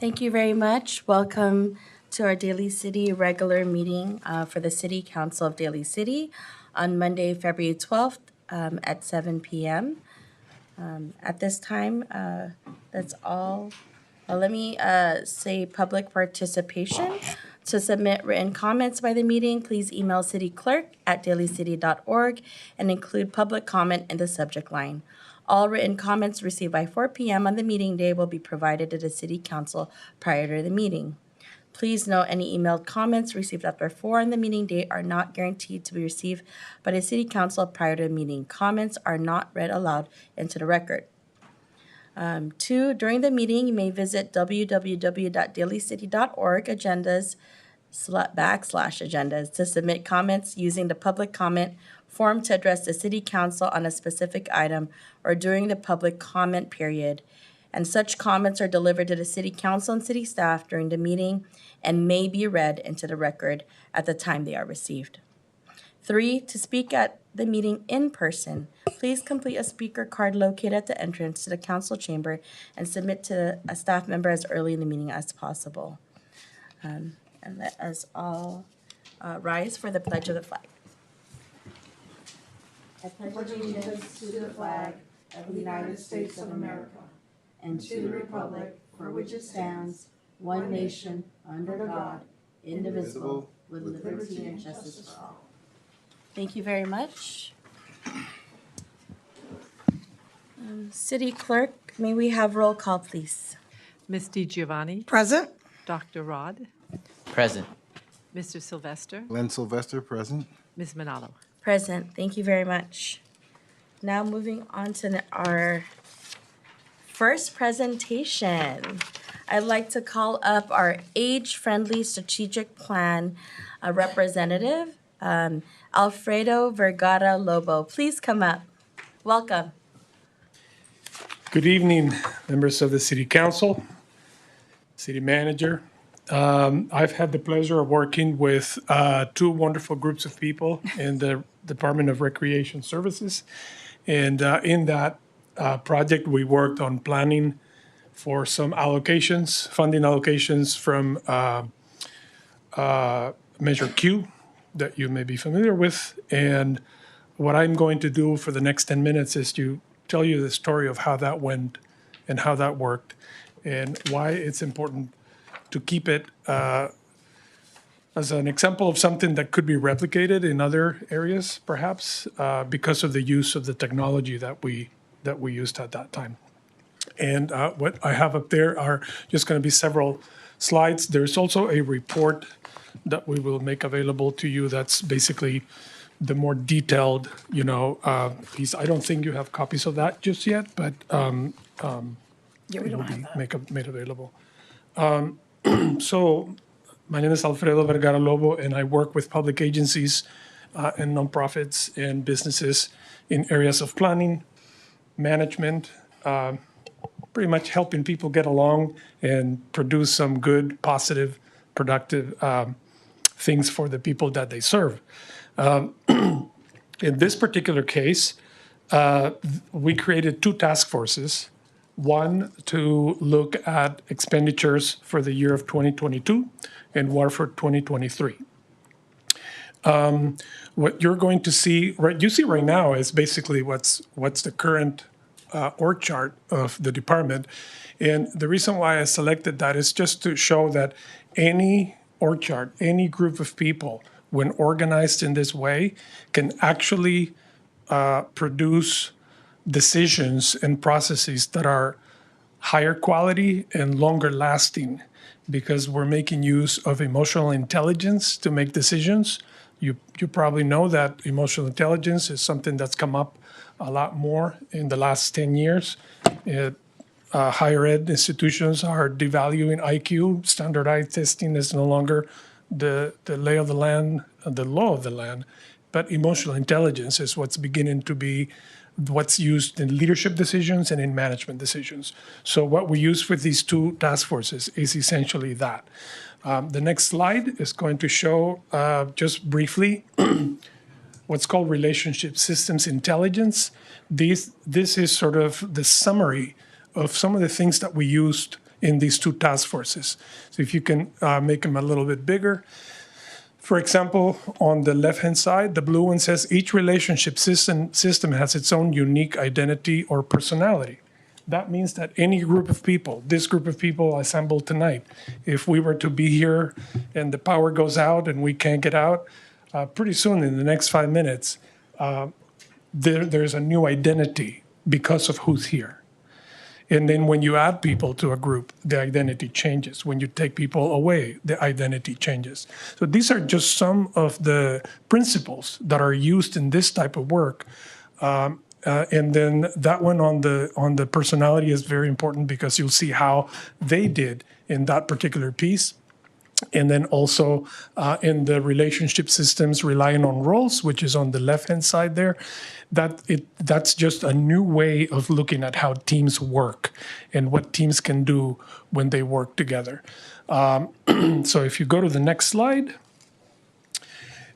Thank you very much. Welcome to our Daly City regular meeting for the City Council of Daly City on Monday, February 12th at 7 p.m. At this time, that's all. Let me say public participation. To submit written comments by the meeting, please email cityclerk@dalycity.org and include public comment in the subject line. All written comments received by 4 p.m. on the meeting day will be provided to the City Council prior to the meeting. Please note any emailed comments received after 4 on the meeting date are not guaranteed to be received by the City Council prior to the meeting. Comments are not read aloud into the record. 2, during the meeting, you may visit www.dalycity.org agendas/agendas to submit comments using the public comment form to address the City Council on a specific item or during the public comment period. And such comments are delivered to the City Council and City staff during the meeting and may be read into the record at the time they are received. 3, to speak at the meeting in person, please complete a speaker card located at the entrance to the council chamber and submit to a staff member as early in the meeting as possible. And let us all rise for the pledge of the flag. I pledge allegiance to the flag of the United States of America and to the republic for which it stands, one nation, under God, indivisible, with liberty and justice for all. Thank you very much. City Clerk, may we have roll call, please? Ms. DiGiovanni. Present. Dr. Rod. Present. Mr. Sylvester. Glenn Sylvester, present. Ms. Manalo. Present. Thank you very much. Now moving on to our first presentation. I'd like to call up our age-friendly strategic plan representative, Alfredo Vergara Lobo. Please come up. Welcome. Good evening, members of the City Council, City Manager. I've had the pleasure of working with 2 wonderful groups of people in the Department of Recreation Services. And in that project, we worked on planning for some allocations, funding allocations from Measure Q that you may be familiar with. And what I'm going to do for the next 10 minutes is to tell you the story of how that went and how that worked and why it's important to keep it as an example of something that could be replicated in other areas, perhaps, because of the use of the technology that we used at that time. And what I have up there are just going to be several slides. There's also a report that we will make available to you that's basically the more detailed, piece. I don't think you have copies of that just yet, but Yeah, we don't will have be that. made available. So my name is Alfredo Vergara Lobo, and I work with public agencies and nonprofits and businesses in areas of planning, management, pretty much helping people get along and produce some good, positive, productive things for the people that they serve. In this particular case, we created 2 task forces. One to look at expenditures for the year of 2022 and one for 2023. What you're going to see, you see right now is basically what's the current org chart of the department. And the reason why I selected that is just to show that any org chart, any group of people, when organized in this way, can actually produce decisions and processes that are higher quality and longer lasting, because we're making use of emotional intelligence to make decisions. You probably know that emotional intelligence is something that's come up a lot more in the last 10 years. Higher ed institutions are devaluing IQ. Standardized testing is no longer the lay of the land, the law of the land, but emotional intelligence is what's beginning to be what's used in leadership decisions and in management decisions. So what we use with these 2 task forces is essentially that. The next slide is going to show just briefly what's called relationship systems intelligence. This is sort of the summary of some of the things that we used in these two task forces. So if you can make them a little bit bigger. For example, on the left-hand side, the blue one says each relationship system has its own unique identity or personality. That means that any group of people, this group of people assembled tonight, if we were to be here and the power goes out and we can't get out, pretty soon in the next 5 minutes, there's a new identity because of who's here. And then when you add people to a group, the identity changes. When you take people away, the identity changes. So these are just some of the principles that are used in this type of work. And then that one on the personality is very important because you'll see how they did in that particular piece. And then also in the relationship systems relying on roles, which is on the left-hand side there, that's just a new way of looking at how teams work and what teams can do when they work together. So if you go to the next slide,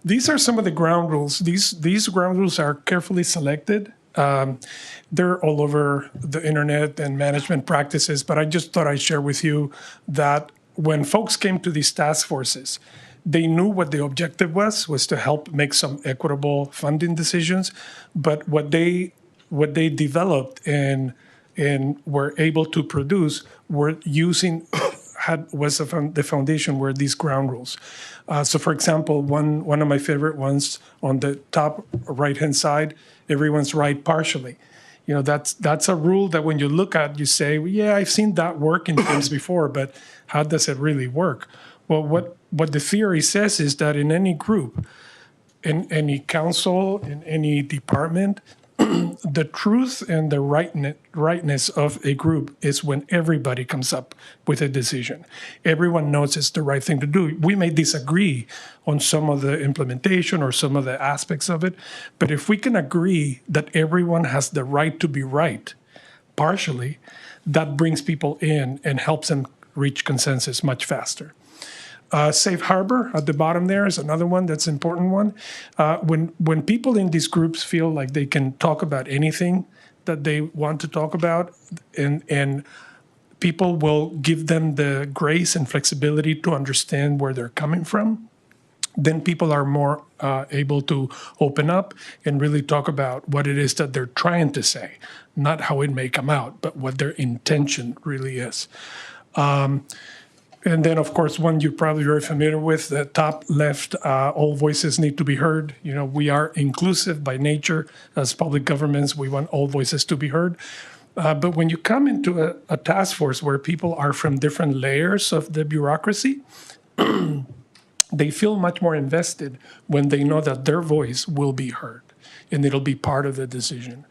these are some of the ground rules. These ground rules are carefully selected. They're all over the internet and management practices, but I just thought I'd share with you that when folks came to these task forces, they knew what the objective was to help make some equitable funding decisions. But what they developed and were able to produce were the foundation were these ground rules. So, for example, one of my favorite ones on the top right-hand side, everyone's right partially. You know, that's a rule that when you look at, you say, well, yeah, I've seen that work in teams before, but how does it really work? Well, what the theory says is that in any group, in any council, in any department, the truth and the rightness of a group is when everybody comes up with a decision. Everyone knows it's the right thing to do. We may disagree on some of the implementation or some of the aspects of it, but if we can agree that everyone has the right to be right, partially, that brings people in and helps them reach consensus much faster. Safe harbor at the bottom there is another one that's an important one. When people in these groups feel like they can talk about anything that they want to talk about, and people will give them the grace and flexibility to understand where they're coming from, then people are more able to open up and really talk about what it is that they're trying to say, not how it may come out, but what their intention really is. And then, of course, one you're probably very familiar with, the top left, all voices need to be heard. You know, we are inclusive by nature. As public governments, we want all voices to be heard. But when you come into a task force where people are from different layers of the bureaucracy, they feel much more invested when they know that their voice will be heard and it'll be part of the decision.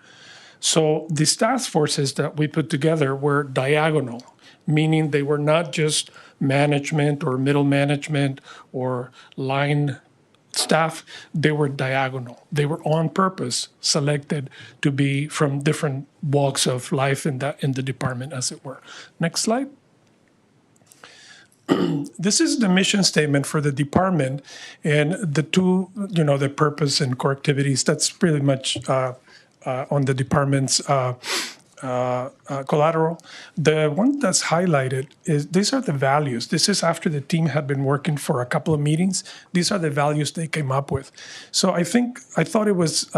So these task forces that we put together were diagonal, meaning they were not just management or middle management or line staff. They were diagonal. They were on purpose selected to be from different walks of life in the department, as it were. Next slide. This is the mission statement for the department, and the two, the purpose and core activities, that's pretty much on the department's collateral. The one that's highlighted is these are the values. This is after the team had been working for a couple of meetings. These are the values they came up with. So I thought it was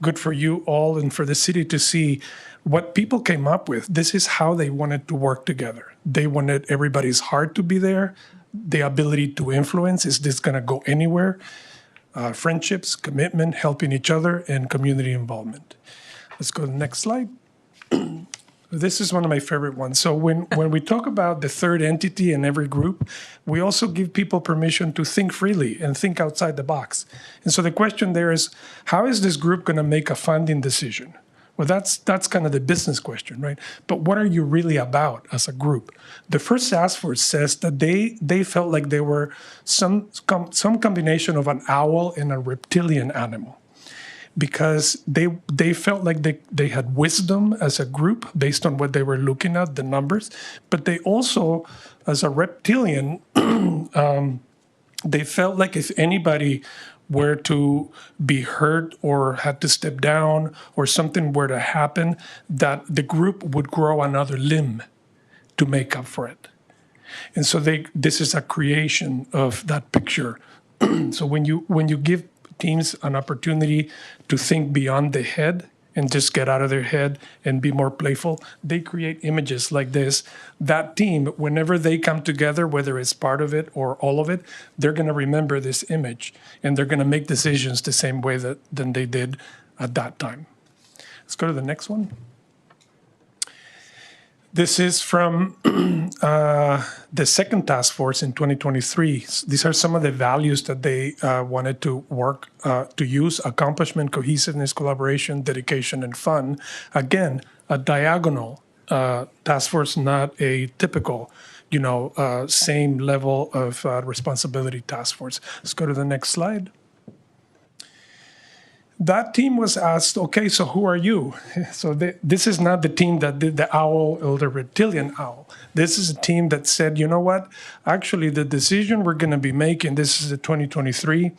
good for you all and for the city to see what people came up with. This is how they wanted to work together. They wanted everybody's heart to be there, the ability to influence. Is this going to go anywhere? Friendships, commitment, helping each other, and community involvement. Let's go to the next slide. This is one of my favorite ones. So when we talk about the third entity in every group, we also give people permission to think freely and think outside the box. And so the question there is, how is this group going to make a funding decision? Well, that's kind of the business question, right? But what are you really about as a group? The first task force says that they felt like they were some combination of an owl and a reptilian animal, because they felt like they had wisdom as a group based on what they were looking at, the numbers, but they also, as a reptilian, they felt like if anybody were to be hurt or had to step down or something were to happen, that the group would grow another limb to make up for it. And so this is a creation of that picture. So when you give teams an opportunity to think beyond the head and just get out of their head and be more playful, they create images like this. That team, whenever they come together, whether it's part of it or all of it, they're going to remember this image, and they're going to make decisions the same way than they did at that time. Let's go to the next one. This is from the second task force in 2023. These are some of the values that they wanted to work to use: accomplishment, cohesiveness, collaboration, dedication, and fun. Again, a diagonal task force, not a typical, same level of responsibility task force. Let's go to the next slide. That team was asked, okay, so who are you? So this is not the team that did the owl or the reptilian owl. This is a team that said, you know what? Actually, the decision we're going to be making, this is the 2023,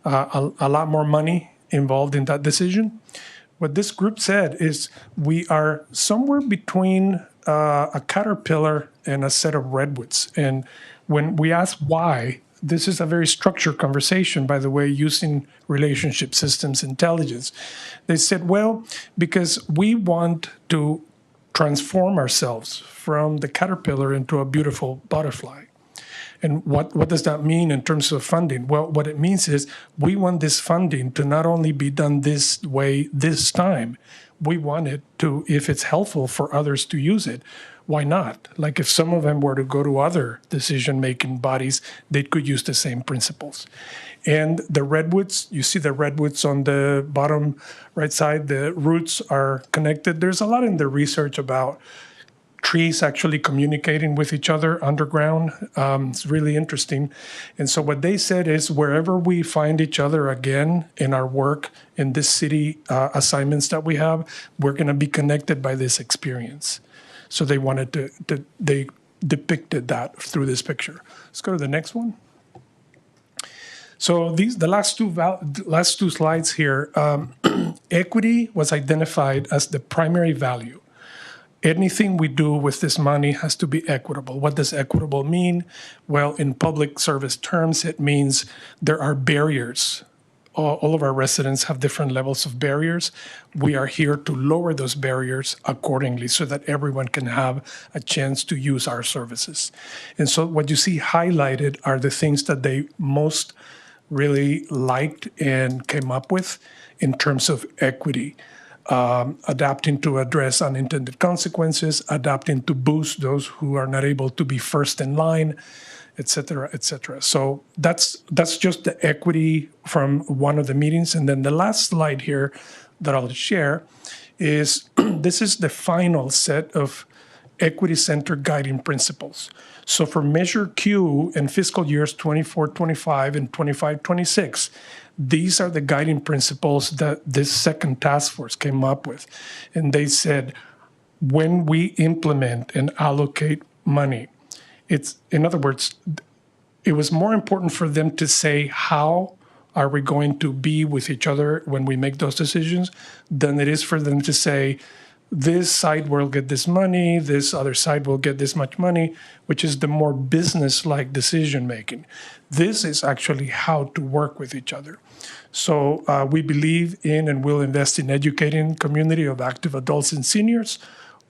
a lot more money involved in that decision. What this group said is we are somewhere between a caterpillar and a set of redwoods. And when we asked why, this is a very structured conversation, by the way, using relationship systems intelligence. They said, well, because we want to transform ourselves from the caterpillar into a beautiful butterfly. And what does that mean in terms of funding? Well, what it means is we want this funding to not only be done this way this time, we want it to, if it's helpful for others to use it, why not? Like if some of them were to go to other decision-making bodies, they could use the same principles. And the redwoods, you see the redwoods on the bottom right side, the roots are connected. There's a lot in the research about trees actually communicating with each other underground. It's really interesting. And so what they said is wherever we find each other again in our work, in this city assignments that we have, we're going to be connected by this experience. So they wanted they depicted that through this picture. Let's go to the next one. So the last two slides here, equity was identified as the primary value. Anything we do with this money has to be equitable. What does equitable mean? Well, in public service terms, it means there are barriers. All of our residents have different levels of barriers. We are here to lower those barriers accordingly so that everyone can have a chance to use our services. And so what you see highlighted are the things that they most really liked and came up with in terms of equity. Adapting to address unintended consequences, adapting to boost those who are not able to be first in line, et cetera, et cetera. So that's just the equity from one of the meetings. And then the last slide here that I'll share is this is the final set of equity-centered guiding principles. So for Measure Q in fiscal years 24-25 and 25-26, these are the guiding principles that this second task force came up with. And they said, when we implement and allocate money, in other words, it was more important for them to say how are we going to be with each other when we make those decisions than it is for them to say, this side will get this money, this other side will get this much money, which is the more business-like decision-making. This is actually how to work with each other. So we believe in and will invest in educating community of active adults and seniors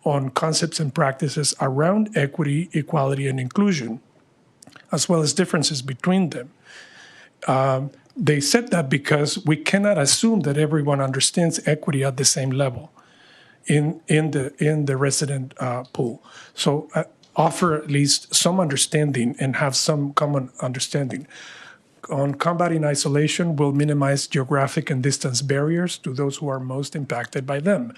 on concepts and practices around equity, equality, and inclusion, as well as differences between them. They said that because we cannot assume that everyone understands equity at the same level in the resident pool. So offer at least some understanding and have some common understanding. On combating isolation, will minimize geographic and distance barriers to those who are most impacted by them.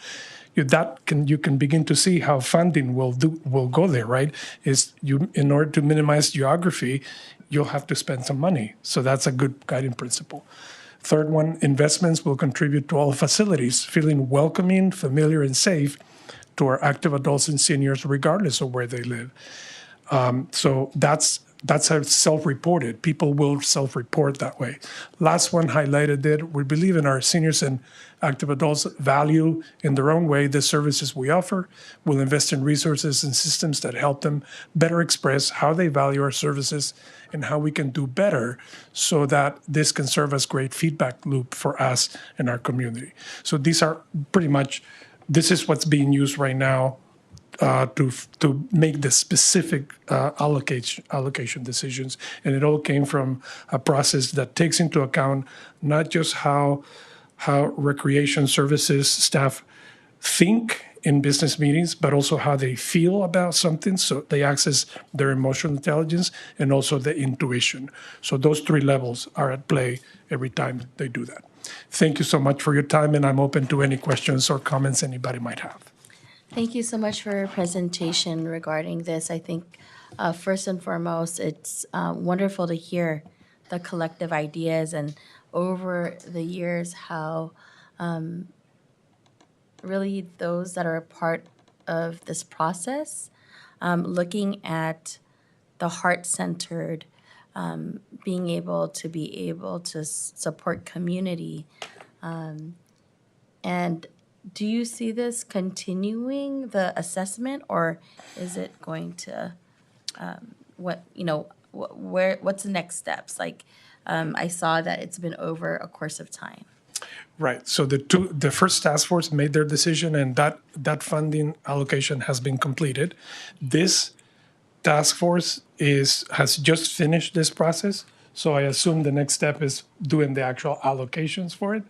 You can begin to see how funding will go there, right? In order to minimize geography, you'll have to spend some money. So that's a good guiding principle. Third one, investments will contribute to all facilities, feeling welcoming, familiar, and safe to our active adults and seniors, regardless of where they live. So that's that's how it's self-reported. People will self-report that way. Last one highlighted it. We believe in our seniors and active adults value in their own way the services we offer. We'll invest in resources and systems that help them better express how they value our services and how we can do better so that this can serve as great feedback loop for us and our community. So these are pretty much, this is what's being used right now to make the specific allocation decisions, and it all came from a process that takes into account not just how recreation services staff think in business meetings, but also how they feel about something. So they access their emotional intelligence and also the intuition. So those three levels are at play every time they do that. Thank you so much for your time, and I'm open to any questions or comments anybody might have. Thank you so much for your presentation regarding this. I think first and foremost, it's wonderful to hear the collective ideas and over the years how really those that are a part of this process, looking at the heart-centered, being able to support community. And do you see this continuing, the assessment, or is it going to, what's the next steps? Like, I saw that it's been over a course of time. Right. So the first task force made their decision, and that funding allocation has been completed. This task force has just finished this process. So I assume the next step is doing the actual allocations for it.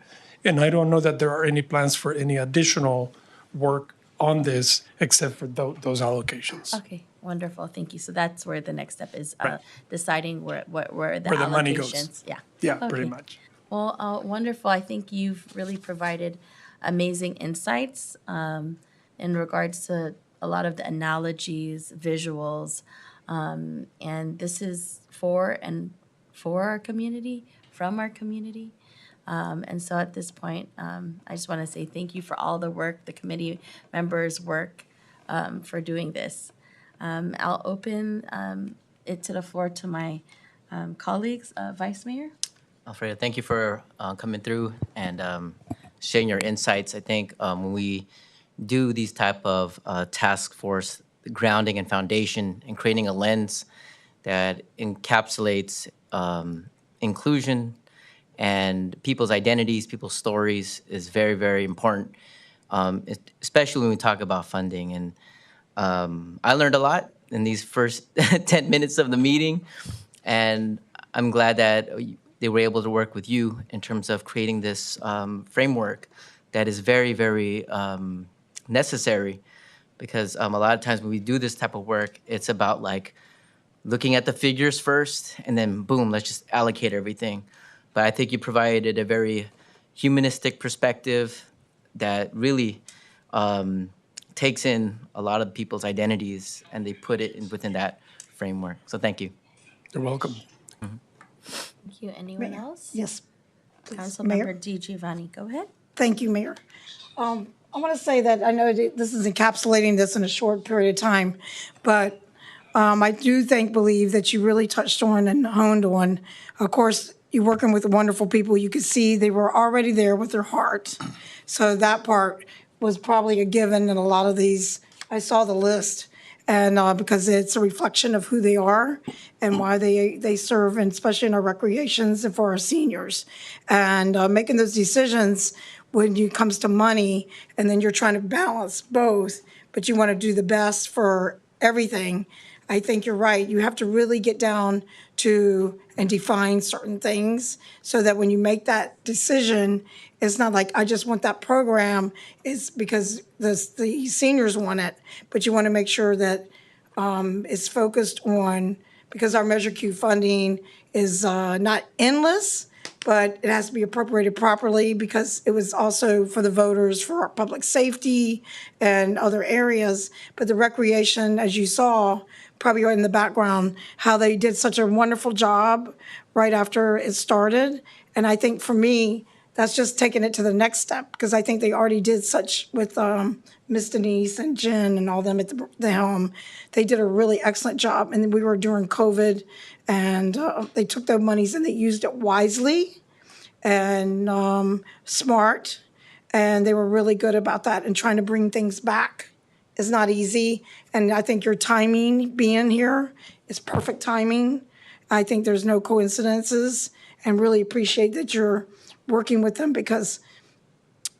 And I don't know that there are any plans for any additional work on this except for those allocations. Okay, wonderful, thank you. So that's where the next step is, Right. deciding where the Where the money goes. allocations. Yeah. Yeah, Okay. pretty much. Well, wonderful. I think you've really provided amazing insights in regards to a lot of the analogies, visuals, and this is for our community, from our community. And so at this point, I just want to say thank you for all the work, the committee members' work for doing this. I'll open it to the floor to my colleagues. Vice Mayor? Alfredo, thank you for coming through and sharing your insights. I think when we do these type of task force grounding and foundation and creating a lens that encapsulates inclusion and people's identities, people's stories is very, very important, especially when we talk about funding. And I learned a lot in these first 10 minutes of the meeting, and I'm glad that they were able to work with you in terms of creating this framework that is very, very necessary, because a lot of times when we do this type of work, it's about like looking at the figures first and then boom, let's just allocate everything. But I think you provided a very humanistic perspective that really takes in a lot of people's identities and they put it within that framework. So thank you. You're welcome. Thank you. Anyone else? Yes, please. Councilmember Mayor? Di Giovanni, go ahead. Thank you, Mayor. I want to say that I know that this is encapsulating this in a short period of time, but I do believe that you really touched on and honed on. Of course, you're working with wonderful people. You could see they were already there with their heart. So that part was probably a given in a lot of these. I saw the list, and because it's a reflection of who they are and why they serve, and especially in our recreations and for our seniors. And making those decisions when it comes to money, and then you're trying to balance both, but you want to do the best for everything. I think you're right. You have to really get down to and define certain things so that when you make that decision, it's not like, I just want that program. It's because the seniors want it, but you want to make sure that it's focused on, because our Measure Q funding is not endless, but it has to be appropriated properly because it was also for the voters, for our public safety and other areas. But the recreation, as you saw, probably in the background, how they did such a wonderful job right after it started. And I think for me, that's just taking it to the next step, because I think they already did such with Miss Denise and Jen and all them at the helm. They did a really excellent job, and we were during COVID, and they took their monies and they used it wisely and smart, and they were really good about that and trying to bring things back is not easy. And I think your timing being here is perfect timing. I think there's no coincidences, and really appreciate that you're working with them, because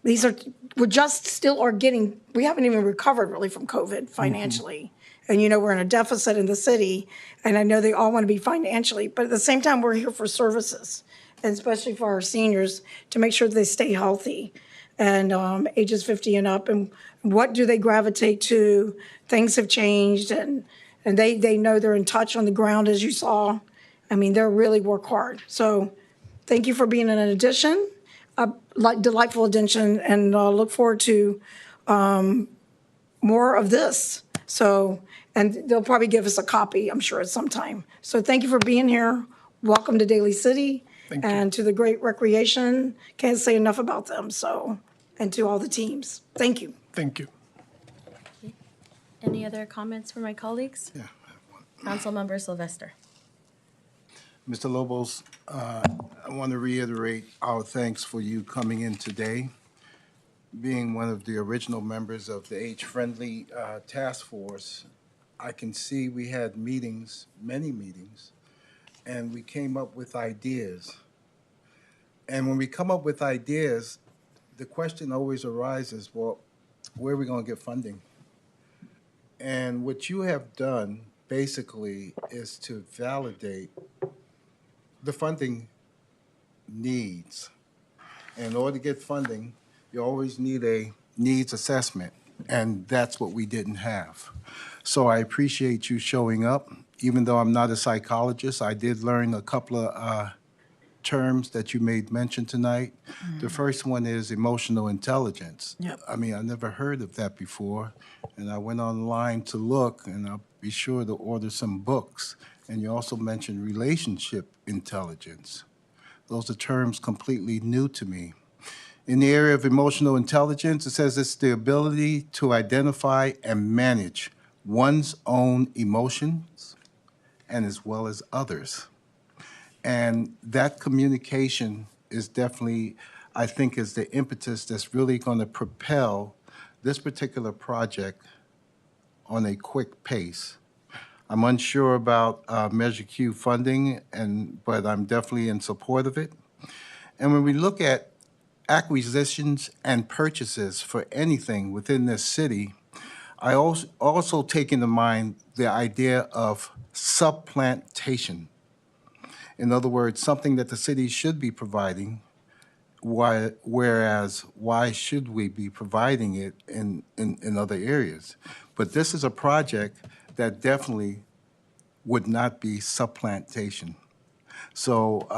we're just still are getting, we haven't even recovered really from COVID financially. And we're in a deficit in the city, and I know they all want to be financially, but at the same time, we're here for services, and especially for our seniors, to make sure they stay healthy and ages 50 and up. And what do they gravitate to? Things have changed, and they know they're in touch on the ground, as you saw. I mean, they're really work hard. So thank you for being an addition, a delightful addition, and look forward to more of this. So, and they'll probably give us a copy, I'm sure, at some time. So thank you for being here. Welcome to Daly City. Thank you. And to the great recreation. Can't say enough about them, so, and to all the teams. Thank you. Thank you. Any other comments from my colleagues? Yeah. Councilmember Sylvester. Mr. Lobos, I want to reiterate our thanks for you coming in today. Being one of the original members of the age-friendly task force, I can see we had meetings, many meetings, and we came up with ideas. And when we come up with ideas, the question always arises, well, where are we going to get funding? And what you have done basically is to validate the funding needs. And in order to get funding, you always need a needs assessment, and that's what we didn't have. So I appreciate you showing up. Even though I'm not a psychologist, I did learn a couple of terms that you made mention tonight. The first one is emotional intelligence. Yep. I mean, I never heard of that before, and I went online to look, and I'll be sure to order some books. And you also mentioned relationship intelligence. Those are terms completely new to me. In the area of emotional intelligence, it says it's the ability to identify and manage one's own emotions and as well as others. And that communication is definitely, I think, is the impetus that's really going to propel this particular project on a quick pace. I'm unsure about Measure Q funding, but I'm definitely in support of it. And when we look at acquisitions and purchases for anything within this city, I also take into mind the idea of supplantation. In other words, something that the city should be providing, whereas why should we be providing it in other areas? But this is a project that definitely would not be supplantation. So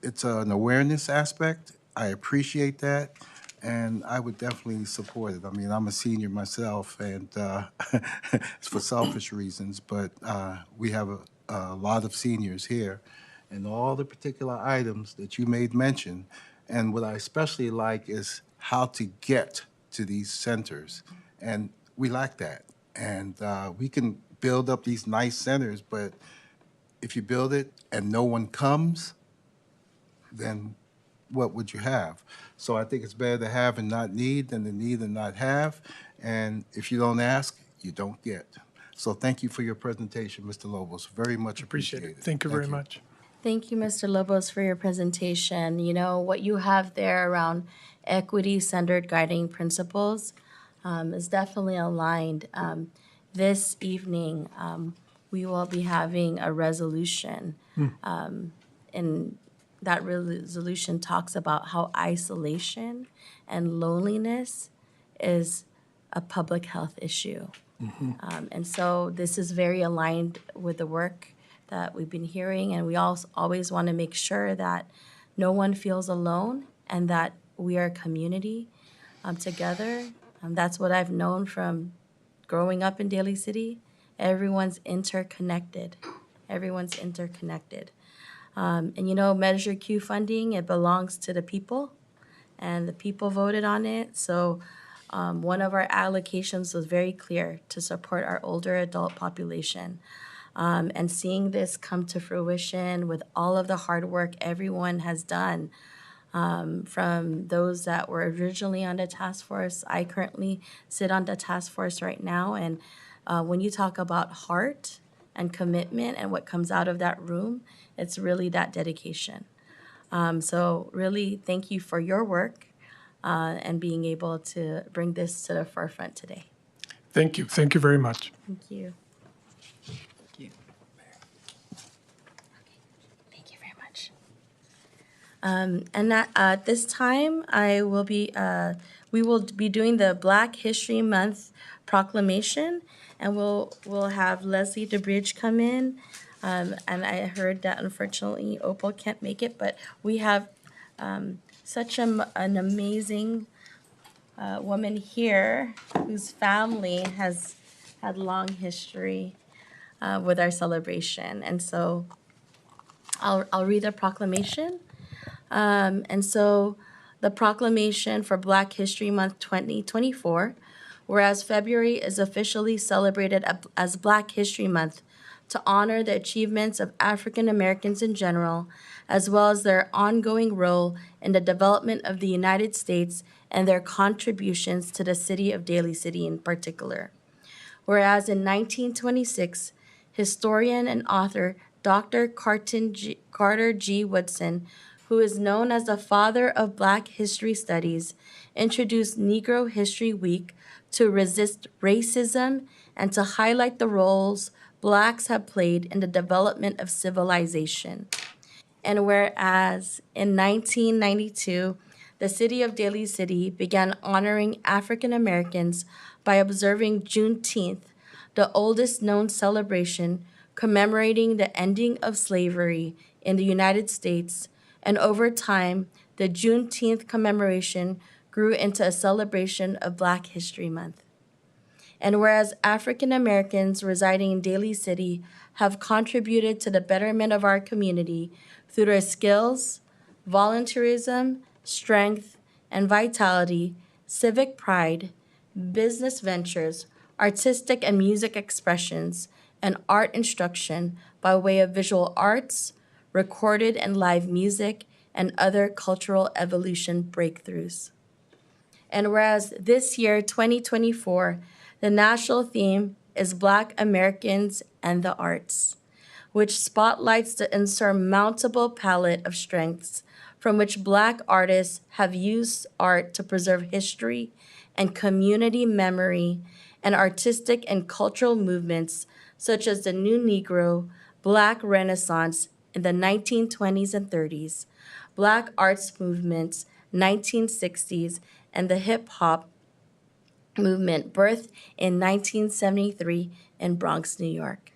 it's an awareness aspect. I appreciate that, and I would definitely support it. I mean, I'm a senior myself, and it's for selfish reasons, but we have a lot of seniors here, and all the particular items that you made mention. And what I especially like is how to get to these centers, and we lack that. And we can build up these nice centers, but if you build it and no one comes, then what would you have? So I think it's better to have and not need than to need and not have. And if you don't ask, you don't get. So thank you for your presentation, Mr. Lobos. Very much Appreciate appreciated. it. Thank you very much. Thank you, Mr. Lobos, for your presentation. You know, what you have there around equity-centered guiding principles is definitely aligned. This evening, we will be having a resolution, and that resolution talks about how isolation and loneliness is a public health issue. And so this is very aligned with the work that we've been hearing, and we also always want to make sure that no one feels alone and that we are a community together. That's what I've known from growing up in Daly City. Everyone's interconnected. Everyone's interconnected. And you know, Measure Q funding, it belongs to the people, and the people voted on it. So one of our allocations was very clear to support our older adult population. And seeing this come to fruition with all of the hard work everyone has done, from those that were originally on the task force. I currently sit on the task force right now. And when you talk about heart and commitment and what comes out of that room, it's really that dedication. So really, thank you for your work and being able to bring this to the forefront today. Thank you. Thank you very much. Thank you. Thank you very much. And that, at this time, we will be doing the Black History Month proclamation, and we'll have Leslie DeBridge come in. And I heard that unfortunately Opal can't make it, but we have such an amazing woman here whose family has had long history with our celebration. And so I'll read the proclamation. And so the proclamation for Black History Month 2024, whereas February is officially celebrated as Black History Month to honor the achievements of African Americans in general, as well as their ongoing role in the development of the United States and their contributions to the city of Daly City in particular. Whereas in 1926, historian and author Dr. Carter G. Woodson, who is known as the father of Black history studies, introduced Negro History Week to resist racism and to highlight the roles Blacks have played in the development of civilization. And whereas in 1992, the city of Daly City began honoring African Americans by observing Juneteenth, the oldest known celebration commemorating the ending of slavery in the United States, and over time, the Juneteenth commemoration grew into a celebration of Black History Month. And whereas African Americans residing in Daly City have contributed to the betterment of our community through their skills, volunteerism, strength, and vitality, civic pride, business ventures, artistic and music expressions, and art instruction by way of visual arts, recorded and live music, and other cultural evolution breakthroughs. And whereas this year, 2024, the national theme is Black Americans and the Arts, which spotlights the insurmountable palette of strengths from which Black artists have used art to preserve history and community memory and artistic and cultural movements such as the New Negro, Black Renaissance in the 1920s and 30s, Black arts movements, 1960s, and the hip hop movement birthed in 1973 in Bronx, New York.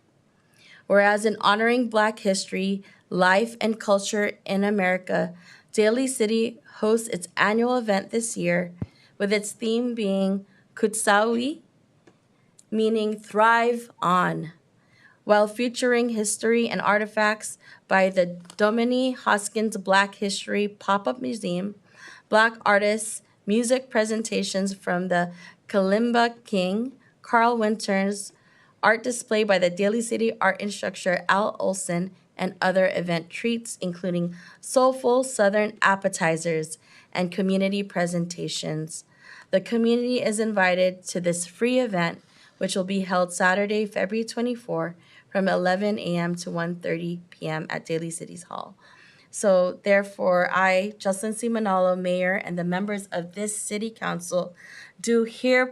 Whereas in honoring Black history, life, and culture in America, Daly City hosts its annual event this year with its theme being Kutsawi, meaning thrive on, while featuring history and artifacts by the Domini Hoskins Black History Pop-Up Museum, Black artists, music presentations from the Kalimba King, Carl Winters, art display by the Daly City art instructor Al Olson, and other event treats, including soulful Southern appetizers and community presentations. The community is invited to this free event, which will be held Saturday, February 24, from 11 a.m. to 1:30 p.m. at Daly City's Hall. So therefore, I, Jocelyn C. Manalo, Mayor, and the members of this City Council do here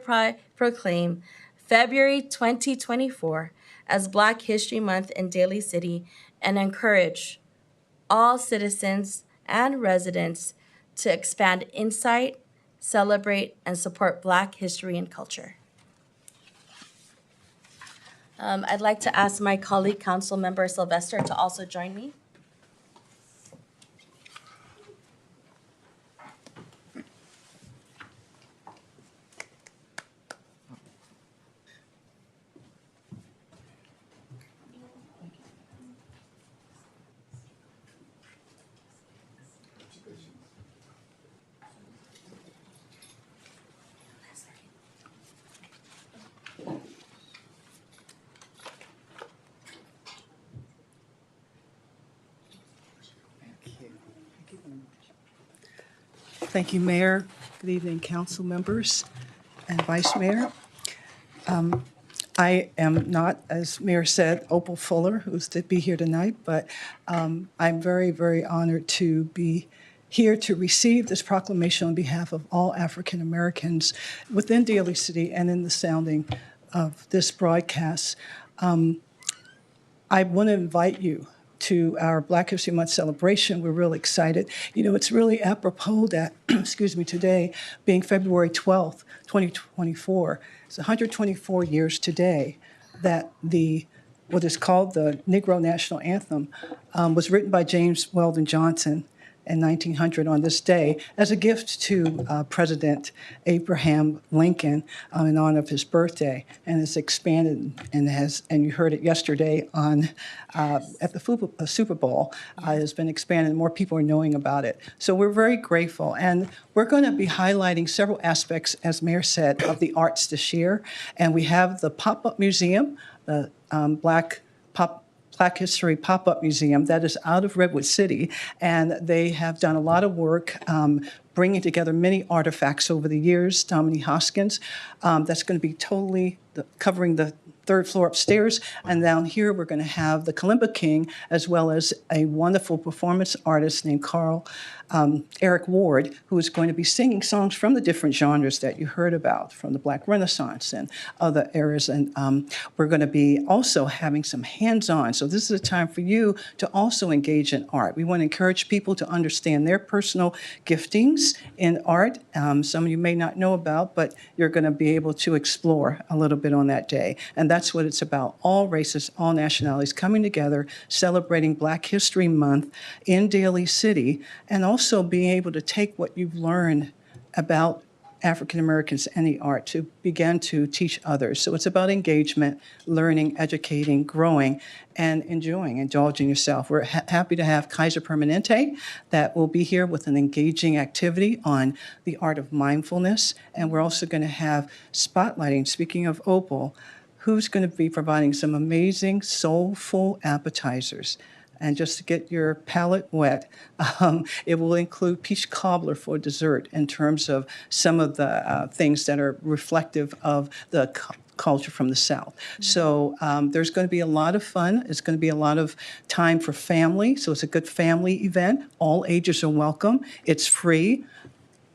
proclaim February 2024 as Black History Month in Daly City and encourage all citizens and residents to expand insight, celebrate, and support Black history and culture. I'd like to ask my colleague, Council Member Sylvester, to also join me. Thank you, Mayor. Good evening, council members and Vice Mayor. I am not, as Mayor said, Opal Fuller, who's to be here tonight, but I'm very, very honored to be here to receive this proclamation on behalf of all African Americans within Daly City and in the sounding of this broadcast. I want to invite you to our Black History Month celebration. We're really excited. You know, it's really apropos that, excuse me, today being February 12th, 2024, it's 124 years today that what is called the Negro National Anthem was written by James Weldon Johnson in 1900 on this day as a gift to President Abraham Lincoln in honor of his birthday, and it's expanded and you heard it yesterday on at the Super Bowl. Has been expanded. More people are knowing about it, so we're very grateful, and we're going to be highlighting several aspects, as Mayor said, of the arts this year, and we have the pop-up museum, the Black History Pop-Up Museum that is out of Redwood City, and they have done a lot of work bringing together many artifacts over the years. Dominique Hoskins, that's going to be totally covering the third floor upstairs, and down here we're going to have the Kalimba King, as well as a wonderful performance artist named Eric Ward, who is going to be singing songs from the different genres that you heard about, from the Black Renaissance and other eras. And we're going to be also having some hands-on. So this is a time for you to also engage in art. We want to encourage people to understand their personal giftings in art. Some of you may not know about, but you're going to be able to explore a little bit on that day. And that's what it's about. All races, all nationalities coming together, celebrating Black History Month in Daly City, and also being able to take what you've learned about African Americans and the art to begin to teach others. So it's about engagement, learning, educating, growing, and enjoying, indulging yourself. We're happy to have Kaiser Permanente that will be here with an engaging activity on the art of mindfulness. And we're also going to have spotlighting, speaking of Opal, who's going to be providing some amazing, soulful appetizers. And just to get your palate wet, it will include peach cobbler for dessert in terms of some of the things that are reflective of the culture from the South. So there's going to be a lot of fun. It's going to be a lot of time for family. So it's a good family event. All ages are welcome. It's free.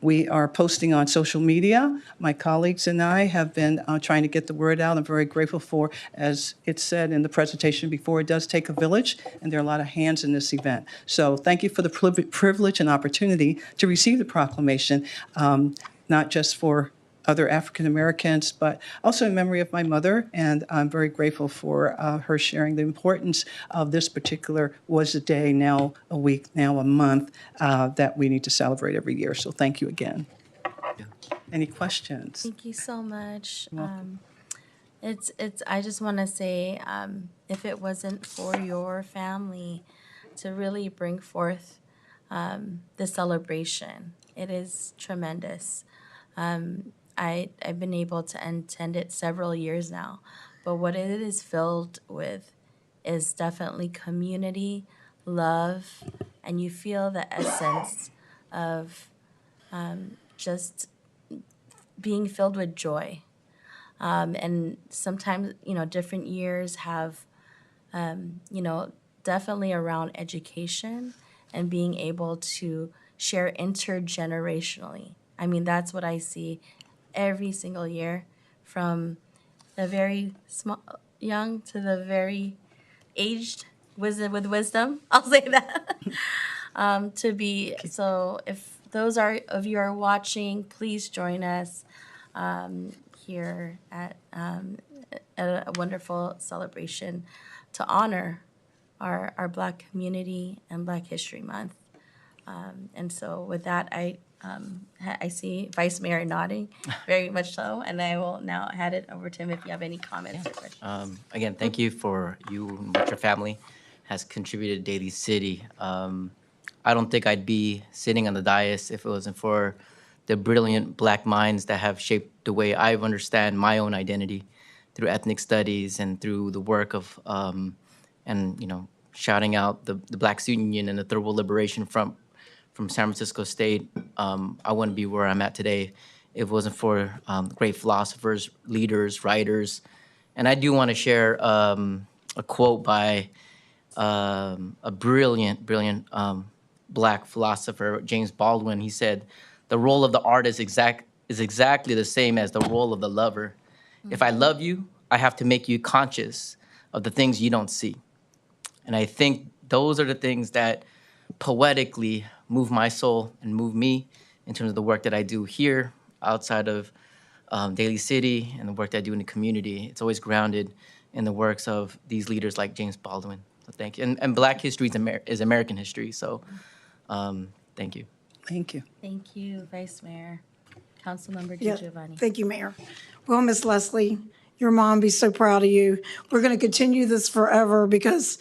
We are posting on social media. My colleagues and I have been trying to get the word out. I'm very grateful for, as it said in the presentation before, it does take a village, and there are a lot of hands in this event. So thank you for the privilege and opportunity to receive the proclamation, not just for other African Americans, but also in memory of my mother. And I'm very grateful for her sharing the importance of this particular was a day, now a week, now a month, that we need to celebrate every year. So thank you again. Any questions? Thank you so much. I just want to say, if it wasn't for your family to really bring forth the celebration, it is tremendous. I've been able to attend it several years now, but what it is filled with is definitely community, love, and you feel the essence of just being filled with joy. And sometimes, different years have, definitely around education and being able to share intergenerationally. I mean, that's what I see every single year, from the very small, young to the very aged, with wisdom. I'll say that. So if those of you are watching, please join us here at a wonderful celebration to honor our Black community and Black History Month. And so with that, I see Vice Mayor nodding, very much so, and I will now hand it over to him if you have any comments or questions. Again, thank you for you and what your family has contributed to Daly City. I don't think I'd be sitting on the dais if it wasn't for the brilliant Black minds that have shaped the way I understand my own identity through ethnic studies and through the work of, shouting out the Black Student Union and the Third World Liberation Front from San Francisco State. I wouldn't be where I'm at today if it wasn't for great philosophers, leaders, writers. And I do want to share a quote by a brilliant black philosopher, James Baldwin. He said, "The role of the artist is exactly the same as the role of the lover. If I love you, I have to make you conscious of the things you don't see." And I think those are the things that poetically move my soul and move me in terms of the work that I do here outside of Daly City and the work that I do in the community. It's always grounded in the works of these leaders like James Baldwin. So thank you. And Black history is American history. So thank you. Thank you. Thank you, Vice Mayor. Councilmember Yeah, DiGiovanni. thank you, Mayor. Well, Miss Leslie, your mom be so proud of you. We're going to continue this forever because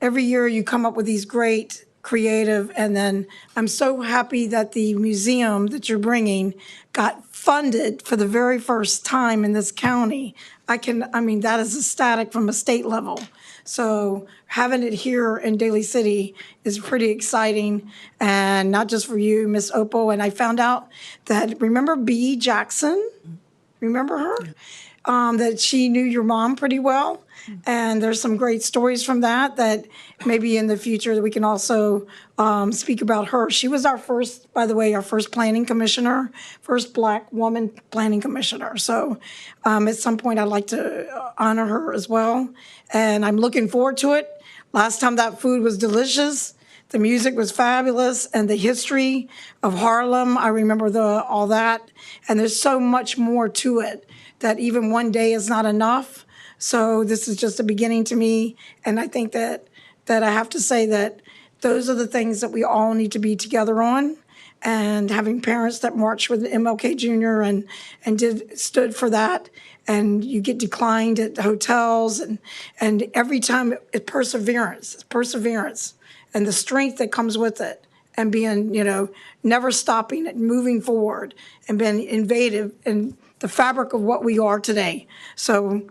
every year you come up with these great creative, and then I'm so happy that the museum that you're bringing got funded for the very first time in this county. I mean, that is ecstatic from a state level. So having it here in Daly City is pretty exciting, and not just for you, Miss Opal. And I found out that, remember B. Jackson? Remember her? That she knew your mom pretty well. And there's some great stories from that maybe in the future that we can also speak about her. She was our first, by the way, our first planning commissioner, first Black woman planning commissioner. So at some point, I'd like to honor her as well. And I'm looking forward to it. Last time that food was delicious. The music was fabulous, and the history of Harlem, I remember all that. And there's so much more to it that even one day is not enough. So this is just a beginning to me, and I think that I have to say that those are the things that we all need to be together on. And having parents that marched with MLK Jr. and stood for that, and you get declined at the hotels, and every time it's perseverance, and the strength that comes with it, and being, never stopping and moving forward, and being innovative in the fabric of what we are today. So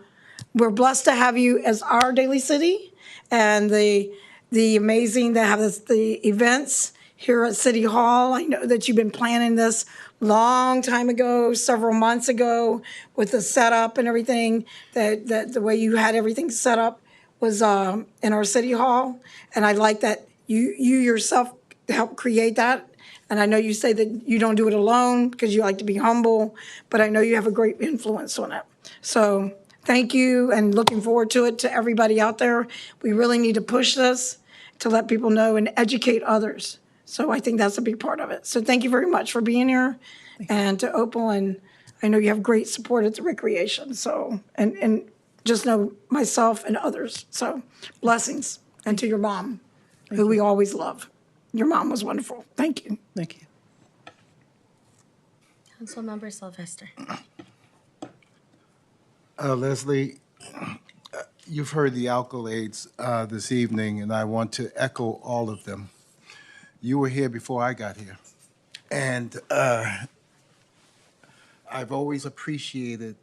we're blessed to have you as our Daly City, and the amazing to have the events here at City Hall. I know that you've been planning this long time ago, several months ago, with the setup and everything. That the way you had everything set up was in our City Hall, and I like that you yourself helped create that. And I know you say that you don't do it alone because you like to be humble, but I know you have a great influence on it. So thank you, and looking forward to it. To everybody out there, we really need to push this to let people know and educate others. So I think that's a big part of it. So thank you very much for being here, and to Opal, and I know you have great support at the recreation. So, and just know myself and others. So blessings, and to your mom, who we always love. Your mom was wonderful. Thank you. Thank you. Councilmember Sylvester. Leslie, you've heard the accolades this evening, and I want to echo all of them. You were here before I got here, and I've always appreciated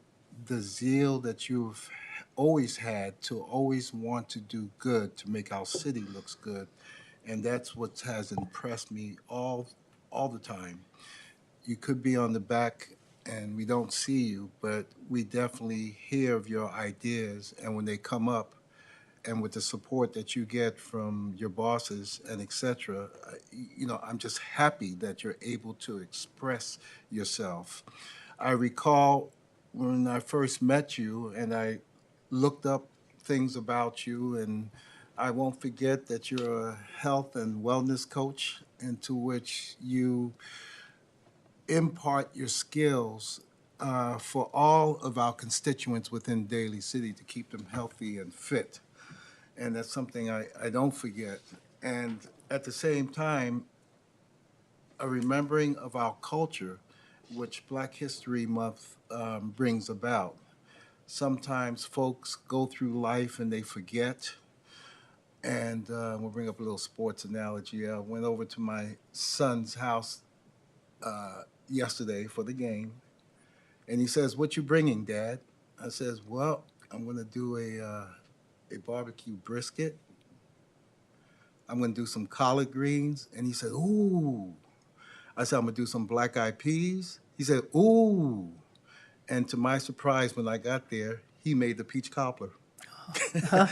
the zeal that you've always had to always want to do good, to make our city looks good, and that's what has impressed me all the time. You could be on the back and we don't see you, but we definitely hear of your ideas, and when they come up, and with the support that you get from your bosses and et cetera, I'm just happy that you're able to express yourself. I recall when I first met you and I looked up things about you, and I won't forget that you're a health and wellness coach, into which you impart your skills for all of our constituents within Daly City to keep them healthy and fit. And that's something I don't forget. And at the same time, a remembering of our culture, which Black History Month brings about. Sometimes folks go through life and they forget. And we'll bring up a little sports analogy. I went over to my son's house yesterday for the game, and he says, "What you bringing, Dad?" I says, "Well, I'm going to do a barbecue brisket. I'm going to do some collard greens." And he said, "Ooh, I said, I'm gonna do some black eyed peas. He said, ooh. And to my surprise, when I got there, he made the peach cobbler.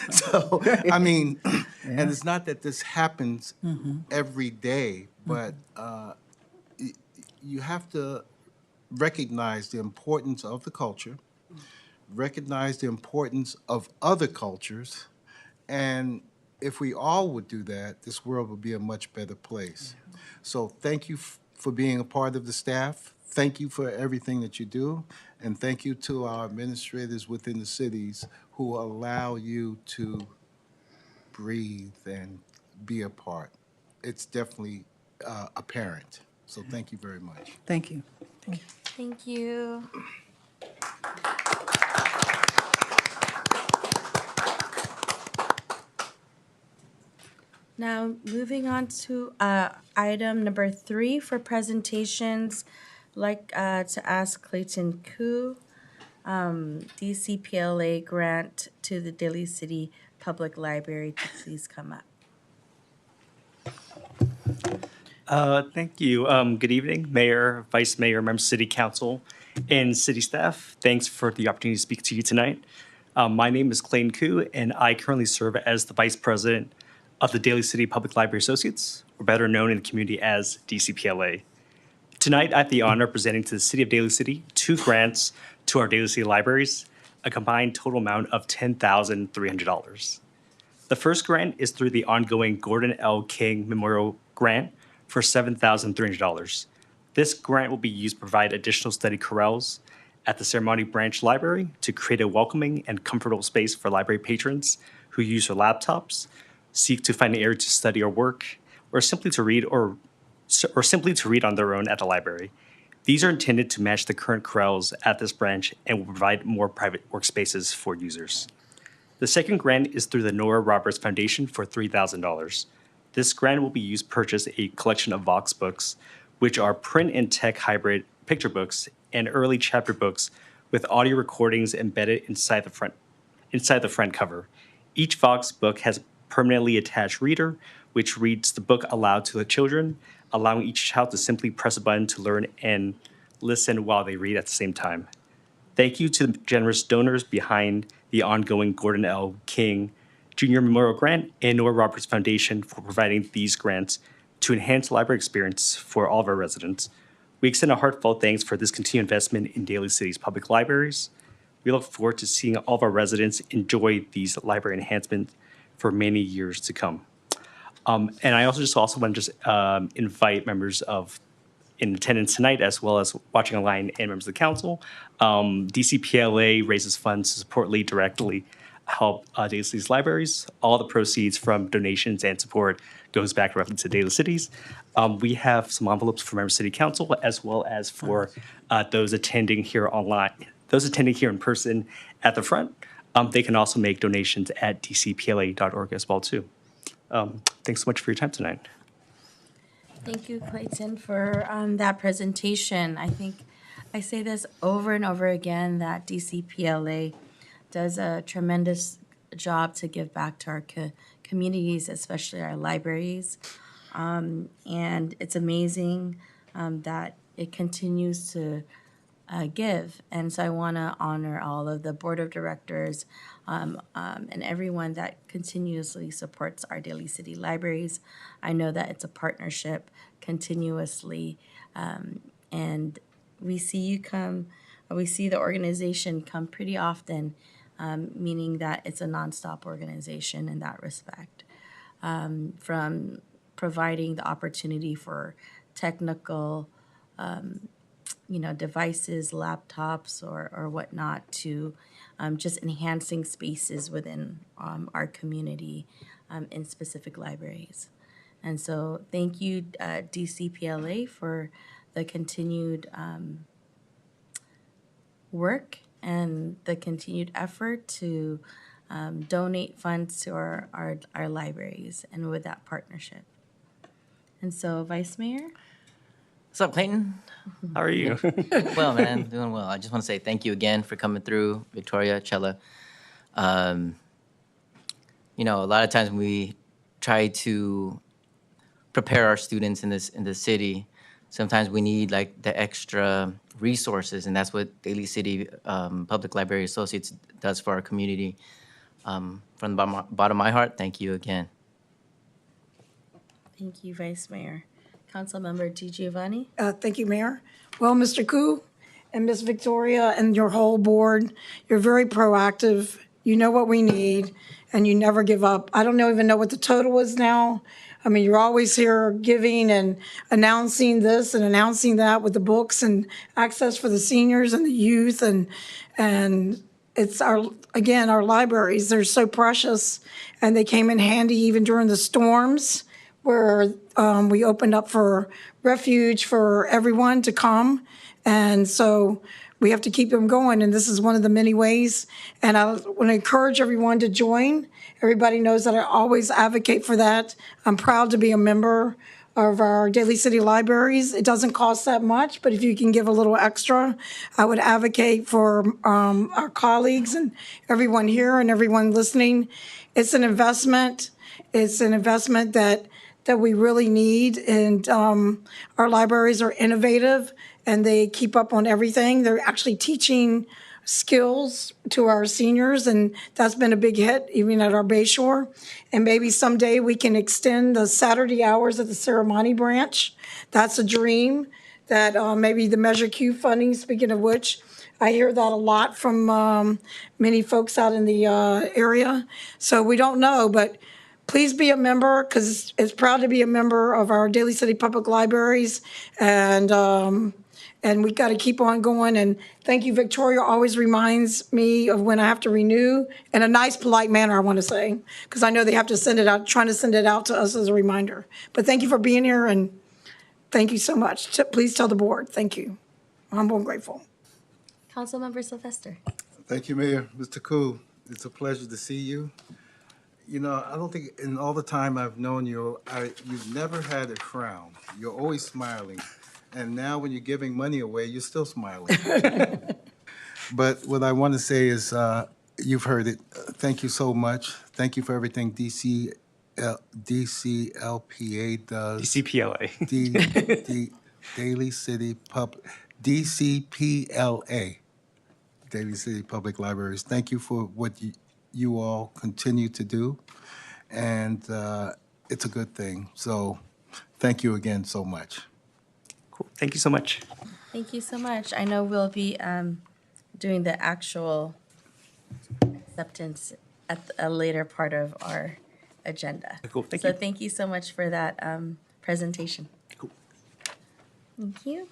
So, I mean, and it's not that this happens every day, but you have to recognize the importance of the culture, recognize the importance of other cultures, and if we all would do that, this world would be a much better place. So thank you for being a part of the staff. Thank you for everything that you do. And thank you to our administrators within the cities who allow you to breathe and be a part. It's definitely apparent. So thank you very much. Thank you. Thank you. Now, moving on to item number 3 for presentations, to ask Clayton Koo, DCPLA grant to the Daly City Public Library to please come up. Thank you. Good evening, Mayor, Vice Mayor, members of City Council, and city staff. Thanks for the opportunity to speak to you tonight. My name is Clayton Koo, and I currently serve as the Vice President of the Daly City Public Library Associates, or better known in the community as DCPLA. Tonight, I have the honor of presenting to the City of Daly City 2 grants to our Daly City libraries, a combined total amount of $10,300. The first grant is through the ongoing Gordon L. King Memorial Grant for $7,300. This grant will be used to provide additional study corrals at the Ceremony Branch Library to create a welcoming and comfortable space for library patrons who use their laptops, seek to find an area to study or work, or simply to read on their own at the library. These are intended to match the current corrals at this branch and will provide more private workspaces for users. The second grant is through the Nora Roberts Foundation for $3,000. This grant will be used to purchase a collection of Vox books, which are print and tech hybrid picture books and early chapter books with audio recordings embedded inside the front cover. Each Vox book has a permanently attached reader, which reads the book aloud to the children, allowing each child to simply press a button to learn and listen while they read at the same time. Thank you to the generous donors behind the ongoing Gordon L. King Jr. Memorial Grant and Nora Roberts Foundation for providing these grants to enhance the library experience for all of our residents. We extend a heartfelt thanks for this continued investment in Daly City's public libraries. We look forward to seeing all of our residents enjoy these library enhancements for many years to come. And I also want to invite members in attendance tonight, as well as watching online, and members of the council. DCPLA raises funds to support Lead directly help Daly City's libraries. All the proceeds from donations and support goes back directly to Daly Cities. We have some envelopes for members of City Council, as well as for those attending here online. Those attending here in person at the front, they can also make donations at dcpla.org as well, too. Thanks so much for your time tonight. Thank you, Clayton, for that presentation. I think I say this over and over again, that DCPLA does a tremendous job to give back to our communities, especially our libraries. And it's amazing that it continues to give. And so I want to honor all of the board of directors and everyone that continuously supports our Daly City libraries. I know that it's a partnership continuously, and we see the organization come pretty often, meaning that it's a nonstop organization in that respect. From providing the opportunity for technical devices, laptops, or whatnot, to just enhancing spaces within our community in specific libraries. And so thank you, DCPLA, for the continued work and the continued effort to donate funds to our libraries, and with that partnership. And so, Vice Mayor? What's up, Clayton? How are you? Well, man, doing well. I just want to say thank you again for coming through, Victoria, Chella. A lot of times when we try to prepare our students in this city, sometimes we need like the extra resources, and that's what Daly City Public Library Associates does for our community. From the bottom of my heart, thank you again. Thank you, Vice Mayor. Councilmember DiGiovanni? Thank you, Mayor. Well, Mr. Koo and Miss Victoria and your whole board, you're very proactive. You know what we need, and you never give up. I don't even know what the total is now. I mean, you're always here giving and announcing this and announcing that with the books and access for the seniors and the youth, and it's again, our libraries, they're so precious, and they came in handy even during the storms, where we opened up for refuge for everyone to come. And so we have to keep them going, and this is one of the many ways. And I want to encourage everyone to join. Everybody knows that I always advocate for that. I'm proud to be a member of our Daly City Libraries. It doesn't cost that much, but if you can give a little extra, I would advocate for our colleagues and everyone here and everyone listening. It's an investment. It's an investment that we really need, and our libraries are innovative, and they keep up on everything. They're actually teaching skills to our seniors, and that's been a big hit, even at our Bayshore. And maybe someday we can extend the Saturday hours at the Ceremony branch. That's a dream, that maybe the Measure Q funding, speaking of which, I hear that a lot from many folks out in the area. So we don't know, but please be a member, because it's proud to be a member of our Daly City Public Libraries, and we got to keep on going. And thank you, Victoria. Always reminds me of when I have to renew in a nice, polite manner, I want to say, because I know they have to send it out, trying to send it out to us as a reminder. But thank you for being here, and thank you so much. Please tell the board, thank you. I'm humble and grateful. Councilmember Sylvester? Thank you, Mayor. Mr. Koo, it's a pleasure to see you. You know, I don't think in all the time I've known you, you've never had a frown. You're always smiling. And now when you're giving money away, you're still smiling. But what I want to say is, you've heard it. Thank you so much. Thank you for everything DCLPA does. DCPLA. Daly City DCPLA, Daly City Public Libraries. Thank you for what you all continue to do, and it's a good thing. So thank you again so much. Cool. Thank you so much. Thank you so much. I know we'll be doing the actual acceptance at a later part of our agenda. Cool. Thank So you. thank you so much for that presentation. Cool. Thank you.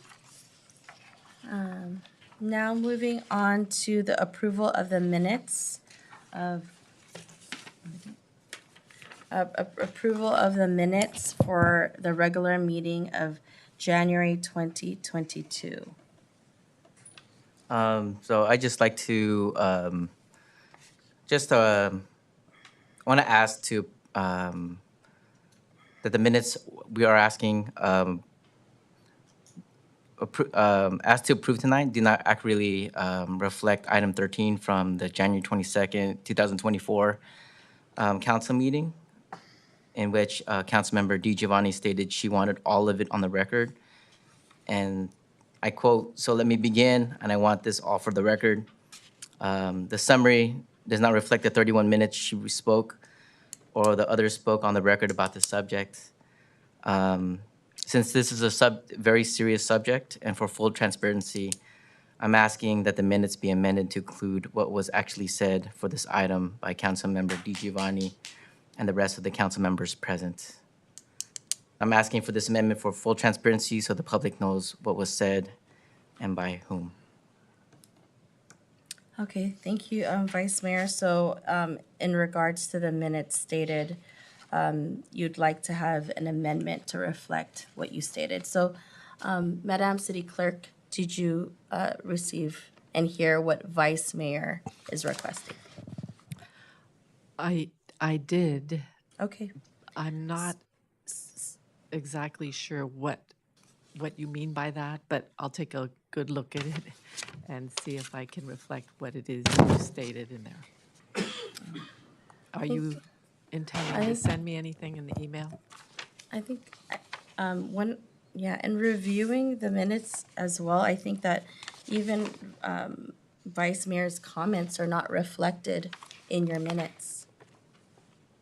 Now moving on to the approval of the minutes for the regular meeting of January 2022. So I just like to want to ask to that the minutes we are asking asked to approve tonight do not accurately reflect item 13 from the January 22nd, 2024 council meeting, in which Councilmember DiGiovanni stated she wanted all of it on the record. And I quote, "So let me begin, and I want this all for the record. The summary does not reflect the 31 minutes she spoke or the others spoke on the record about the subject. Since this is a very serious subject, and for full transparency, I'm asking that the minutes be amended to include what was actually said for this item by Councilmember DiGiovanni and the rest of the council members present. I'm asking for this amendment for full transparency so the public knows what was said and by whom." Okay, thank you, Vice Mayor. So in regards to the minutes stated, you'd like to have an amendment to reflect what you stated. So, Madam City Clerk, did you receive and hear what Vice Mayor is requesting? I did. Okay. I'm not exactly sure what you mean by that, but I'll take a good look at it and see if I can reflect what it is you stated in there. Are you intending to send me anything in the email? I think one Yeah, and reviewing the minutes as well, I think that even Vice Mayor's comments are not reflected in your minutes.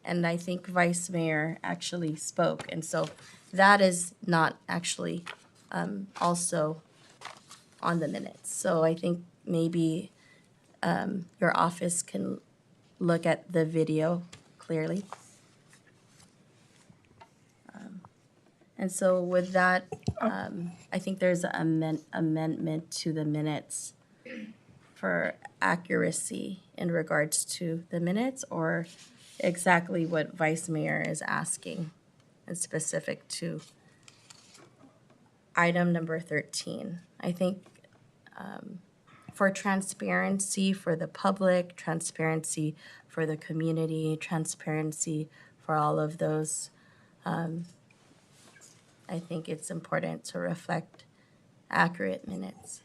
And I think Vice Mayor actually spoke, and so that is not actually also on the minutes. So I think maybe your office can look at the video clearly. And so with that, I think there's an amendment to the minutes for accuracy in regards to the minutes, or exactly what Vice Mayor is asking and specific to item number 13. I think for transparency for the public, transparency for the community, transparency for all of those, I think it's important to reflect accurate minutes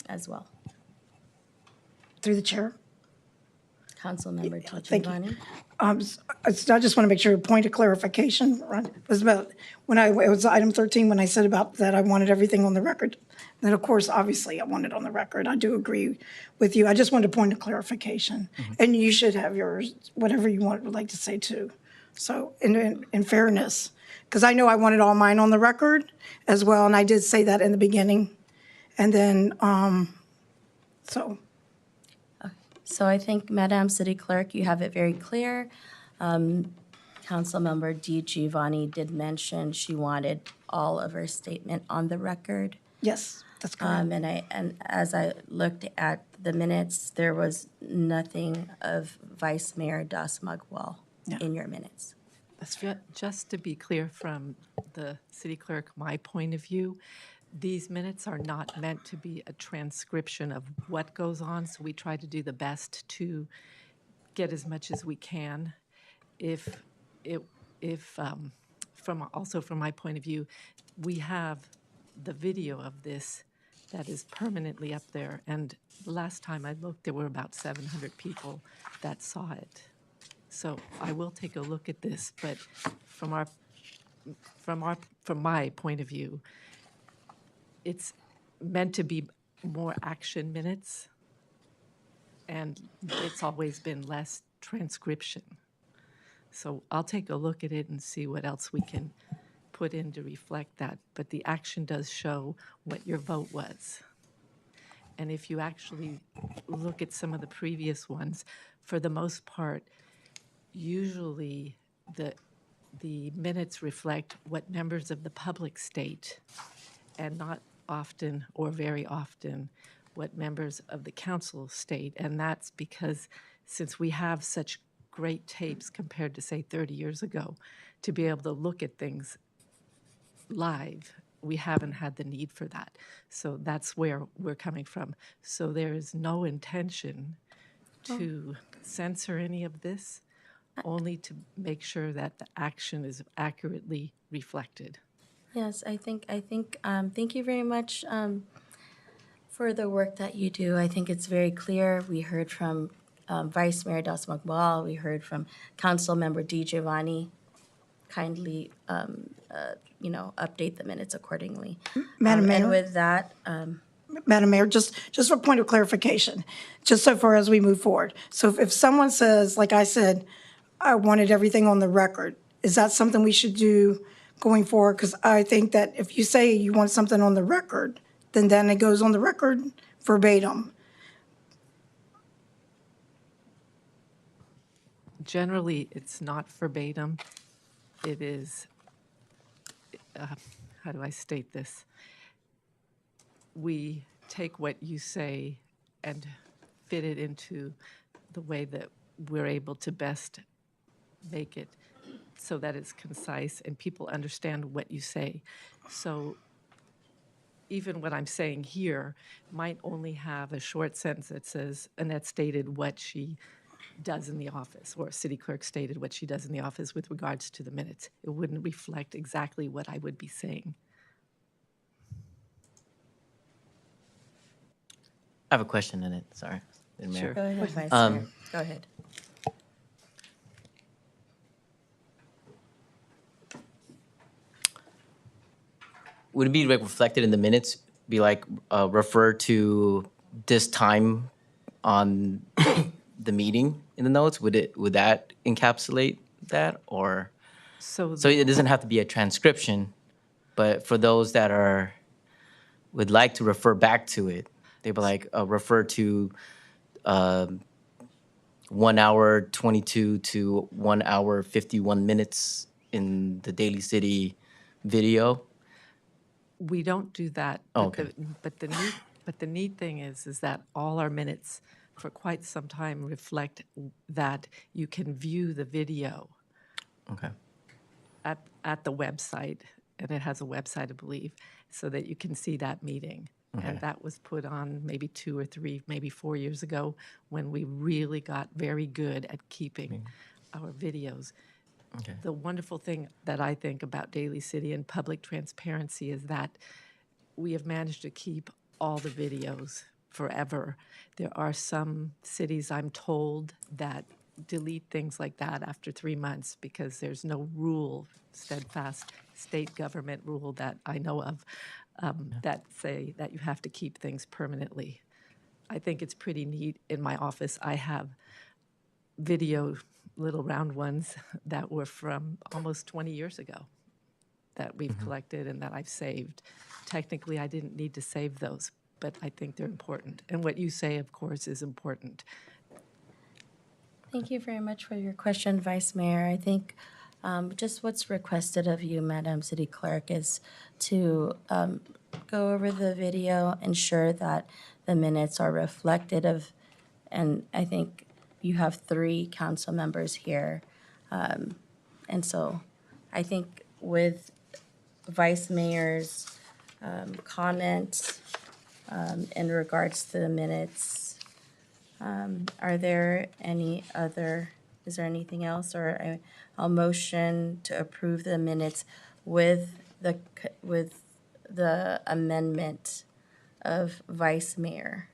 as well. Through the chair. Councilmember Thank you. Giovanni? I just want to make sure, point of clarification, Ron, was about, it was item 13, when I said about that I wanted everything on the record. Then, of course, obviously, I want it on the record. I do agree with you. I just wanted a point of clarification. And you should have yours, whatever you would like to say, too. So, in fairness, because I know I wanted all mine on the record as well, and I did say that in the beginning. And then, so, So I think, Madam City Clerk, you have it very clear. Councilmember Di Giovanni did mention she wanted all of her statement on the record. yes, that's correct. And as I looked at the minutes, there was nothing of Vice Mayor Das Magwal in your minutes. Just to be clear from the city clerk, my point of view, these minutes are not meant to be a transcription of what goes on, so we try to do the best to get as much as we can. From my point of view, we have the video of this that is permanently up there, and the last time I looked, there were about 700 people that saw it. So I will take a look at this, but from my point of view, it's meant to be more action minutes, and it's always been less transcription. So I'll take a look at it and see what else we can put in to reflect that. But the action does show what your vote was. And if you actually look at some of the previous ones, for the most part, usually the minutes reflect what members of the public state, and not often or very often what members of the council state. And that's because since we have such great tapes compared to, say, 30 years ago, to be able to look at things live, we haven't had the need for that. So that's where we're coming from. So there is no intention to censor any of this, only to make sure that the action is accurately reflected. Yes, I think, thank you very much for the work that you do. I think it's very clear. We heard from Vice Mayor Das Magwal. We heard from Council Member Di Giovanni. Kindly, update the minutes accordingly. Madam Mayor? And with that, Madam Mayor, just for point of clarification, just so far as we move forward. So if someone says, like I said, I wanted everything on the record, is that something we should do going forward? Because I think that if you say you want something on the record, then it goes on the record verbatim. Generally, it's not verbatim. It is, how do I state this? We take what you say and fit it into the way that we're able to best make it so that it's concise and people understand what you say. So even what I'm saying here might only have a short sentence that says, Annette stated what she does in the office, or a city clerk stated what she does in the office with regards to the minutes. It wouldn't reflect exactly what I would be saying. I have a question in it, sorry. Madam Mayor. Sure. go ahead, Vice Mayor. Go ahead. would it be like reflected in the minutes? Be like, refer to this time on the meeting in the notes? Would that encapsulate that? Or, So so it doesn't have to be a transcription, but for those that would like to refer back to it, they'd be like, refer to 1 hour 22 to 1 hour 51 minutes in the Daly City video. we don't do that. Oh, But okay. the neat thing is that all our minutes for quite some time reflect that you can view the video Okay. at the website, and it has a website, I believe, so that you can see that meeting. Okay. And that was put on maybe 2 or 3, maybe 4 years ago, when we really got very good at keeping our videos. Okay. The wonderful thing that I think about Daly City and public transparency is that we have managed to keep all the videos forever. There are some cities, I'm told, that delete things like that after 3 months because there's no rule, steadfast state government rule that I know of, that say that you have to keep things permanently. I think it's pretty neat. In my office, I have video, little round ones that were from almost 20 years ago that we've collected and that I've saved. Technically, I didn't need to save those, but I think they're important. And what you say, of course, is important. Thank you very much for your question, Vice Mayor. I think just what's requested of you, Madam City Clerk, is to go over the video, ensure that the minutes are reflected of, and I think you have 3 council members here. And so I think with Vice Mayor's comments in regards to the minutes, are there any other, is there anything else? Or I'll motion to approve the minutes with the amendment of Vice Mayor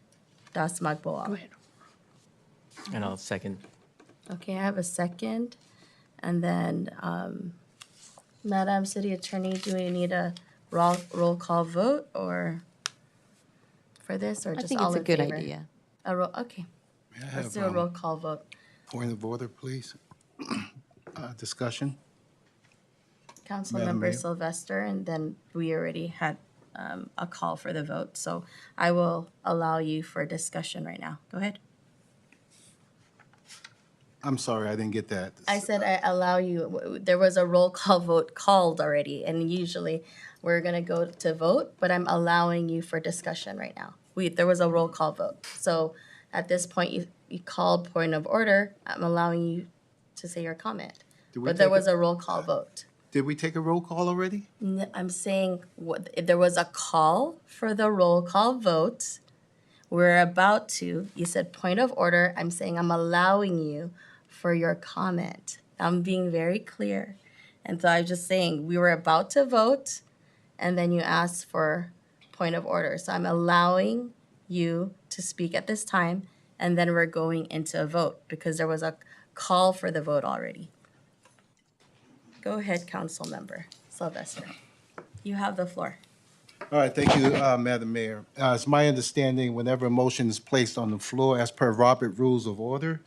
Das Magboa. Go ahead. And I'll second. Okay, I have a second. And then, Madam City Attorney, do we need a roll call vote or for this, or I just think all it's a in good favor? idea. Okay, May I let's have do a roll call vote. point of order, please? Discussion? Madam Councilmember Mayor. Sylvester, and then we already had a call for the vote. So I will allow you for discussion right now. Go ahead. I'm sorry, I didn't get that. I said I allow you, there was a roll call vote called already, and usually we're gonna go to vote, but I'm allowing you for discussion right now. There was a roll call vote. So at this point, you called point of order. I'm allowing you to say your comment. Did we But there take was a- a roll call vote. Did we take a roll call already? I'm saying there was a call for the roll call vote. We're about to, you said point of order. I'm saying I'm allowing you for your comment. I'm being very clear. And so I'm just saying we were about to vote and then you asked for point of order. So I'm allowing you to speak at this time and then we're going into a vote because there was a call for the vote already. Go ahead, Council Member Sylvester. You have the floor. All right, thank you, Madam Mayor. It's my understanding whenever a motion is placed on the floor, as per Robert Rules of Order,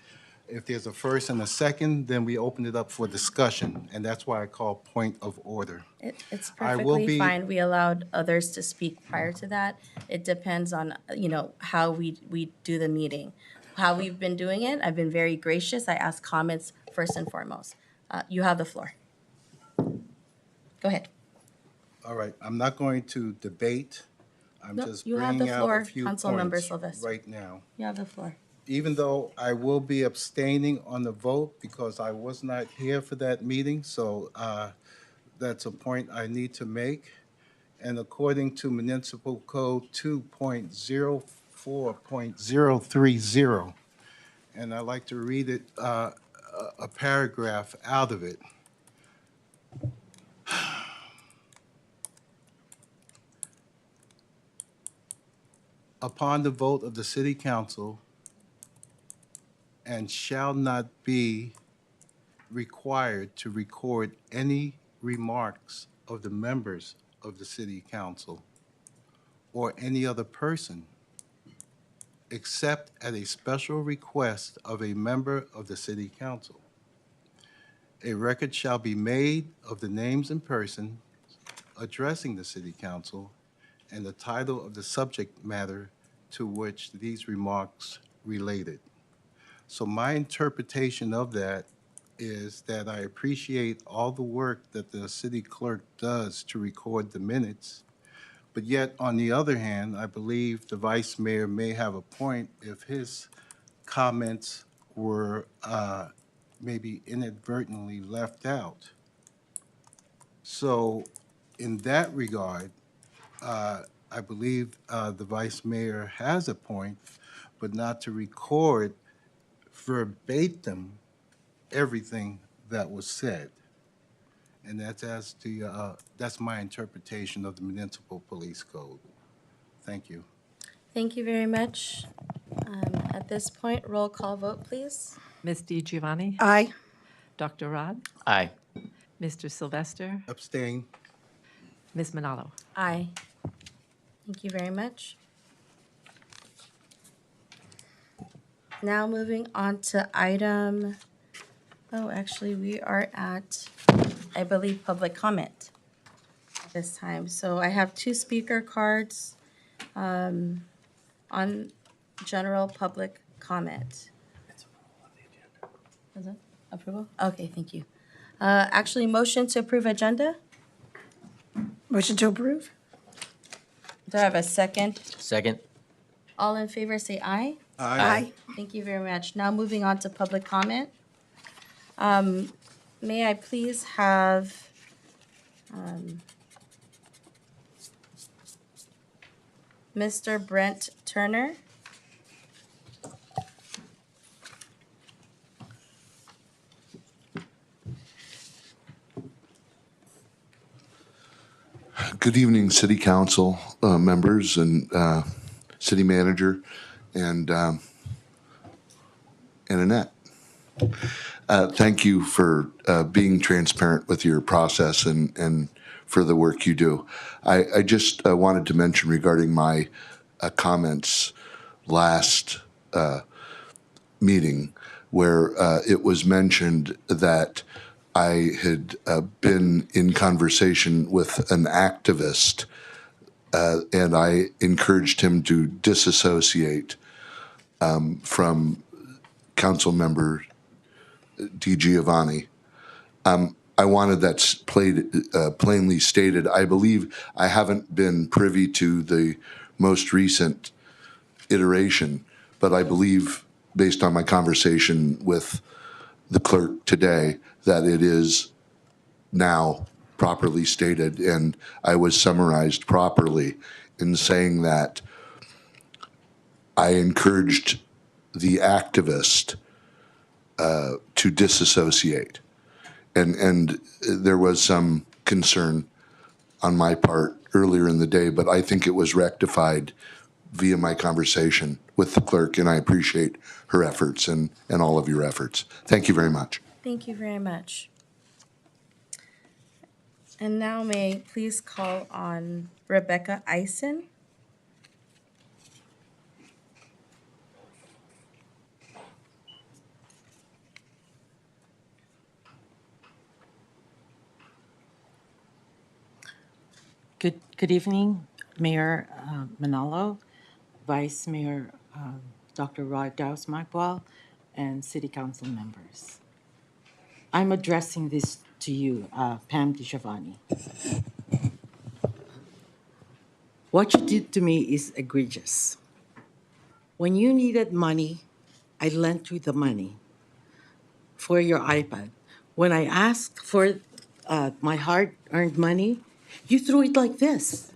if there's a first and a second, then we open it up for discussion, and that's why I call point of order. It's I will perfectly be- fine. We allowed others to speak prior to that. It depends on, how we do the meeting. How we've been doing it, I've been very gracious. I ask comments first and foremost. You have the floor. Go ahead. All right, I'm not going to debate. I'm No, just you have the bringing out floor, a few Councilmember points Sylvester. right now. You have the floor. Even though I will be abstaining on the vote because I was not here for that meeting, so that's a point I need to make. And according to Municipal Code 2.04.030, and I'd like to read it, a paragraph out of it. Upon the vote of the City Council, and shall not be required to record any remarks of the members of the city council or any other person, except at a special request of a member of the city council. A record shall be made of the names and persons addressing the city council and the title of the subject matter to which these remarks related. So my interpretation of that is that I appreciate all the work that the city clerk does to record the minutes, but yet, on the other hand, I believe the vice mayor may have a point if his comments were maybe inadvertently left out. So in that regard, I believe the vice mayor has a point, but not to record verbatim everything that was said. And that's my interpretation of the municipal police code. Thank you. Thank you very much. At this point, roll call vote, please. Ms. DiGiovanni? Aye. Dr. Rod? Aye. Mr. Sylvester? Abstain. Ms. Manalo? Aye. Thank you very much. Now moving on to item, actually, we are at, I believe, public comment this time. So I have 2 speaker cards on general public comment. Is it approval? Okay, thank you. Actually, motion to approve agenda? Motion to approve? Do I have a second? Second? All in favor, say aye. Aye. Thank you very much. Now moving on to public comment. May I please have Mr. Brent Turner? Good evening, City Council members and City Manager and Annette. Thank you for being transparent with your process and for the work you do. I just wanted to mention regarding my comments last meeting where it was mentioned that I had been in conversation with an activist and I encouraged him to disassociate from Council Member DiGiovanni. I wanted that plainly stated. I believe I haven't been privy to the most recent iteration, but I believe, based on my conversation with the clerk today, that it is now properly stated, and I was summarized properly in saying that I encouraged the activist to disassociate. And there was some concern on my part earlier in the day, but I think it was rectified via my conversation with the clerk, and I appreciate her efforts and all of your efforts. Thank you very much. Thank you very much. And now may I please call on Rebecca Eisen? Good evening, Mayor Manalo, Vice Mayor Dr. Rod Dausmagwal, and City Council members. I'm addressing this to you, Pam DiGiovanni. What you did to me is egregious. When you needed money, I lent you the money for your iPad. When I asked for my hard-earned money, you threw it like this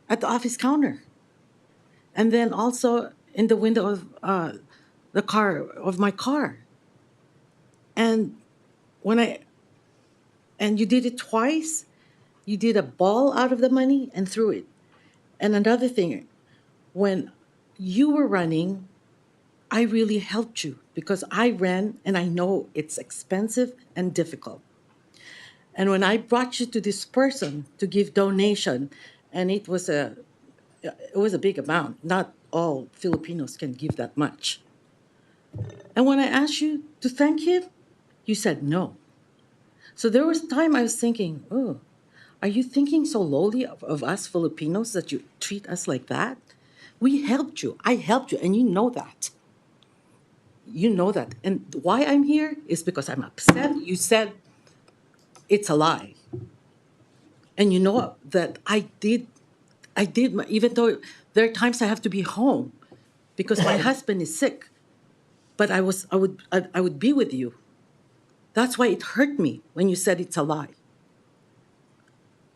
at the office counter. And then also in the window of my car. And and you did it twice. You did a ball out of the money and threw it. And another thing, when you were running, I really helped you because I ran and I know it's expensive and difficult. And when I brought you to this person to give donation, and it was a big amount. Not all Filipinos can give that much. And when I asked you to thank him, you said no. So there was time I was thinking, oh, are you thinking so lowly of us Filipinos that you treat us like that? We helped you. I helped you, and you know that. You know that. And why I'm here is because I'm upset. You said it's a lie. And you know that even though there are times I have to be home because my husband is sick, but I would be with you. That's why it hurt me when you said it's a lie.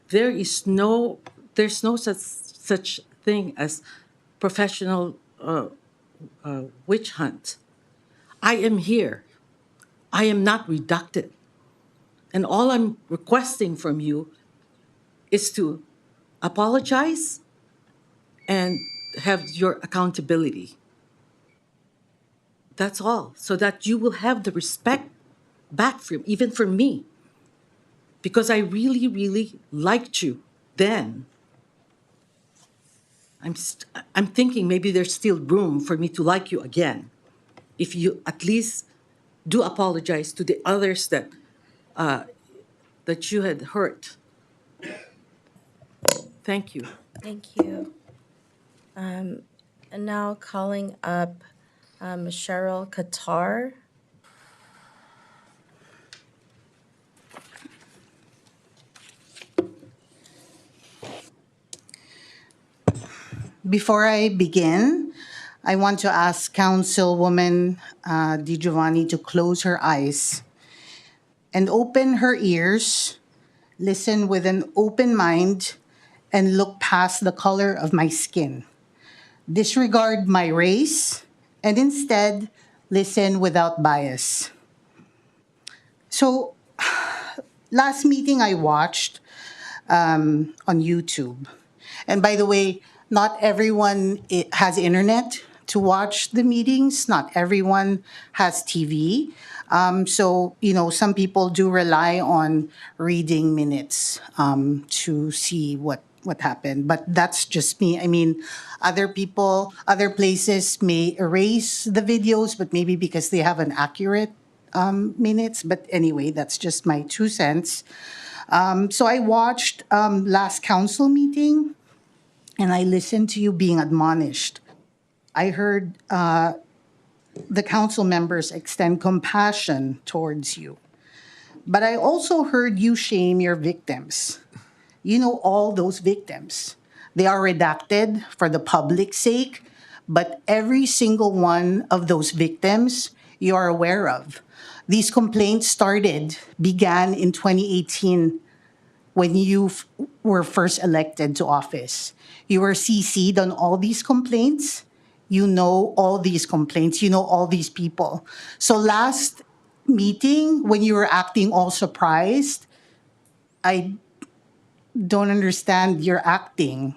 There is no, there's no such thing as professional witch hunt. I am here. I am not reducted. And all I'm requesting from you is to apologize and have your accountability. That's all. So that you will have the respect back from even from me. Because I really, really liked you then. I'm thinking maybe there's still room for me to like you again. If you at least do apologize to the others that you had hurt. Thank you. Thank you. And now calling up Cheryl Qatar. Before I begin, I want to ask Councilwoman Di Giovanni to close her eyes and open her ears, listen with an open mind, and look past the color of my skin. Disregard my race, and instead listen without bias. So, last meeting I watched on YouTube. And by the way, not everyone has internet to watch the meetings. Not everyone has TV. So, some people do rely on reading minutes to see what happened. But that's just me. I mean, other people, other places may erase the videos, but maybe because they have an accurate minutes. But anyway, that's just my 2 cents. So I watched last council meeting and I listened to you being admonished. I heard the council members extend compassion towards you. But I also heard you shame your victims. You know all those victims. They are redacted for the public's sake, but every single one of those victims you are aware of. These complaints began in 2018 when you were first elected to office. You were CC'd on all these complaints. You know all these complaints. You know all these people. So last meeting, when you were acting all surprised, I don't understand your acting.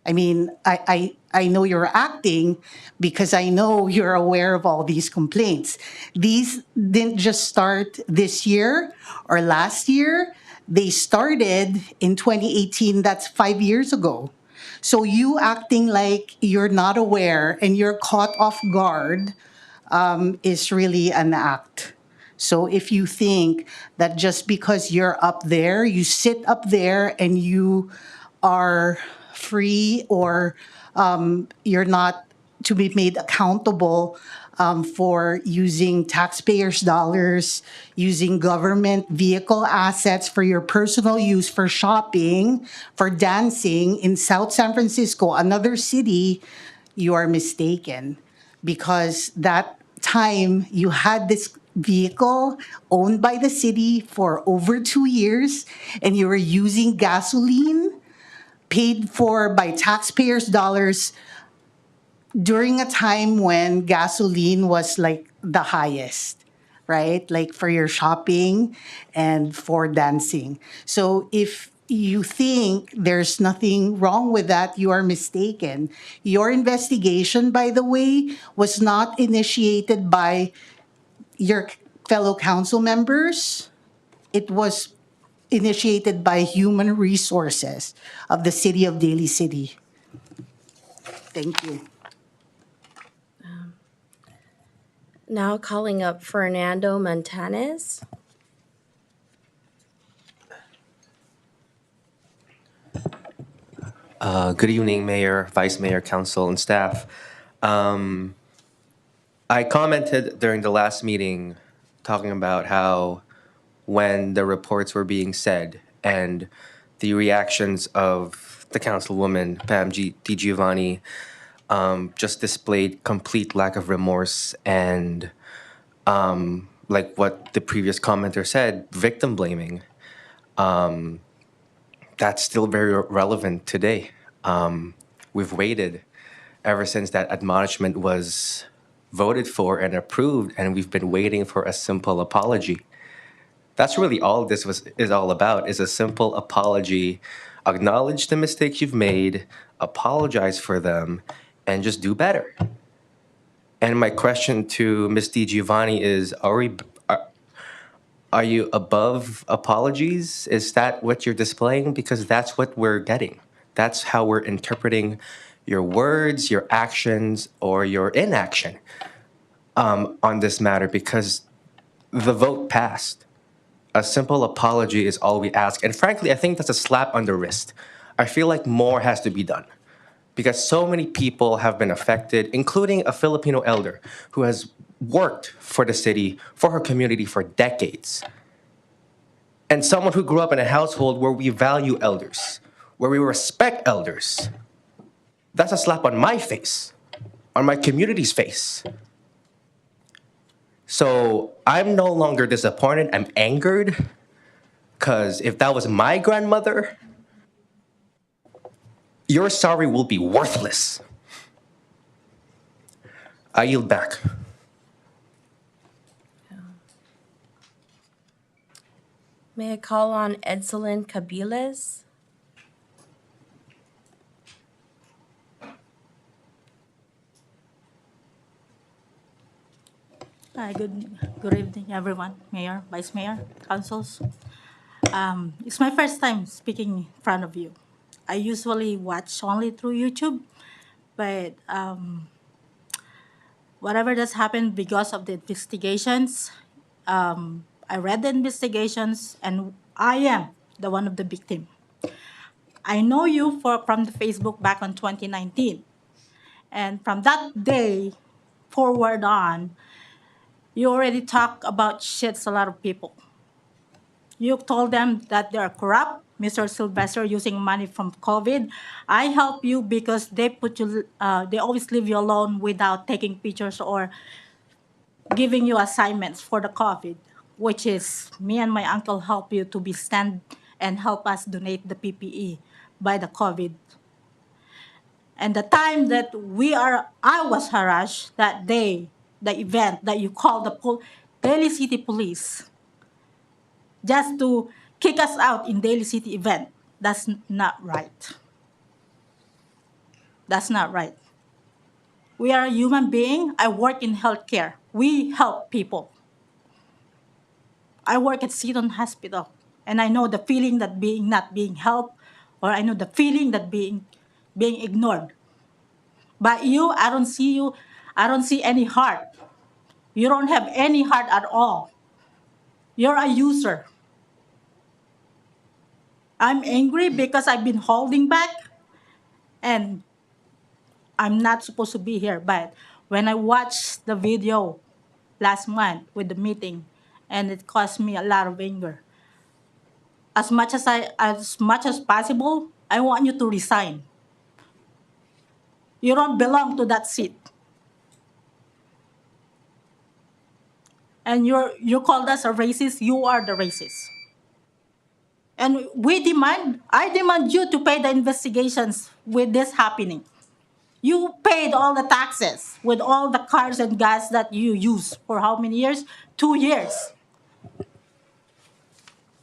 I mean, I know you're acting because I know you're aware of all these complaints. These didn't just start this year or last year. They started in 2018. That's 5 years ago. So you acting like you're not aware and you're caught off guard is really an act. So if you think that just because you're up there, you sit up there and you are free or you're not to be made accountable for using taxpayers' dollars, using government vehicle assets for your personal use, for shopping, for dancing in South San Francisco, another city, you are mistaken because that time you had this vehicle owned by the city for over 2 years and you were using gasoline paid for by taxpayers' dollars during a time when gasoline was like the highest, right? Like for your shopping and for dancing. So if you think there's nothing wrong with that, you are mistaken. Your investigation, by the way, was not initiated by your fellow council members. It was initiated by Human Resources of the City of Daly City. Thank you. Now calling up Fernando Montanes. Good evening, Mayor, Vice Mayor, Council, and staff. I commented during the last meeting talking about how when the reports were being said and the reactions of the councilwoman, Pam Di Giovanni, just displayed complete lack of remorse and, like what the previous commenter said, victim blaming. That's still very relevant today. We've waited ever since that admonishment was voted for and approved, and we've been waiting for a simple apology. That's really all is all about, is a simple apology. Acknowledge the mistakes you've made, apologize for them, and just do better. And my question to Ms. Giovanni is, are you above apologies? Is that what you're displaying? Because that's what we're getting. That's how we're interpreting your words, your actions, or your inaction on this matter, because the vote passed. A simple apology is all we ask. And frankly, I think that's a slap on the wrist. I feel like more has to be done because so many people have been affected, including a Filipino elder who has worked for the city, for her community for decades. And someone who grew up in a household where we value elders, where we respect elders. That's a slap on my face, on my community's face. So I'm no longer disappointed, I'm angered, because if that was my grandmother, your sorry will be worthless. I yield back. May I call on Edselyn Cabiles? Hi, good evening, everyone, Mayor, Vice Mayor, councils. It's my first time speaking in front of you. I usually watch only through YouTube, but whatever that's happened because of the investigations, I read the investigations, and I am the one of the victim. I know you from the Facebook back on 2019, and from that day forward on, you already talk about shits a lot of people. You told them that they are corrupt, Mr. Sylvester using money from COVID. I help you because they put you. They always leave you alone without taking pictures or giving you assignments for the COVID, which is me and my uncle help you to be stand and help us donate the PPE by the COVID. And the time that I was harassed that day, the event that you called the Daly City Police just to kick us out in Daly City event. That's not right. That's not right. We are a human being. I work in healthcare. We help people. I work at Seton Hospital, and I know the feeling that being not being helped, or I know the feeling that being ignored. But you, I don't see you. I don't see any heart. You don't have any heart at all. You're a user. I'm angry because I've been holding back, and I'm not supposed to be here. But when I watched the video last month with the meeting, and it caused me a lot of anger. As much as possible, I want you to resign. You don't belong to that seat. And you called us a racist. You are the racist. And I demand you to pay the investigations with this happening. You paid all the taxes with all the cars and gas that you used for how many years? 2 years.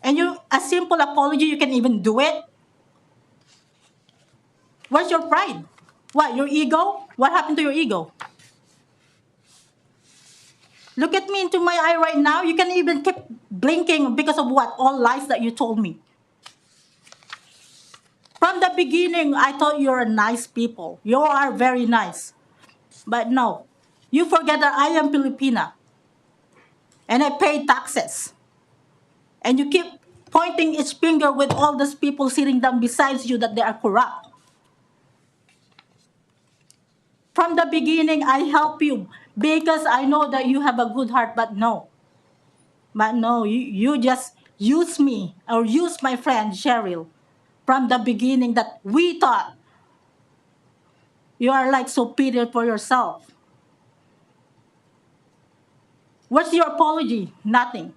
And a simple apology, you can even do it. Where's your pride? What, your ego? What happened to your ego? Look at me into my eye right now. You can even keep blinking because of what? All lies that you told me. From the beginning, I thought you're nice people. You are very nice. But no, you forget that I am Filipina and I pay taxes. And you keep pointing each finger with all those people sitting down besides you that they are corrupt. From the beginning, I help you because I know that you have a good heart, but no. But no, you just use me or use my friend Cheryl from the beginning that we thought you are like superior for yourself. What's your apology? Nothing.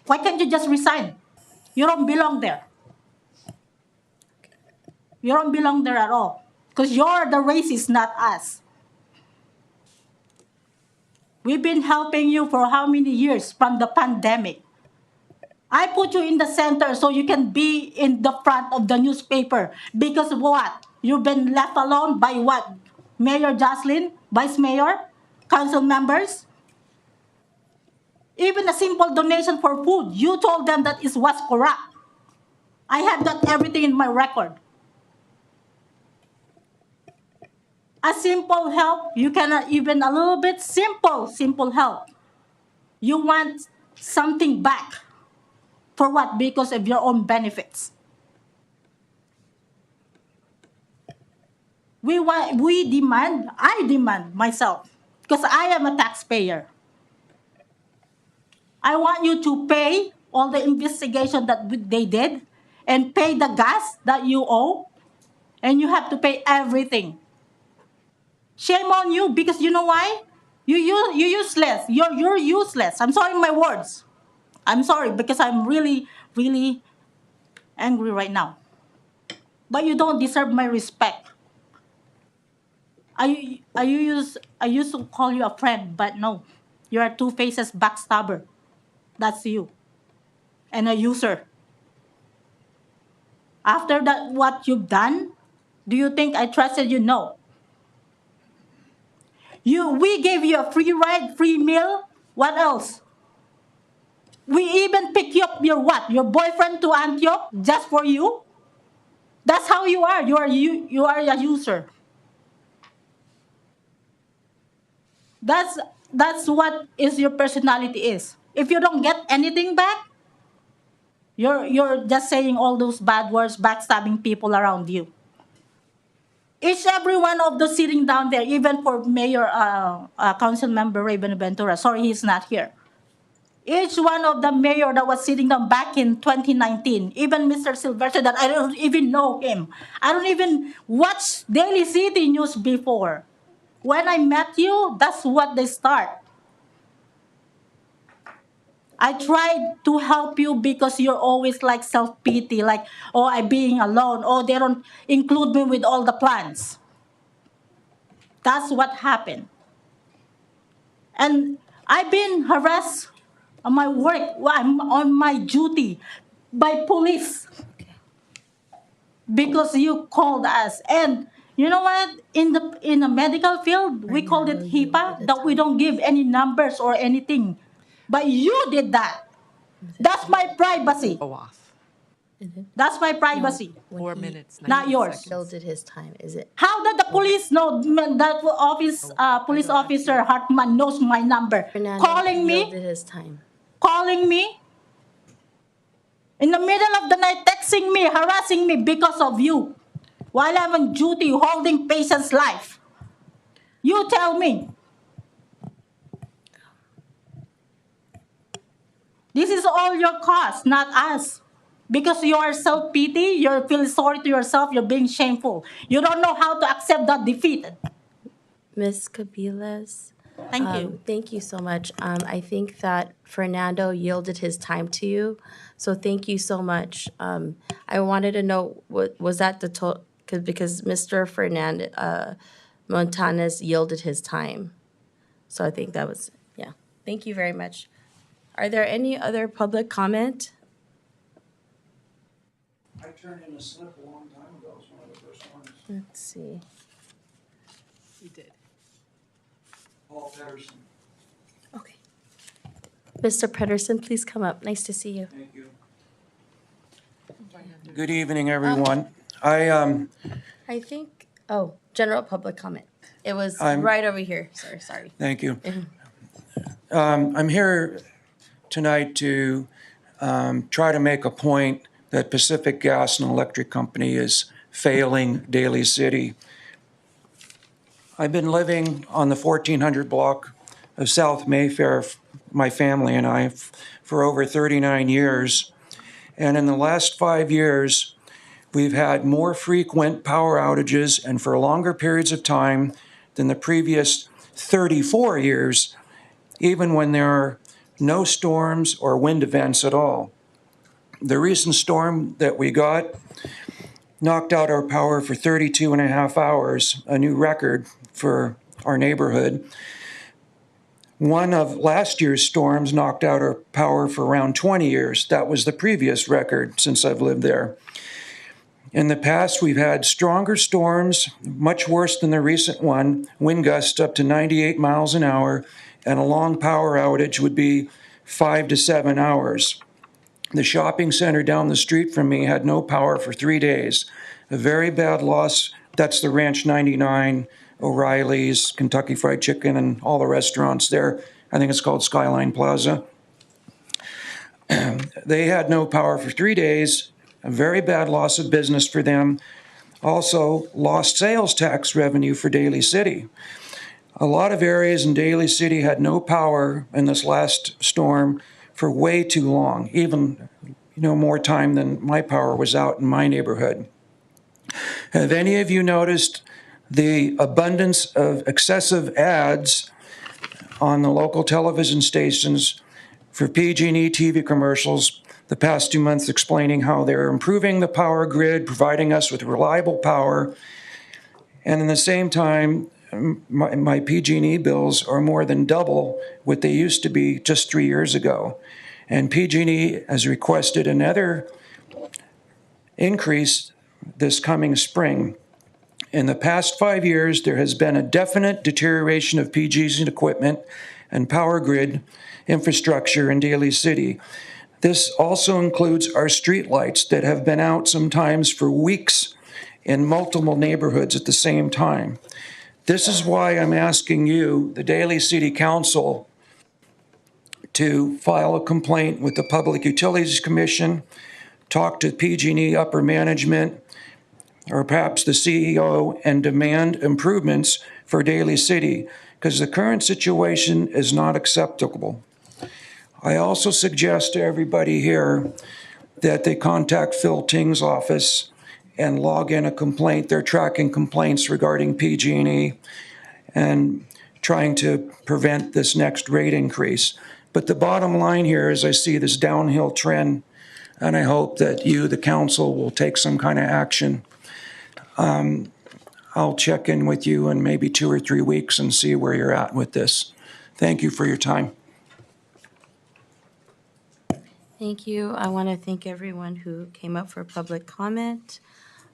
Why can't you just resign? You don't belong there. You don't belong there at all. Because you're the racist, not us. We've been helping you for how many years from the pandemic? I put you in the center so you can be in the front of the newspaper. Because what? You've been left alone by what? Mayor Jocelyn, Vice Mayor, council members? Even a simple donation for food, you told them that it was corrupt. I have that everything in my record. A simple help, you cannot even a little bit simple help. You want something back. For what? Because of your own benefits. I demand myself, because I am a taxpayer. I want you to pay all the investigation that they did and pay the gas that you owe, and you have to pay everything. Shame on you, because you know why? You're useless. You're useless. I'm sorry my words. I'm sorry because I'm really, really angry right now. But you don't deserve my respect. I used to call you a friend, but no. You're a two-faces backstabber. That's you. And a user. After that, what you've done, do you think I trusted you? No. We gave you a free ride, free meal. What else? We even pick you up your what? Your boyfriend to Antioch just for you? That's how you are. You are a user. That's what is your personality is. If you don't get anything back, you're just saying all those bad words, backstabbing people around you. Each every one of those sitting down there, even for Mayor, Council Member Raven Ventura. Sorry, he's not here. Each one of the mayor that was sitting down back in 2019, even Mr. Silvestre, that I don't even know him. I don't even watch Daily City News before. When I met you, that's what they start. I tried to help you because you're always like self-pity, like, oh, I'm being alone. Oh, they don't include me with all the plans. That's what happened. And I've been harassed on my work, I'm on my duty by police because you called us. And you know what? In the medical field, we called it HIPAA, that we don't give any numbers or anything. But you did that. That's my privacy. Go off. That's my privacy. 4 minutes, Not 19 yours. seconds. Yielded his time, is it? How did the police know that police officer Hartman knows my number? Fernando Calling yielded me, his time. in the middle of the night, texting me, harassing me because of you, while I'm on duty holding patient's life. You tell me. This is all your cause, not us. Because you are self-pity, you feel sorry to yourself, you're being shameful. You don't know how to accept that defeat. Ms. Cabiles, Thank you. thank you so much. I think that Fernando yielded his time to you, so thank you so much. I wanted to know, was that the total, because Mr. Montanez yielded his time. So I think that was, yeah. Thank you very much. Are there any other public comment? I turned in a slip a long time ago. It was one of the first ones. Let's see. You did. Paul Patterson. Okay. Mr. Pedersen, please come up. Nice to see you. Thank you. Good evening, everyone. I think, oh, general public comment. It was I'm- right over here, sir, sorry. Thank you. I'm here tonight to try to make a point that Pacific Gas and Electric Company is failing Daly City. I've been living on the 1400 block of South Mayfair, my family and I, for over 39 years. And in the last 5 years, we've had more frequent power outages and for longer periods of time than the previous 34 years, even when there are no storms or wind events at all. The recent storm that we got knocked out our power for 32 and a half hours, a new record for our neighborhood. One of last year's storms knocked out our power for around 20 years. That was the previous record since I've lived there. In the past, we've had stronger storms, much worse than the recent one, wind gusts up to 98 miles an hour, and a long power outage would be 5 to 7 hours. The shopping center down the street from me had no power for 3 days. A very bad loss. That's the Ranch 99, O'Reilly's, Kentucky Fried Chicken, and all the restaurants there. I think it's called Skyline Plaza. They had no power for 3 days. A very bad loss of business for them. Also, lost sales tax revenue for Daly City. A lot of areas in Daly City had no power in this last storm for way too long, even more time than my power was out in my neighborhood. Have any of you noticed the abundance of excessive ads on the local television stations for PG&E TV commercials the past 2 months explaining how they're improving the power grid, providing us with reliable power, and in the same time, my PG&E bills are more than double what they used to be just 3 years ago. And PG&E has requested another increase this coming spring. In the past 5 years, there has been a definite deterioration of PG&E equipment and power grid infrastructure in Daly City. This also includes our streetlights that have been out sometimes for weeks in multiple neighborhoods at the same time. This is why I'm asking you, the Daly City Council, to file a complaint with the Public Utilities Commission, talk to PG&E upper management, or perhaps the CEO, and demand improvements for Daly City, because the current situation is not acceptable. I also suggest to everybody here that they contact Phil Ting's office and log in a complaint. They're tracking complaints regarding PG&E and trying to prevent this next rate increase. But the bottom line here is I see this downhill trend, and I hope that you, the council, will take some kind of action. I'll check in with you in maybe 2 or 3 weeks and see where you're at with this. Thank you for your time. Thank you. I want to thank everyone who came up for public comment.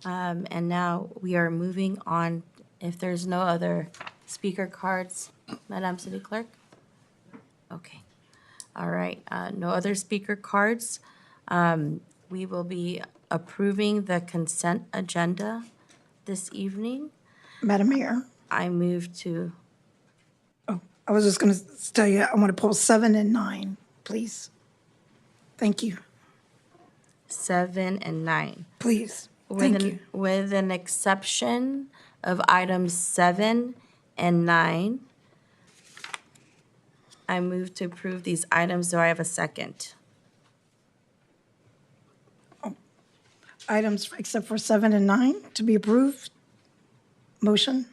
And now we are moving on. If there's no other speaker cards, Madam City Clerk? Okay. All right. No other speaker cards. We will be approving the consent agenda this evening. Madam Mayor, I move to, I was just going to tell you, I want to pull 7 and 9, please. Thank you. 7 and 9. Please. Thank you. With an exception of items 7 and 9. I move to approve these items. Do I have a second? Items except for 7 and 9 to be approved. Motion.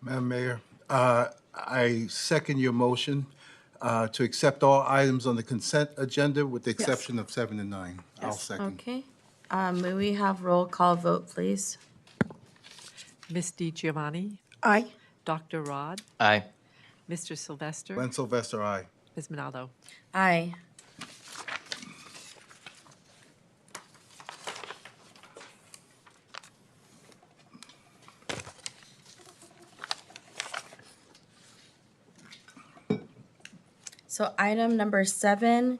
Madam Mayor, I second your motion to accept all items on the consent agenda with the exception of 7 and 9. I'll second. Okay. May we have roll call vote, please? Ms. DiGiovanni, Aye. Dr. Rod, Aye. Mr. Sylvester, Glenn Sylvester, aye. Ms. Minaldo. Aye. So item number 7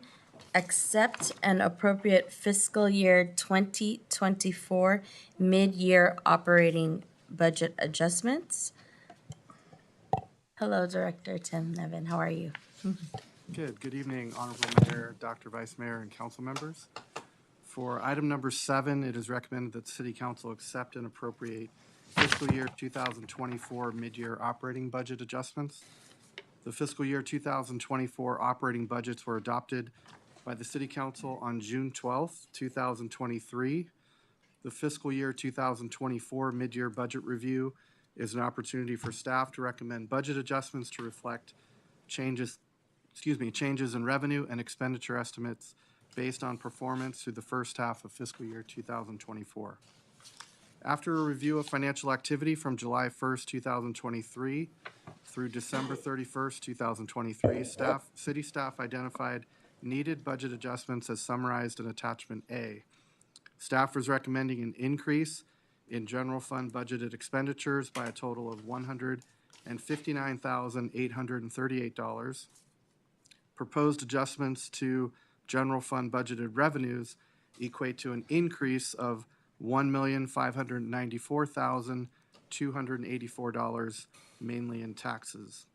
accept and appropriate fiscal year 2024 mid-year operating budget adjustments. Hello, Director Tim Nevin, how are you? Good evening, Honorable Mayor, Dr. Vice Mayor, and council members. For item number 7, it is recommended that the City Council accept and appropriate fiscal year 2024 mid-year operating budget adjustments. The fiscal year 2024 operating budgets were adopted by the City Council on June 12th, 2023. The fiscal year 2024 mid-year budget review is an opportunity for staff to recommend budget adjustments to reflect changes in revenue and expenditure estimates based on performance through the first half of fiscal year 2024. After a review of financial activity from July 1st, 2023 through December 31st, 2023, city staff identified needed budget adjustments as summarized in attachment A. Staff was recommending an increase in general fund budgeted expenditures by a total of $159,838. Proposed adjustments to general fund budgeted revenues equate to an increase of $1,594,284, mainly in taxes.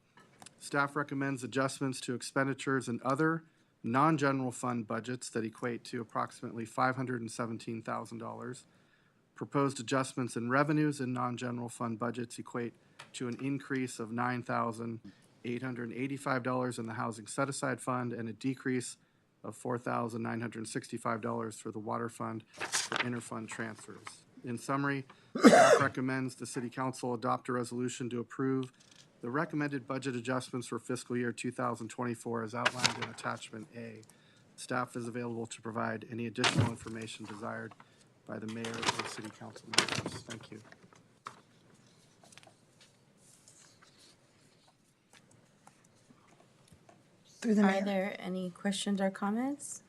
Staff recommends adjustments to expenditures and other non-general fund budgets that equate to approximately $517,000. Proposed adjustments in revenues in non-general fund budgets equate to an increase of $9,885 in the Housing Set-Aside Fund and a decrease of $4,965 for the Water Fund for interfund transfers. In summary, staff recommends the City Council adopt a resolution to approve the recommended budget adjustments for fiscal year 2024 as outlined in attachment A. Staff is available to provide any additional information desired by the mayor and city council members. Thank you. Through the Are mayor. there any questions or comments?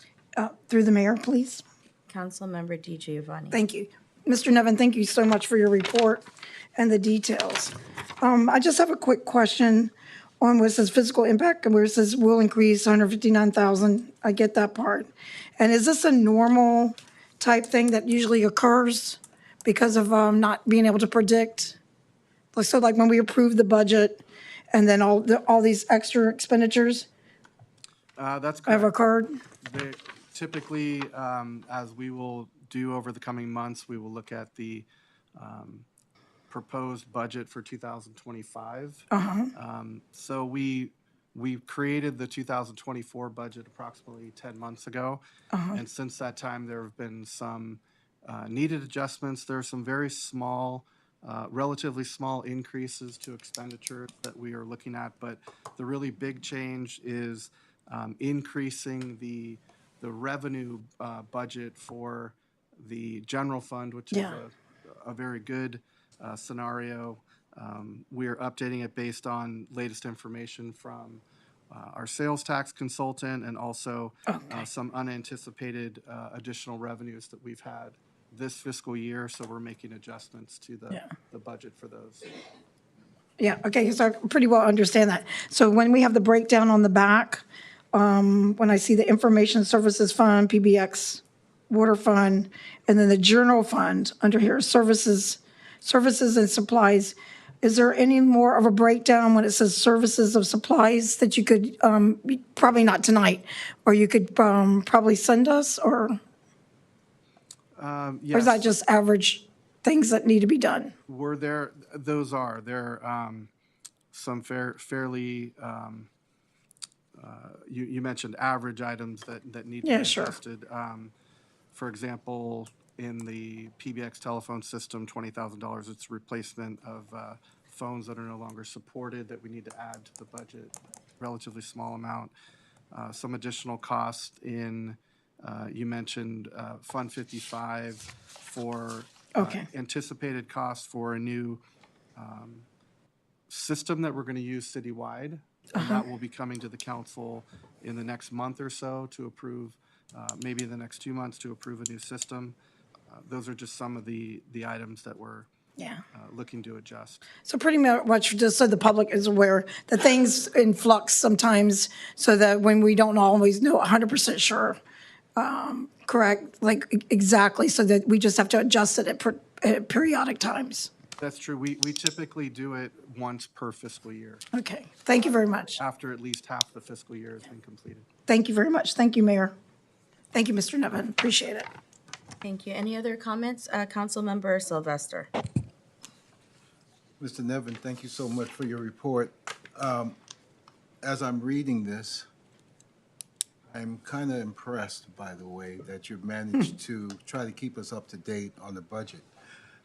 Through the mayor, please. Councilmember Di Giovanni. Thank you. Mr. Nevin, thank you so much for your report and the details. I just have a quick question on where it says physical impact and where it says will increase 159,000. I get that part. And is this a normal type thing that usually occurs because of not being able to predict? So like when we approve the budget and then all these extra expenditures That's correct. have occurred? They, typically, as we will do over the coming months, we will look at the proposed budget for 2025. So we created the 2024 budget approximately 10 months ago. And since that time, there have been some needed adjustments. There are some very small, relatively small increases to expenditures that we are looking at. But the really big change is increasing the revenue budget for the general fund, which is a very good scenario. We are updating it based on latest information from our sales tax consultant and also some unanticipated additional revenues that we've had this fiscal year. So we're making adjustments to the budget for those. Yeah, okay, so I pretty well understand that. So when we have the breakdown on the back, when I see the Information Services Fund, PBX, Water Fund, and then the General Fund under here, Services and Supplies, is there any more of a breakdown when it says Services of Supplies that you could, probably not tonight, or you could probably send us, or Yes. or is that just average things that need to be done? Were there, those are, there some fairly, you mentioned average items that need to be adjusted. For example, in the PBX telephone system, $20,000, it's replacement of phones that are no longer supported that we need to add to the budget, relatively small amount. Some additional cost in, you mentioned Fund 55 for anticipated cost for a new system that we're going to use citywide. And that will be coming to the council in the next month or so to approve, maybe in the next 2 months to approve a new system. Those are just some of the items that we're Yeah. looking to adjust. So pretty much just so the public is aware that things in flux sometimes, so that when we don't always know 100% sure, correct, like exactly, so that we just have to adjust it at periodic times. That's true. We typically do it once per fiscal year, Okay, thank you very much. after at least half the fiscal year has been completed. Thank you very much. Thank you, Mayor. Thank you, Mr. Nevin. Appreciate it. Thank you. Any other comments? Councilmember Sylvester. Mr. Nevin, thank you so much for your report. As I'm reading this, I'm kind of impressed, by the way, that you've managed to try to keep us up to date on the budget.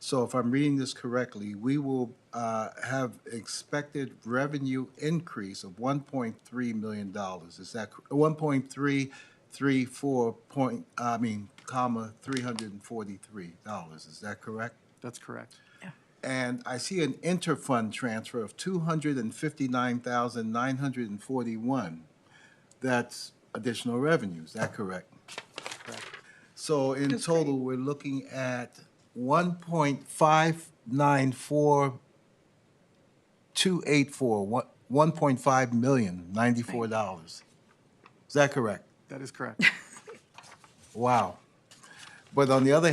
So if I'm reading this correctly, we will have expected revenue increase of $1.3 million. Is that 1.334 point? Comma $343. Is that correct? That's correct. And I see an interfund transfer of $259,941. That's additional revenue. Is that correct? Correct. So in total, we're looking at 1.594284, $1.5 million, $94. Is that correct? That is correct. Wow. But on the other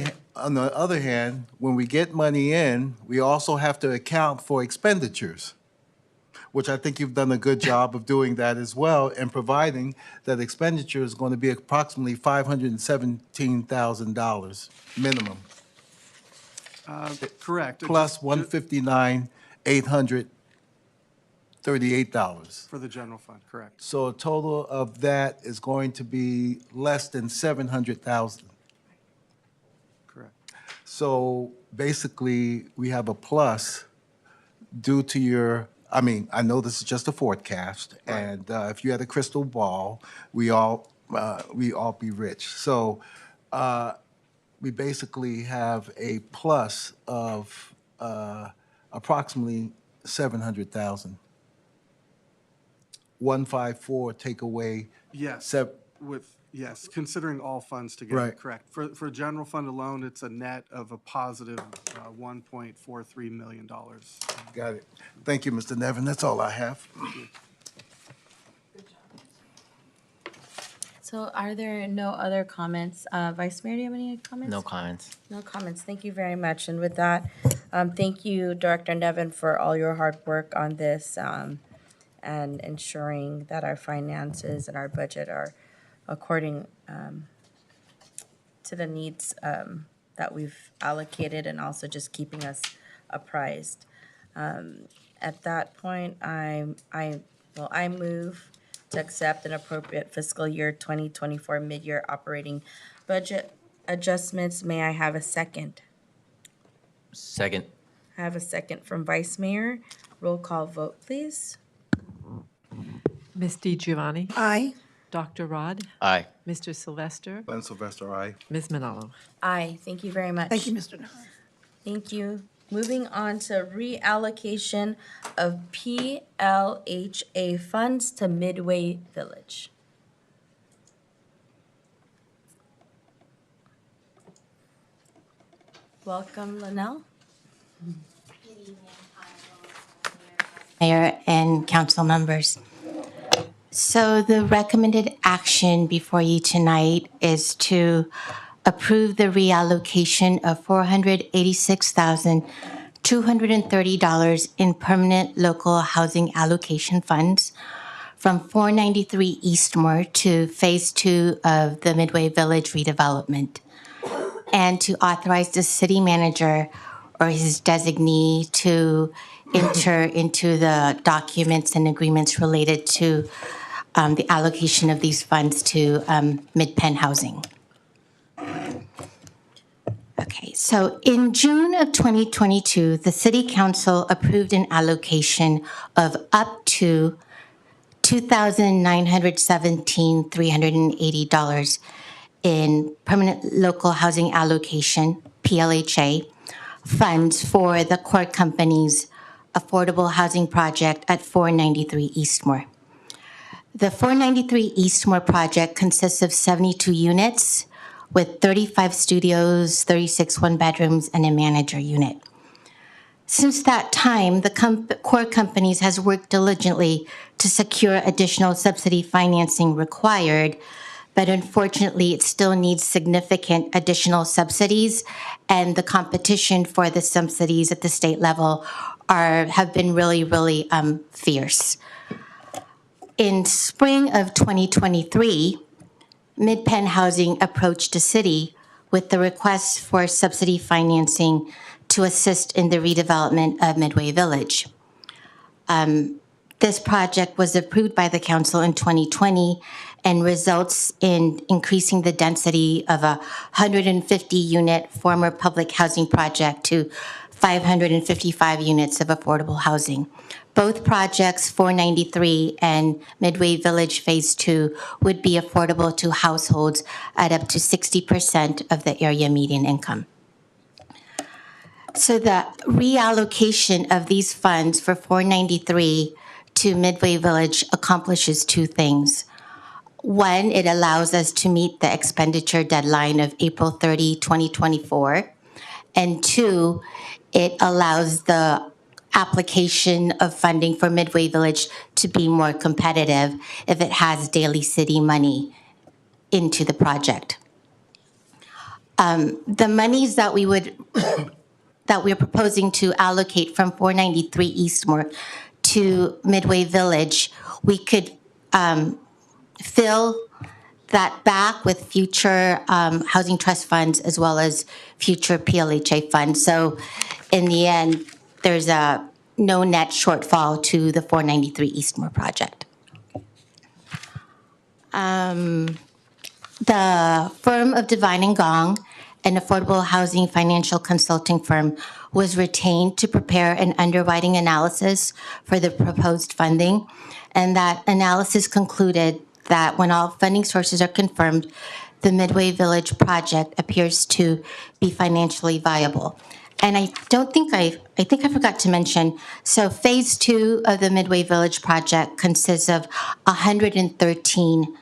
hand, when we get money in, we also have to account for expenditures, which I think you've done a good job of doing that as well, and providing that expenditure is going to be approximately $517,000 minimum, Correct. plus $159,838. For the general fund, correct. So a total of that is going to be less than $700,000. Correct. So basically, we have a plus due to your, I know this is just a forecast, and if you had a crystal ball, we all be rich. So we basically have a plus of approximately 700,000. 154 take away. Yes, yes, considering all funds together, Right. correct. For general fund alone, it's a net of a positive $1.43 million. Got it. Thank you, Mr. Nevin. That's all I have. So are there no other comments? Vice Mayor, do you have any comments? No comments. No comments. Thank you very much. And with that, thank you, Director Nevin, for all your hard work on this and ensuring that our finances and our budget are according to the needs that we've allocated, and also just keeping us apprised. At that point, I move to accept an appropriate fiscal year 2024 mid-year operating budget adjustments. May I have a second? Second. I have a second from Vice Mayor. Roll call vote, please. Ms. DiGiovanni? Aye. Dr. Rod? Aye. Mr. Sylvester? Glenn Sylvester, aye. Ms. Manalo? Aye. Thank you very much. Thank you, Mr. Nevin. Thank you. Moving on to reallocation of PLHA funds to Midway Village. Welcome, Linnell. Mayor and council members. So the recommended action before you tonight is to approve the reallocation of $486,230 in permanent local housing allocation funds from 493 Eastmore to Phase 2 of the Midway Village redevelopment, and to authorize the city manager or his designee to enter into the documents and agreements related to the allocation of these funds to Mid-Penn Housing. Okay, so in June of 2022, the City Council approved an allocation of up to $2,917,380 in permanent local housing allocation, PLHA, funds for the Court Company's affordable housing project at 493 Eastmore. The 493 Eastmore project consists of 72 units with 35 studios, 36 one-bedrooms, and a manager unit. Since that time, the Corps companies has worked diligently to secure additional subsidy financing required, but unfortunately, it still needs significant additional subsidies, and the competition for the subsidies at the state level have been really fierce. In spring of 2023, Mid-Penn Housing approached the city with the request for subsidy financing to assist in the redevelopment of Midway Village. This project was approved by the council in 2020 and results in increasing the density of a 150-unit former public housing project to 555 units of affordable housing. Both projects, 493 and Midway Village Phase 2, would be affordable to households at up to 60% of the area median income. So the reallocation of these funds for 493 to Midway Village accomplishes two things. One, it allows us to meet the expenditure deadline of April 30, 2024. And two, it allows the application of funding for Midway Village to be more competitive if it has Daly City money into the project. The monies that we're proposing to allocate from 493 Eastmore to Midway Village, we could fill that back with future housing trust funds as well as future PLHA funds. So in the end, there's no net shortfall to the 493 Eastmore project. The firm of Divine and Gong, an affordable housing financial consulting firm, was retained to prepare an underwriting analysis for the proposed funding. And that analysis concluded that when all funding sources are confirmed, the Midway Village project appears to be financially viable. And I think I forgot to mention, so phase 2 of the Midway Village project consists of 113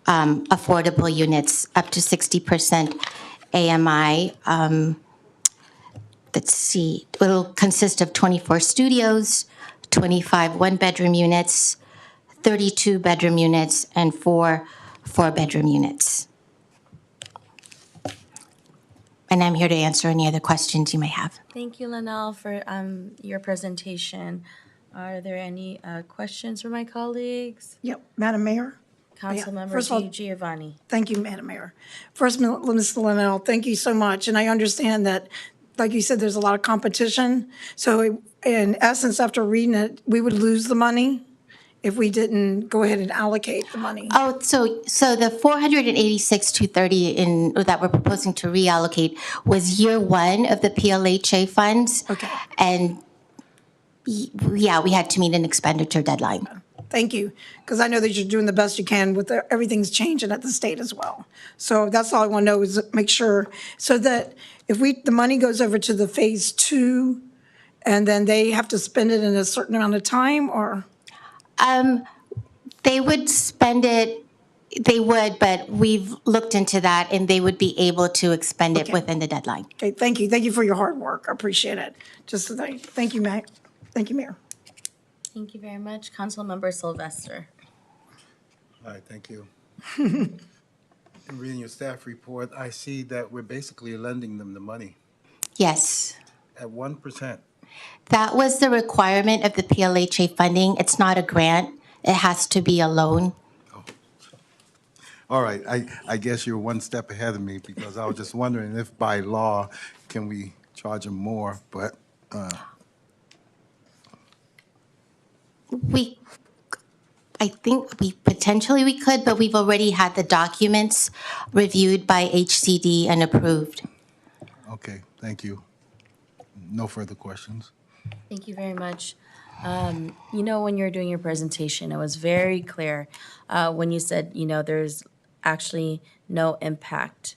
affordable units, up to 60% AMI. Let's see, it'll consist of 24 studios, 25 one-bedroom units, 32 bedroom units, and 4 four-bedroom units. And I'm here to answer any other questions you may have. Thank you, Linnell, for your presentation. Are there any questions for my colleagues? Yep, Madam Mayor? Councilmember First of all, Di Giovanni. Thank you, Madam Mayor. First, Ms. Linnell, thank you so much. And I understand that, like you said, there's a lot of competition. So in essence, after reading it, we would lose the money if we didn't go ahead and allocate the money. Oh, so the 486,230 that we're proposing to reallocate was year one of the PLHA funds. Okay. And yeah, we had to meet an expenditure deadline. Thank you, because I know that you're doing the best you can with everything's changing at the state as well. So that's all I want to know is make sure, so that if the money goes over to the phase 2, and then they have to spend it in a certain amount of time, or? They would spend it, but we've looked into that, and they would be able to expend it within the deadline. Okay, thank you. Thank you for your hard work. I appreciate it. Thank you, Mayor. Thank you, Mayor. Thank you very much. Councilmember Sylvester. All right, thank you. In reading your staff report, I see that we're basically lending them the money Yes. at 1%. That was the requirement of the PLHA funding. It's not a grant. It has to be a loan. All right, I guess you're one step ahead of me because I was just wondering if by law, can we charge them more? But I think we could, but we've already had the documents reviewed by HCD and approved. okay, thank you. No further questions. Thank you very much. You know, when you were doing your presentation, it was very clear when you said, you know, there's actually no impact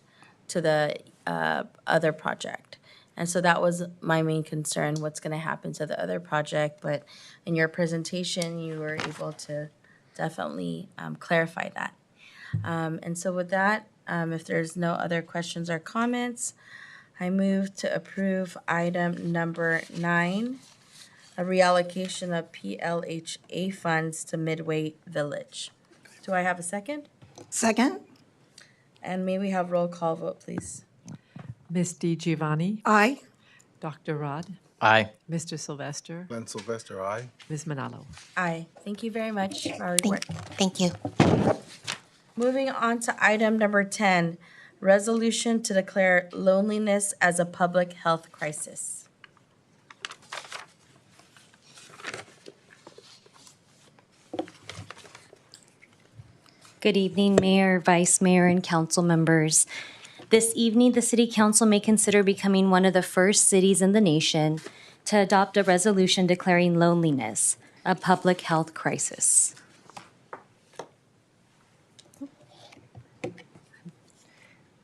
to the other project. And so that was my main concern, what's going to happen to the other project. But in your presentation, you were able to definitely clarify that. And so with that, if there's no other questions or comments, I move to approve item number 9, a reallocation of PLHA funds to Midway Village. Do I have a second? Second? And may we have roll call vote, please? Ms. DiGiovanni, Aye. Dr. Rod, Aye. Mr. Sylvester, Glenn Sylvester, aye. Ms. Manalo. Aye. Thank you very much for our report. Thank you. Moving on to item number 10, resolution to declare loneliness as a public health crisis. Good evening, Mayor, Vice Mayor, and council members. This evening, the City Council may consider becoming one of the first cities in the nation to adopt a resolution declaring loneliness a public health crisis.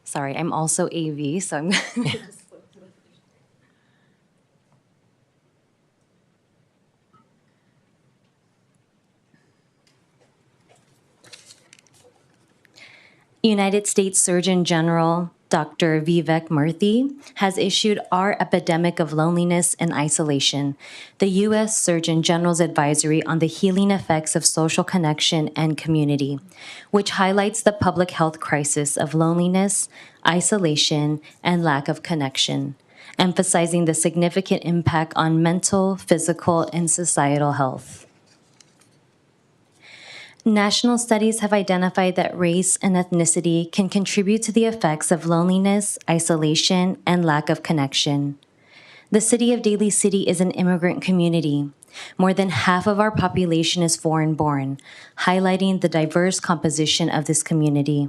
Sorry, I'm also AV, so I'm United States Surgeon General Dr. Vivek Murthy has issued Our Epidemic of Loneliness and Isolation, the U.S. Surgeon General's advisory on the healing effects of social connection and community, which highlights the public health crisis of loneliness, isolation, and lack of connection, emphasizing the significant impact on mental, physical, and societal health. National studies have identified that race and ethnicity can contribute to the effects of loneliness, isolation, and lack of connection. The city of Daly City is an immigrant community. More than half of our population is foreign-born, highlighting the diverse composition of this community.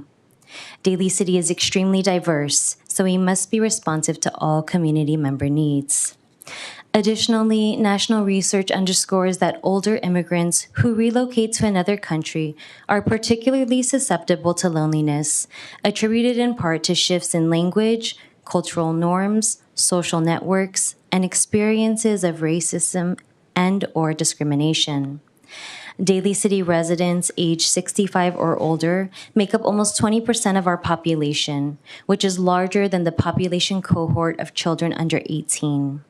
Daly City is extremely diverse, so we must be responsive to all community member needs. Additionally, national research underscores that older immigrants who relocate to another country are particularly susceptible to loneliness, attributed in part to shifts in language, cultural norms, social networks, and experiences of racism and/or discrimination. Daly City residents aged 65 or older make up almost 20% of our population, which is larger than the population cohort of children under 18.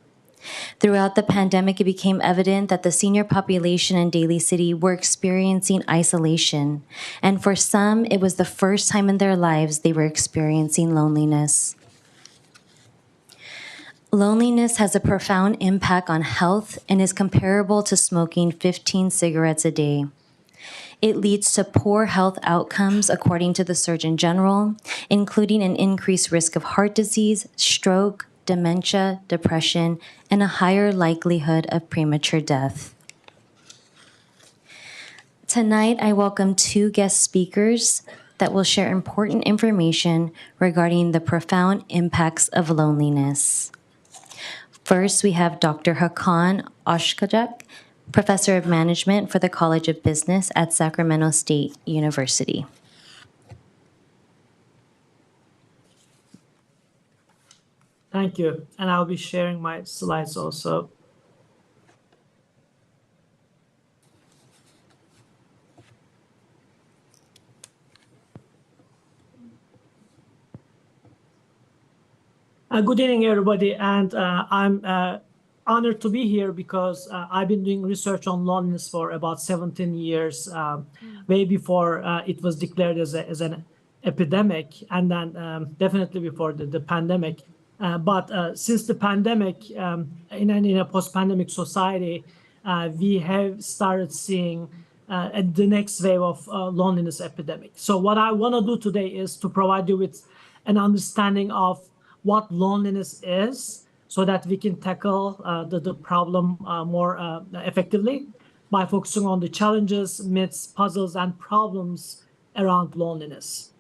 Throughout the pandemic, it became evident that the senior population in Daly City were experiencing isolation, and for some, it was the first time in their lives they were experiencing loneliness. Loneliness has a profound impact on health and is comparable to smoking 15 cigarettes a day. It leads to poor health outcomes, according to the Surgeon General, including an increased risk of heart disease, stroke, dementia, depression, and a higher likelihood of premature death. Tonight, I welcome 2 guest speakers that will share important information regarding the profound impacts of loneliness. First, we have Dr. Hakan Oshkajak, Professor of Management for the College of Business at Sacramento State University. Thank you. And I'll be sharing my slides also. Good evening, everybody. And I'm honored to be here because I've been doing research on loneliness for about 17 years, way before it was declared as an epidemic, and then definitely before the pandemic. But since the pandemic, in a post-pandemic society, we have started seeing the next wave of loneliness epidemic. So what I want to do today is to provide you with an understanding of what loneliness is so that we can tackle the problem more effectively by focusing on the challenges, myths, puzzles, and problems around loneliness.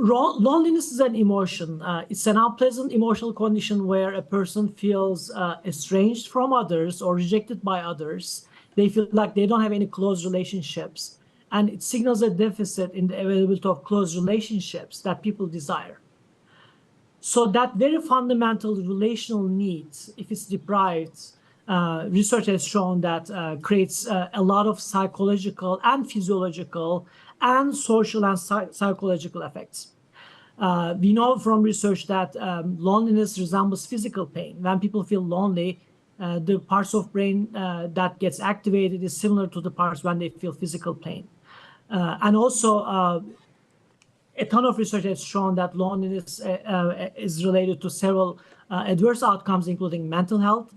Loneliness is an emotion. It's an unpleasant emotional condition where a person feels estranged from others or rejected by others. They feel like they don't have any close relationships. And it signals a deficit in the availability of close relationships that people desire. So that very fundamental relational needs, if it's deprived, research has shown that creates a lot of psychological and physiological and social and psychological effects. We know from research that loneliness resembles physical pain. When people feel lonely, the parts of brain that gets activated is similar to the parts when they feel physical pain. And also, a ton of research has shown that loneliness is related to several adverse outcomes, including mental health,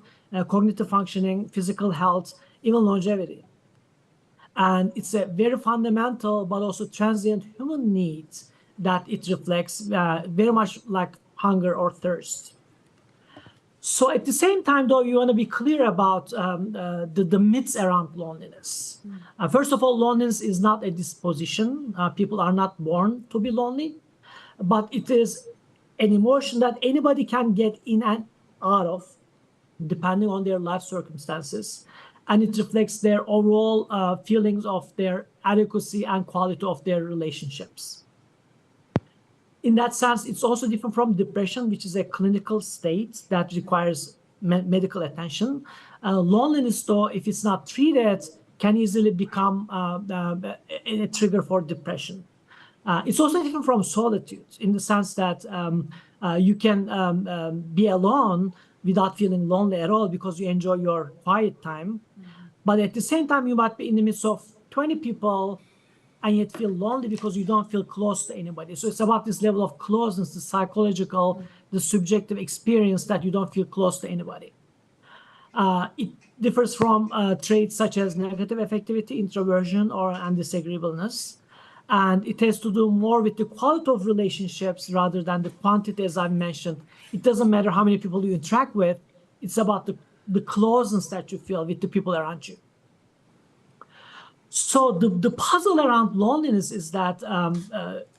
cognitive functioning, physical health, even longevity. And it's a very fundamental but also transient human need that it reflects very much like hunger or thirst. So at the same time, though, you want to be clear about the myths around loneliness. First of all, loneliness is not a disposition. People are not born to be lonely, but it is an emotion that anybody can get in and out of, depending on their life circumstances. And it reflects their overall feelings of their adequacy and quality of their relationships. In that sense, it's also different from depression, which is a clinical state that requires medical attention. Loneliness, though, if it's not treated, can easily become a trigger for depression. It's also different from solitude in the sense that you can be alone without feeling lonely at all because you enjoy your quiet time. But at the same time, you might be in the midst of 20 people and yet feel lonely because you don't feel close to anybody. So it's about this level of closeness, the psychological, the subjective experience that you don't feel close to anybody. It differs from traits such as negative affectivity, introversion, or disagreeableness. And it has to do more with the quality of relationships rather than the quantity, as I've mentioned. It doesn't matter how many people you interact with. It's about the closeness that you feel with the people around you. So the puzzle around loneliness is that on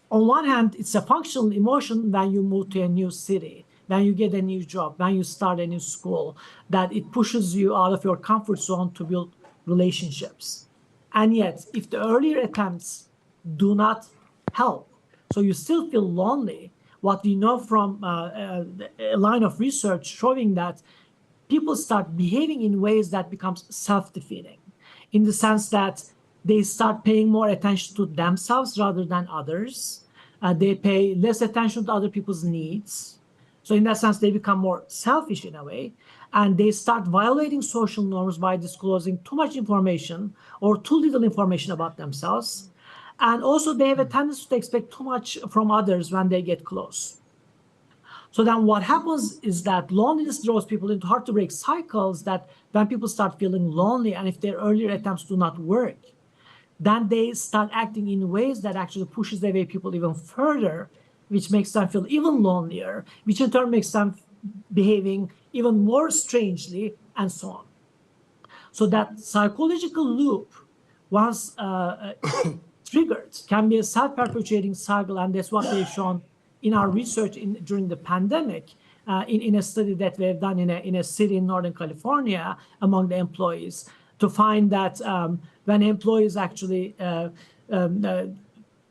one hand, it's a functional emotion when you move to a new city, when you get a new job, when you start a new school, that it pushes you out of your comfort zone to build relationships. And yet, if the earlier attempts do not help, so you still feel lonely, what we know from a line of research showing that people start behaving in ways that becomes self-defeating, in the sense that they start paying more attention to themselves rather than others. They pay less attention to other people's needs. So in that sense, they become more selfish in a way. And they start violating social norms by disclosing too much information or too little information about themselves. And also they have a tendency to expect too much from others when they get close. So then what happens is that loneliness draws people into hard to break cycles that when people start feeling lonely and if their earlier attempts do not work, then they start acting in ways that actually pushes away people even further, which makes them feel even lonelier, which in turn makes them behaving even more strangely, and so on. So that psychological loop, once triggered, can be a self-perpetuating cycle, and that's what they've shown in our research during the pandemic, in a study that we've done in a city in Northern California among the employees, to find that when employees actually, the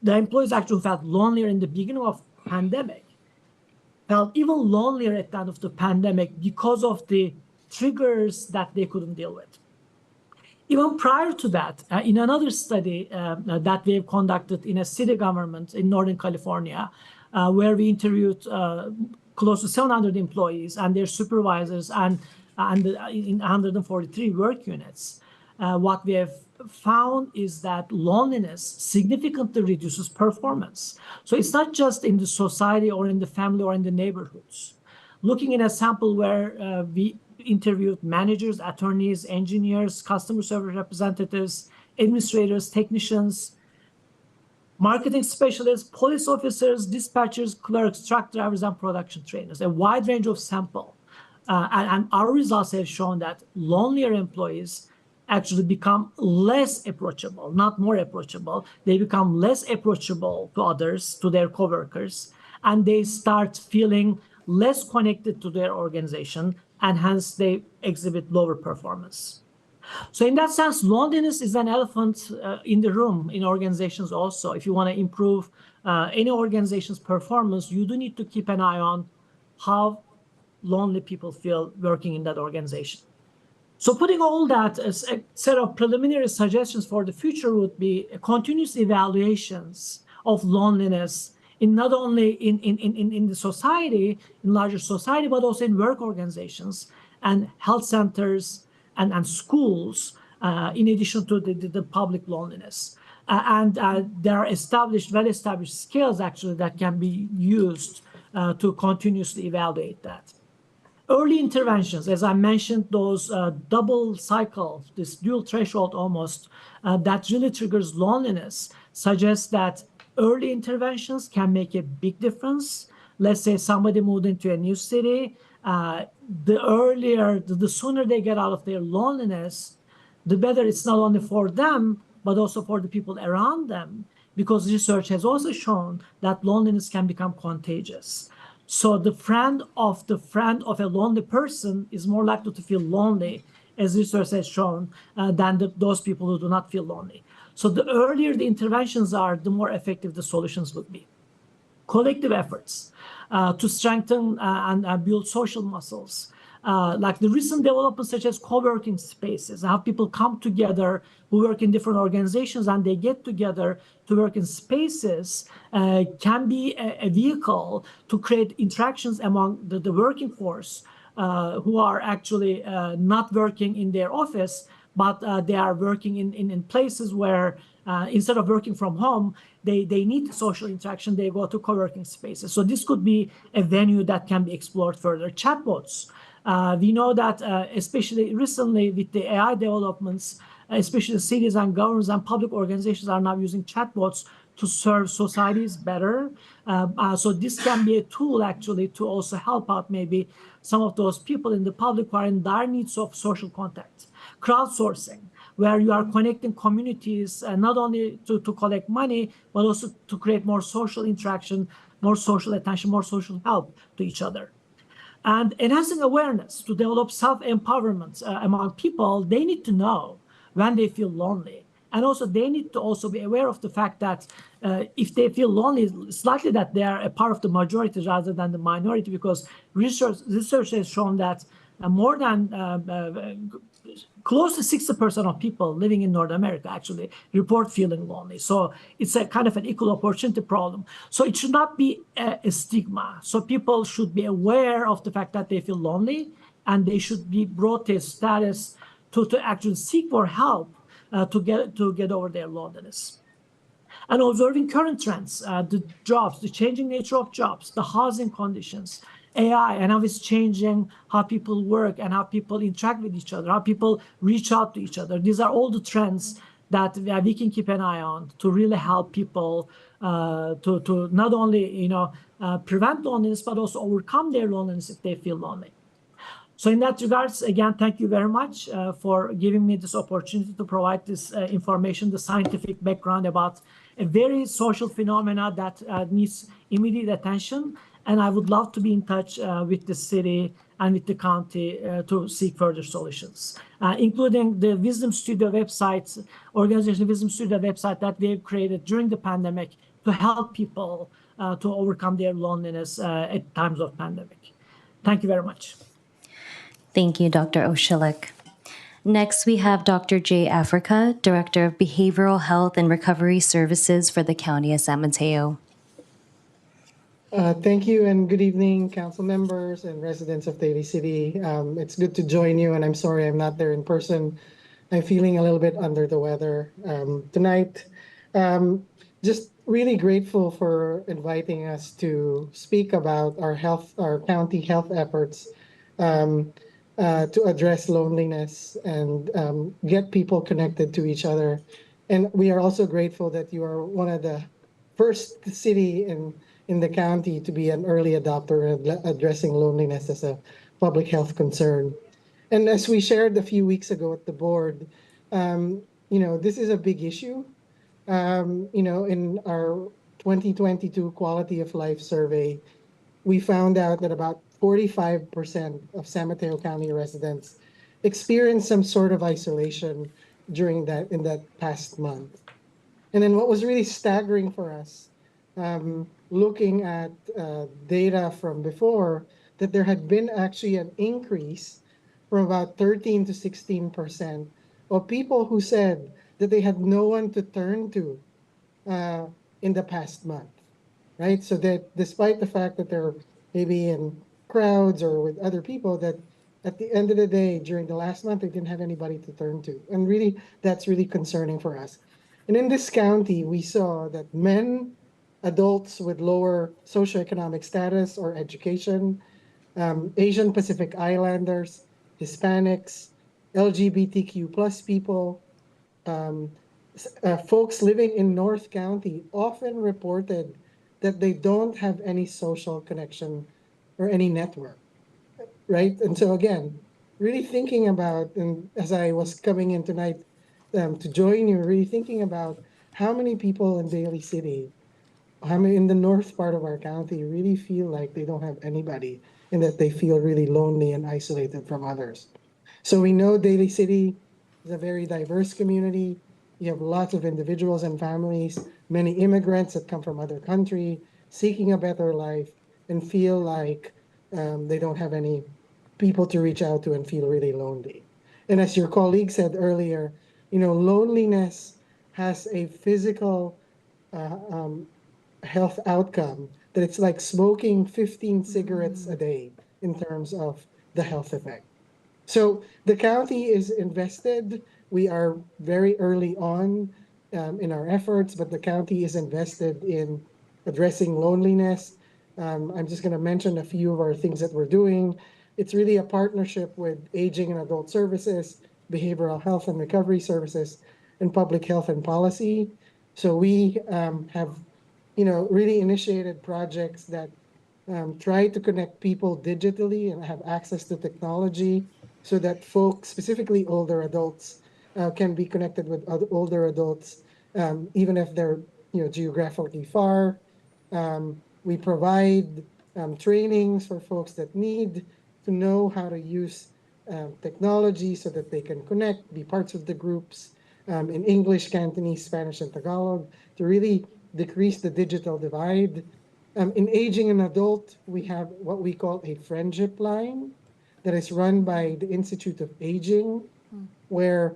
employees actually felt lonelier in the beginning of pandemic, felt even lonelier at the end of the pandemic because of the triggers that they couldn't deal with. Even prior to that, in another study that we have conducted in a city government in Northern California, where we interviewed close to 700 employees and their supervisors and in 143 work units, what we have found is that loneliness significantly reduces performance. So it's not just in the society or in the family or in the neighborhoods. Looking in a sample where we interviewed managers, attorneys, engineers, customer service representatives, administrators, technicians, marketing specialists, police officers, dispatchers, clerks, truck drivers, and production trainers, a wide range of sample. And our results have shown that lonelier employees actually become less approachable, not more approachable. They become less approachable to others, to their coworkers, and they start feeling less connected to their organization, and hence they exhibit lower performance. So in that sense, loneliness is an elephant in the room in organizations also. If you want to improve any organization's performance, you do need to keep an eye on how lonely people feel working in that organization. So putting all that as a set of preliminary suggestions for the future would be continuous evaluations of loneliness in not only in the society, in larger society, but also in work organizations and health centers and schools, in addition to the public loneliness. There are well-established skills actually that can be used to continuously evaluate that. Early interventions, as I mentioned, those double cycle, this dual threshold almost, that really triggers loneliness, suggests that early interventions can make a big difference. Let's say somebody moved into a new city, the sooner they get out of their loneliness, the better it's not only for them, but also for the people around them, because research has also shown that loneliness can become contagious. So the friend of a lonely person is more likely to feel lonely, as research has shown, than those people who do not feel lonely. So the earlier the interventions are, the more effective the solutions would be. Collective efforts to strengthen and build social muscles. Like the recent developments such as co-working spaces, how people come together who work in different organizations and they get together to work in spaces, can be a vehicle to create interactions among the working force, who are actually not working in their office, but they are working in places where instead of working from home, they need social interaction, they go to co-working spaces. So this could be a venue that can be explored further. Chatbots. We know that especially recently with the AI developments, especially cities and governments and public organizations are now using chatbots to serve societies better. So this can be a tool actually to also help out maybe some of those people in the public who are in dire needs of social contact. Crowdsourcing, where you are connecting communities not only to collect money, but also to create more social interaction, more social attention, more social help to each other. And enhancing awareness to develop self-empowerment among people. They need to know when they feel lonely. And also they need to also be aware of the fact that if they feel lonely, it's likely that they are a part of the majority rather than the minority, because research has shown that more than close to 60% of people living in North America actually report feeling lonely. So it's a kind of an equal opportunity problem. So it should not be a stigma. So people should be aware of the fact that they feel lonely, and they should be brought to a status to actually seek for help to get over their loneliness. And observing current trends, the jobs, the changing nature of jobs, the housing conditions, AI, and how it's changing how people work and how people interact with each other, how people reach out to each other. These are all the trends that we can keep an eye on to really help people to not only prevent loneliness, but also overcome their loneliness if they feel lonely. So in that regards, again, thank you very much for giving me this opportunity to provide this information, the scientific background about a very social phenomena that needs immediate attention. And I would love to be in touch with the city and with the county to seek further solutions, including the Wisdom Studio website, organization Wisdom Studio website that they've created during the pandemic to help people to overcome their loneliness at times of pandemic. Thank you very much. Thank you, Dr. Oshilik. Next, we have Dr. Jay Africa, Director of Behavioral Health and Recovery Services for the County of San Mateo. Thank you, and good evening, council members and residents of Daly City. It's good to join you, and I'm sorry I'm not there in person. I'm feeling a little bit under the weather tonight. Just really grateful for inviting us to speak about our county health efforts to address loneliness and get people connected to each other. And we are also grateful that you are one of the first city in the county to be an early adopter in addressing loneliness as a public health concern. And as we shared a few weeks ago at the board, this is a big issue. In our 2022 quality of life survey, we found out that about 45% of San Mateo County residents experienced some sort of isolation in that past month. And then what was really staggering for us, looking at data from before, that there had been actually an increase from about 13 to 16% of people who said that they had no one to turn to in the past month. right? So that despite the fact that they're maybe in crowds or with other people, that at the end of the day, during the last month, they didn't have anybody to turn to. And really, that's really concerning for us. And in this county, we saw that men, adults with lower socioeconomic status or education, Asian Pacific Islanders, Hispanics, LGBTQ plus people, folks living in North County often reported that they don't have any social connection or any network, right? And so again, really thinking about, and as I was coming in tonight to join you, really thinking about how many people in Daly City, how many in the north part of our county really feel like they don't have anybody and that they feel really lonely and isolated from others. So we know Daly City is a very diverse community. You have lots of individuals and families, many immigrants that come from other country, seeking a better life and feel like they don't have any people to reach out to and feel really lonely. And as your colleague said earlier, loneliness has a physical health outcome that it's like smoking 15 cigarettes a day in terms of the health effect. So the county is invested. We are very early on in our efforts, but the county is invested in addressing loneliness. I'm just going to mention a few of our things that we're doing. It's really a partnership with Aging and Adult Services, Behavioral Health and Recovery Services, and Public Health and Policy. So we have, really initiated projects that try to connect people digitally and have access to technology so that folks, specifically older adults, can be connected with older adults, even if they're geographically far. We provide trainings for folks that need to know how to use technology so that they can connect, be parts of the groups in English, Cantonese, Spanish, and Tagalog to really decrease the digital divide. In Aging and Adult, we have what we call a friendship line that is run by the Institute of Aging, where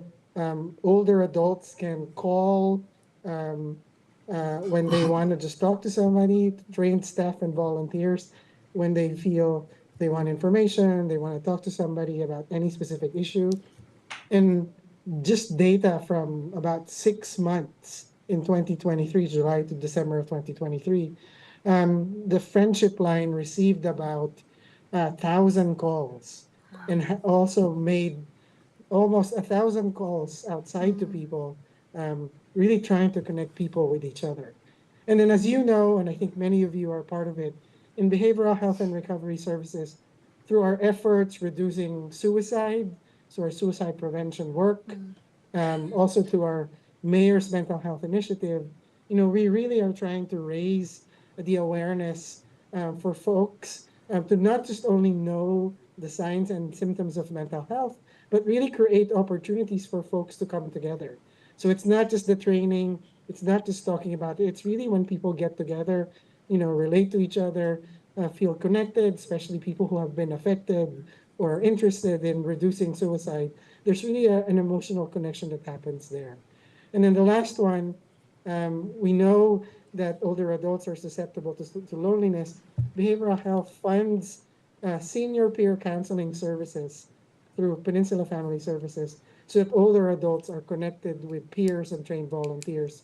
older adults can call when they want to just talk to somebody, trained staff and volunteers, when they feel they want information, they want to talk to somebody about any specific issue. And just data from about 6 months in 2023, July to December of 2023, the friendship line received about 1,000 calls and also made almost 1,000 calls outside to people, really trying to connect people with each other. And then, as you know, and I think many of you are part of it, in behavioral health and recovery services, through our efforts reducing suicide, so our suicide prevention work, also through our mayor's mental health initiative, we really are trying to raise the awareness for folks to not just only know the signs and symptoms of mental health, but really create opportunities for folks to come together. So it's not just the training, it's not just talking about it, it's really when people get together, relate to each other, feel connected, especially people who have been affected or are interested in reducing suicide. There's really an emotional connection that happens there. And then the last one, we know that older adults are susceptible to loneliness. Behavioral health funds senior peer counseling services through Peninsula Family Services so that older adults are connected with peers and trained volunteers,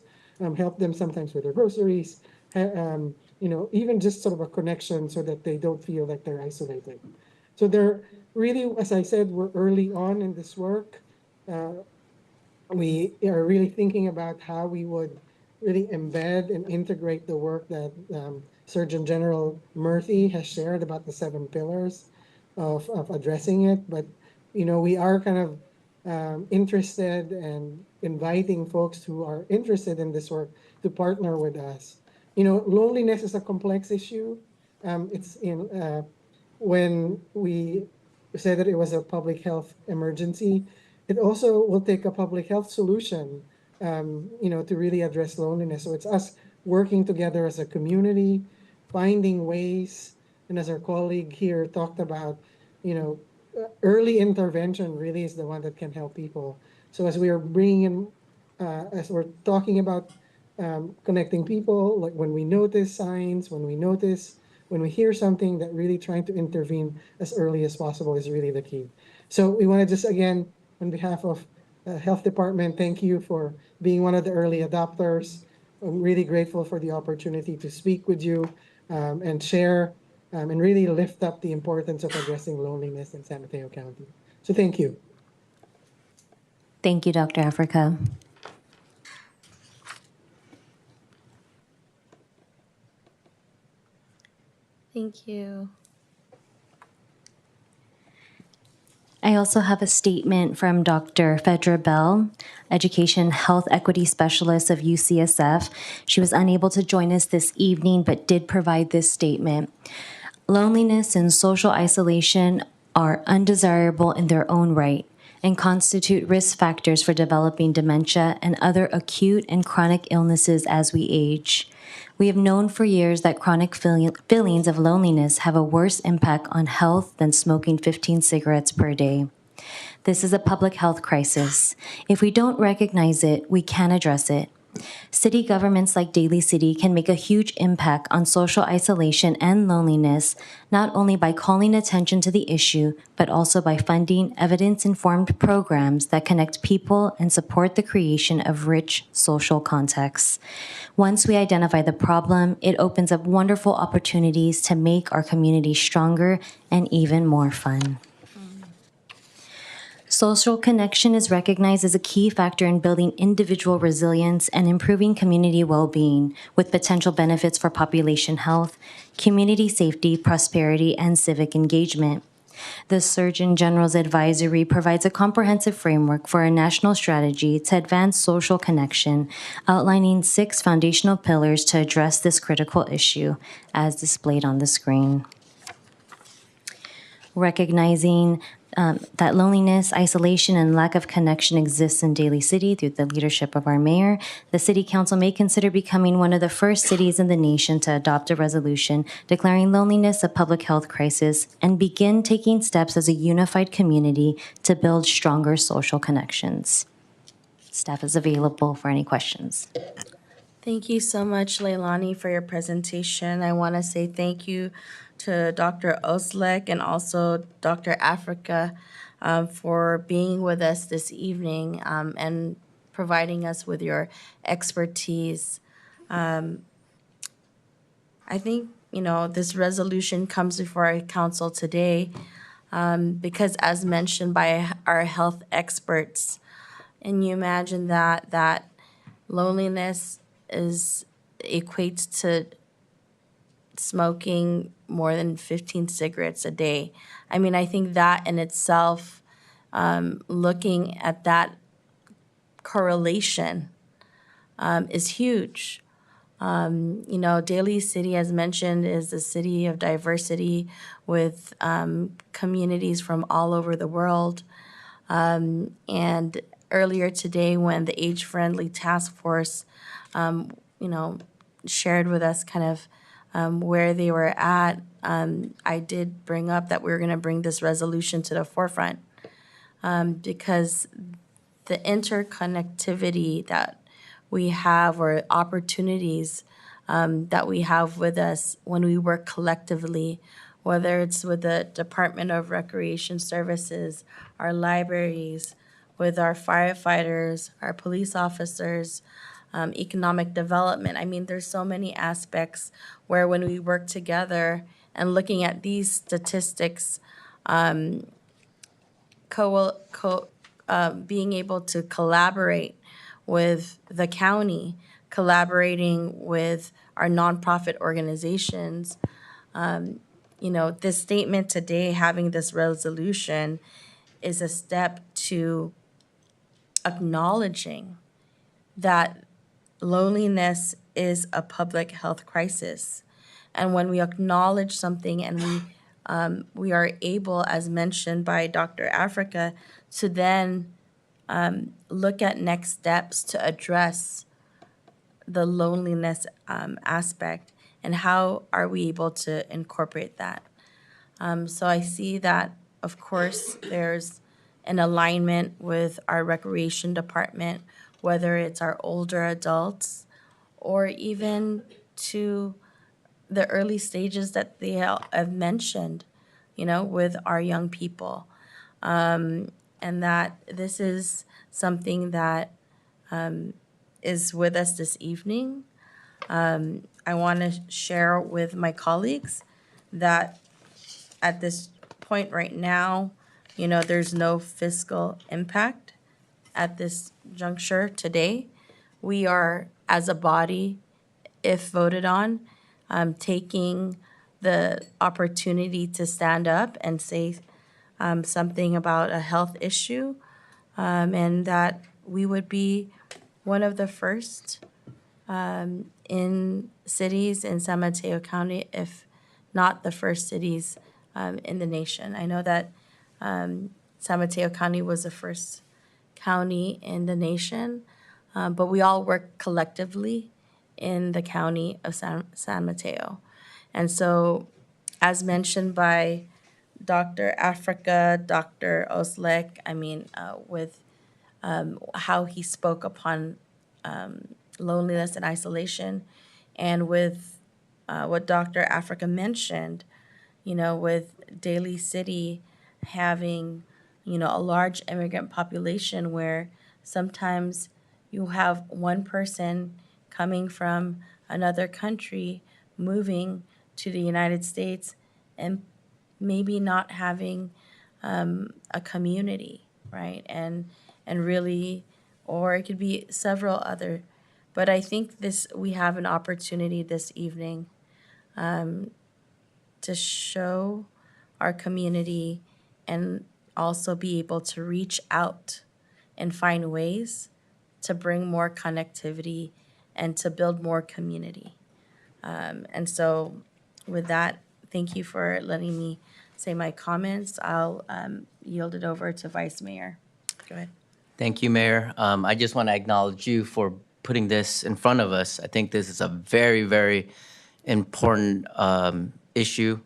help them sometimes with their groceries, even just sort of a connection so that they don't feel like they're isolated. So they're really, as I said, we're early on in this work. We are really thinking about how we would really embed and integrate the work that Surgeon General Murthy has shared about the 7 pillars of addressing it. But, we are kind of interested and inviting folks who are interested in this work to partner with us. Loneliness is a complex issue. It's in when we said that it was a public health emergency, it also will take a public health solution, to really address loneliness. So it's us working together as a community, finding ways, and as our colleague here talked about, early intervention really is the one that can help people. So as we are bringing in, as we're talking about connecting people, like when we notice signs, when we hear something, that really trying to intervene as early as possible is really the key. So we want to just, again, on behalf of Health Department, thank you for being one of the early adopters. I'm really grateful for the opportunity to speak with you and share and really lift up the importance of addressing loneliness in San Mateo County. So thank you. Thank you, Dr. Africa. Thank you. I also have a statement from Dr. Fedra Bell, Education Health Equity Specialist of UCSF. She was unable to join us this evening, but did provide this statement. Loneliness and social isolation are undesirable in their own right and constitute risk factors for developing dementia and other acute and chronic illnesses as we age. We have known for years that chronic feelings of loneliness have a worse impact on health than smoking 15 cigarettes per day. This is a public health crisis. If we don't recognize it, we can address it. City governments like Daly City can make a huge impact on social isolation and loneliness, not only by calling attention to the issue, but also by funding evidence-informed programs that connect people and support the creation of rich social contexts. Once we identify the problem, it opens up wonderful opportunities to make our community stronger and even more fun. Social connection is recognized as a key factor in building individual resilience and improving community well-being, with potential benefits for population health, community safety, prosperity, and civic engagement. The Surgeon General's Advisory provides a comprehensive framework for a national strategy to advance social connection, outlining 6 foundational pillars to address this critical issue, as displayed on the screen. Recognizing that loneliness, isolation, and lack of connection exists in Daly City through the leadership of our mayor, the City Council may consider becoming one of the first cities in the nation to adopt a resolution declaring loneliness a public health crisis and begin taking steps as a unified community to build stronger social connections. Staff is available for any questions. Thank you so much, Leilani, for your presentation. I want to say thank you to Dr. Oslek and also Dr. Africa for being with us this evening and providing us with your expertise. I think, this resolution comes before our council today because as mentioned by our health experts, and you imagine that loneliness equates to smoking more than 15 cigarettes a day. I mean, I think that in itself, looking at that correlation is huge. Daly City, as mentioned, is a city of diversity with communities from all over the world. And earlier today, when the Age-Friendly Task Force, shared with us kind of where they were at, I did bring up that we were going to bring this resolution to the forefront because the interconnectivity that we have or opportunities that we have with us when we work collectively, whether it's with the Department of Recreation Services, our libraries, with our firefighters, our police officers, economic development. I mean, there's so many aspects where when we work together and looking at these statistics, being able to collaborate with the county, collaborating with our nonprofit organizations. This statement today, having this resolution, is a step to acknowledging that loneliness is a public health crisis. And when we acknowledge something and we are able, as mentioned by Dr. Africa, to then look at next steps to address the loneliness aspect and how are we able to incorporate that. So I see that, of course, there's an alignment with our recreation department, whether it's our older adults or even to the early stages that they have mentioned, with our young people. And that this is something that is with us this evening. I want to share with my colleagues that at this point right now, there's no fiscal impact at this juncture today. We are, as a body, if voted on, taking the opportunity to stand up and say something about a health issue, and that we would be one of the first in cities in San Mateo County, if not the first cities in the nation. I know that San Mateo County was the first county in the nation, but we all work collectively in the county of San Mateo. And so, as mentioned by Dr. Africa, Dr. Oslek, with how he spoke upon loneliness and isolation, and with what Dr. Africa mentioned, with Daly City having, a large immigrant population where sometimes you have one person coming from another country moving to the United States and maybe not having a community, right? And really, or it could be several other. But I think we have an opportunity this evening to show our community and also be able to reach out and find ways to bring more connectivity and to build more community. And so with that, thank you for letting me say my comments. I'll yield it over to Vice Mayor. Go ahead. Thank you, Mayor. I just want to acknowledge you for putting this in front of us. I think this is a very, very important issue,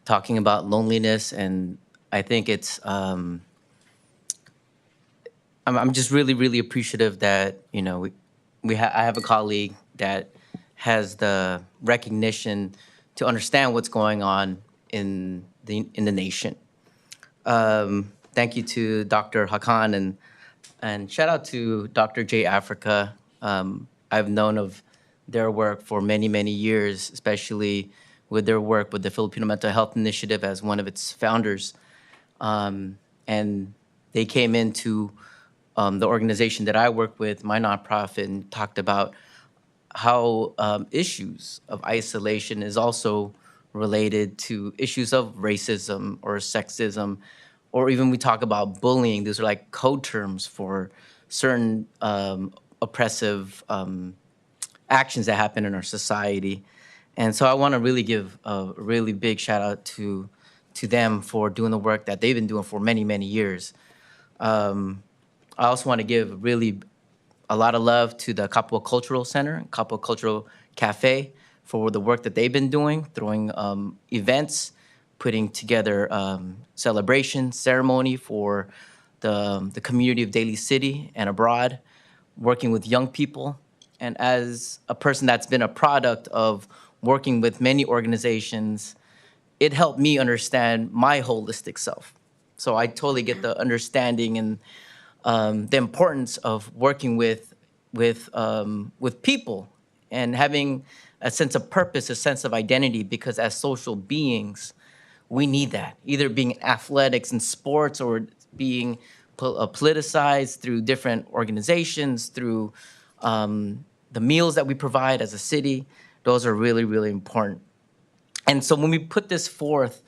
talking about loneliness, and I think it's. I'm just really, really appreciative that I have a colleague that has the recognition to understand what's going on in the nation. Thank you to Dr. Hakan and shout out to Dr. J. Africa. I've known of their work for many, many years, especially with their work with the Filipino Mental Health Initiative as one of its founders. And they came into the organization that I work with, my nonprofit, and talked about how issues of isolation is also related to issues of racism or sexism, or even we talk about bullying. These are like code terms for certain oppressive actions that happen in our society. And so I want to really give a really big shout out to them for doing the work that they've been doing for many, many years. I also want to give really a lot of love to the Kapua Cultural Center, Kapua Cultural Cafe, for the work that they've been doing, throwing events, putting together celebration, ceremony for the community of Daly City and abroad, working with young people. And as a person that's been a product of working with many organizations, it helped me understand my holistic self. So I totally get the understanding and the importance of working with people and having a sense of purpose, a sense of identity, because as social beings, we need that, either being in athletics and sports or being politicized through different organizations, through the meals that we provide as a city. Those are really, really important. And so when we put this forth,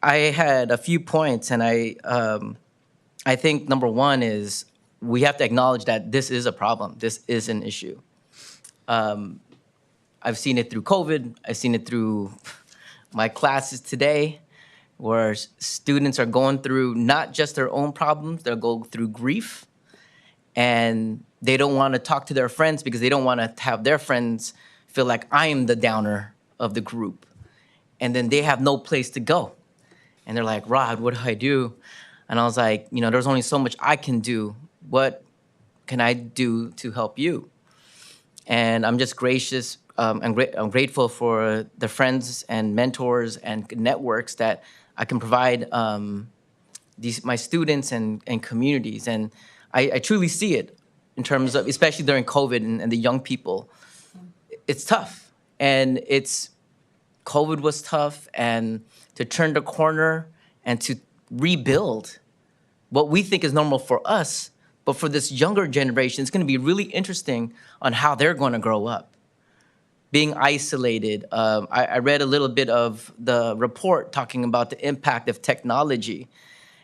I had a few points, and I think number one is we have to acknowledge that this is a problem. This is an issue. I've seen it through COVID. I've seen it through my classes today, where students are going through not just their own problems, they'll go through grief, and they don't want to talk to their friends because they don't want to have their friends feel like I am the downer of the group. And then they have no place to go. And they're like, Rod, what do I do? And I was like, there's only so much I can do. What can I do to help you? And I'm just gracious. I'm grateful for the friends and mentors and networks that I can provide my students and communities. And I truly see it in terms of, especially during COVID and the young people. It's tough, and COVID was tough, and to turn the corner and to rebuild what we think is normal for us, but for this younger generation, it's going to be really interesting on how they're going to grow up. Being isolated. I read a little bit of the report talking about the impact of technology.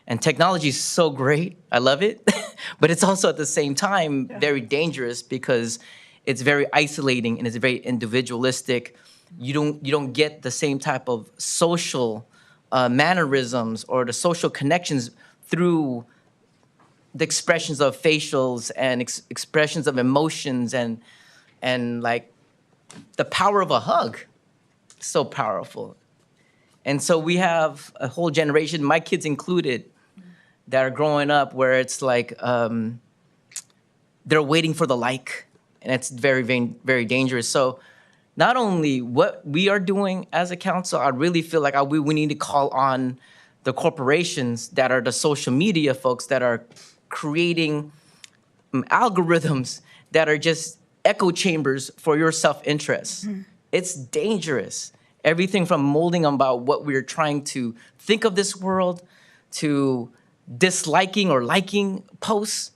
And technology is so great. I love it. But it's also at the same time very dangerous because it's very isolating and it's very individualistic. You don't get the same type of social mannerisms or the social connections through the expressions of facials and expressions of emotions and like the power of a hug. So powerful. And so we have a whole generation, my kids included, that are growing up where it's like they're waiting for the like, and it's very, very, very dangerous. So not only what we are doing as a council, I really feel like we need to call on the corporations that are the social media folks that are creating algorithms that are just echo chambers for your self-interest. It's dangerous. Everything from molding about what we're trying to think of this world to disliking or liking posts.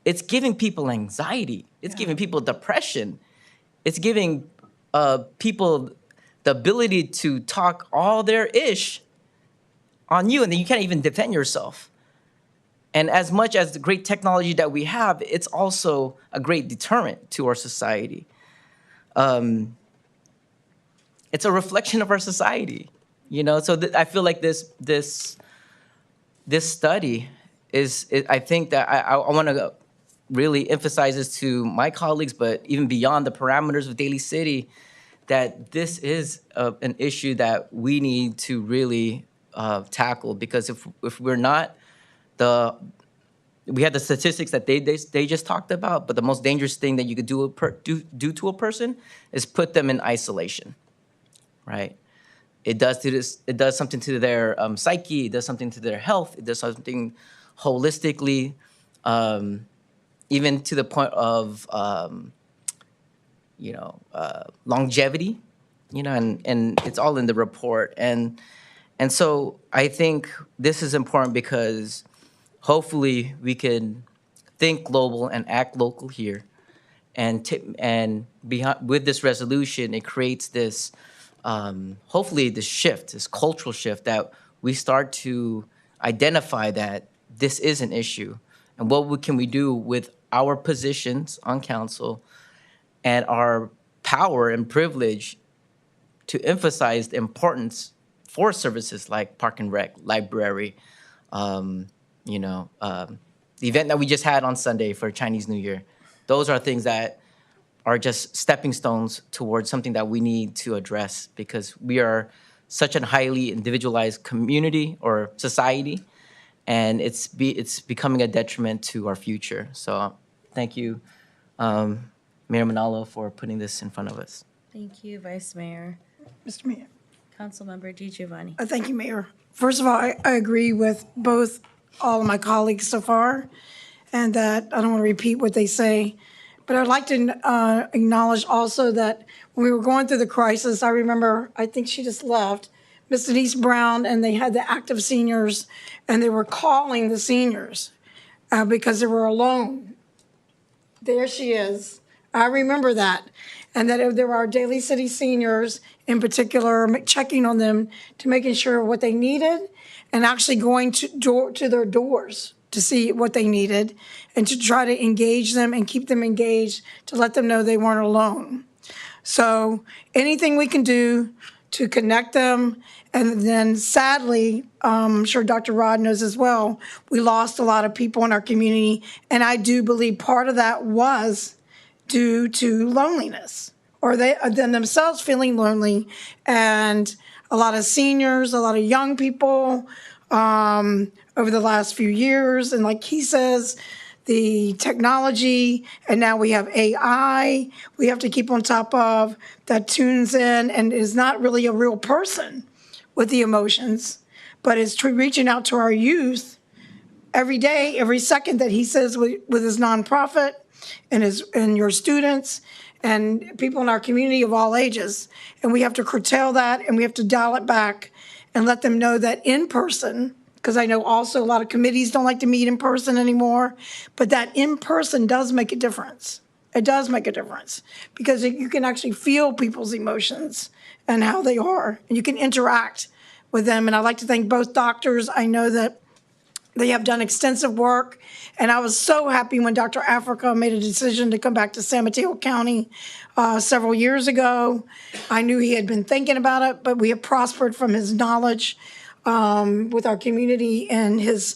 It's giving people anxiety. It's giving people depression. It's giving people the ability to talk all their ish on you, and then you can't even defend yourself. And as much as the great technology that we have, it's also a great deterrent to our society. It's a reflection of our society, you know. So I feel like this study I think that I want to really emphasize this to my colleagues, but even beyond the parameters of Daly City, that this is an issue that we need to really tackle, because if we're not, we had the statistics that they just talked about, but the most dangerous thing that you could do to a person is put them in isolation, right? It does something to their psyche, it does something to their health, it does something holistically, even to the point of longevity, and it's all in the report. And so I think this is important because hopefully we can think global and act local here. And with this resolution, it creates this, hopefully this shift, this cultural shift, that we start to identify that this is an issue. And what can we do with our positions on council and our power and privilege to emphasize the importance for services like Park and Rec, library, the event that we just had on Sunday for Chinese New Year. Those are things that are just stepping stones towards something that we need to address, because we are such a highly individualized community or society, and it's becoming a detriment to our future. So thank you, Mayor Manalo, for putting this in front of us. Thank you, Vice Mayor. Mr. Mayor. Councilmember DiGiovanni. Thank you, Mayor. First of all, I agree with all of my colleagues so far, and that I don't want to repeat what they say. But I'd like to acknowledge also that when we were going through the crisis, I remember, I think she just left, Miss Denise Brown, and they had the active seniors, and they were calling the seniors because they were alone. There she is. I remember that. And that there were our Daly City seniors in particular, checking on them to making sure what they needed, and actually going to their doors to see what they needed and to try to engage them and keep them engaged, to let them know they weren't alone. So anything we can do to connect them. And then sadly, I'm sure Dr. Rod knows as well, we lost a lot of people in our community. And I do believe part of that was due to loneliness, or them themselves feeling lonely. And a lot of seniors, a lot of young people over the last few years. And like he says, the technology, and now we have AI we have to keep on top of that tunes in and is not really a real person with the emotions, but is reaching out to our youth every day, every second that he says with his nonprofit and your students and people in our community of all ages. And we have to curtail that and we have to dial it back and let them know that in person, because I know also a lot of committees don't like to meet in person anymore, but that in person does make a difference. It does make a difference because you can actually feel people's emotions and how they are, and you can interact with them. And I'd like to thank both doctors. I know that they have done extensive work, and I was so happy when Dr. Africa made a decision to come back to San Mateo County several years ago. I knew he had been thinking about it, but we have prospered from his knowledge with our community, and his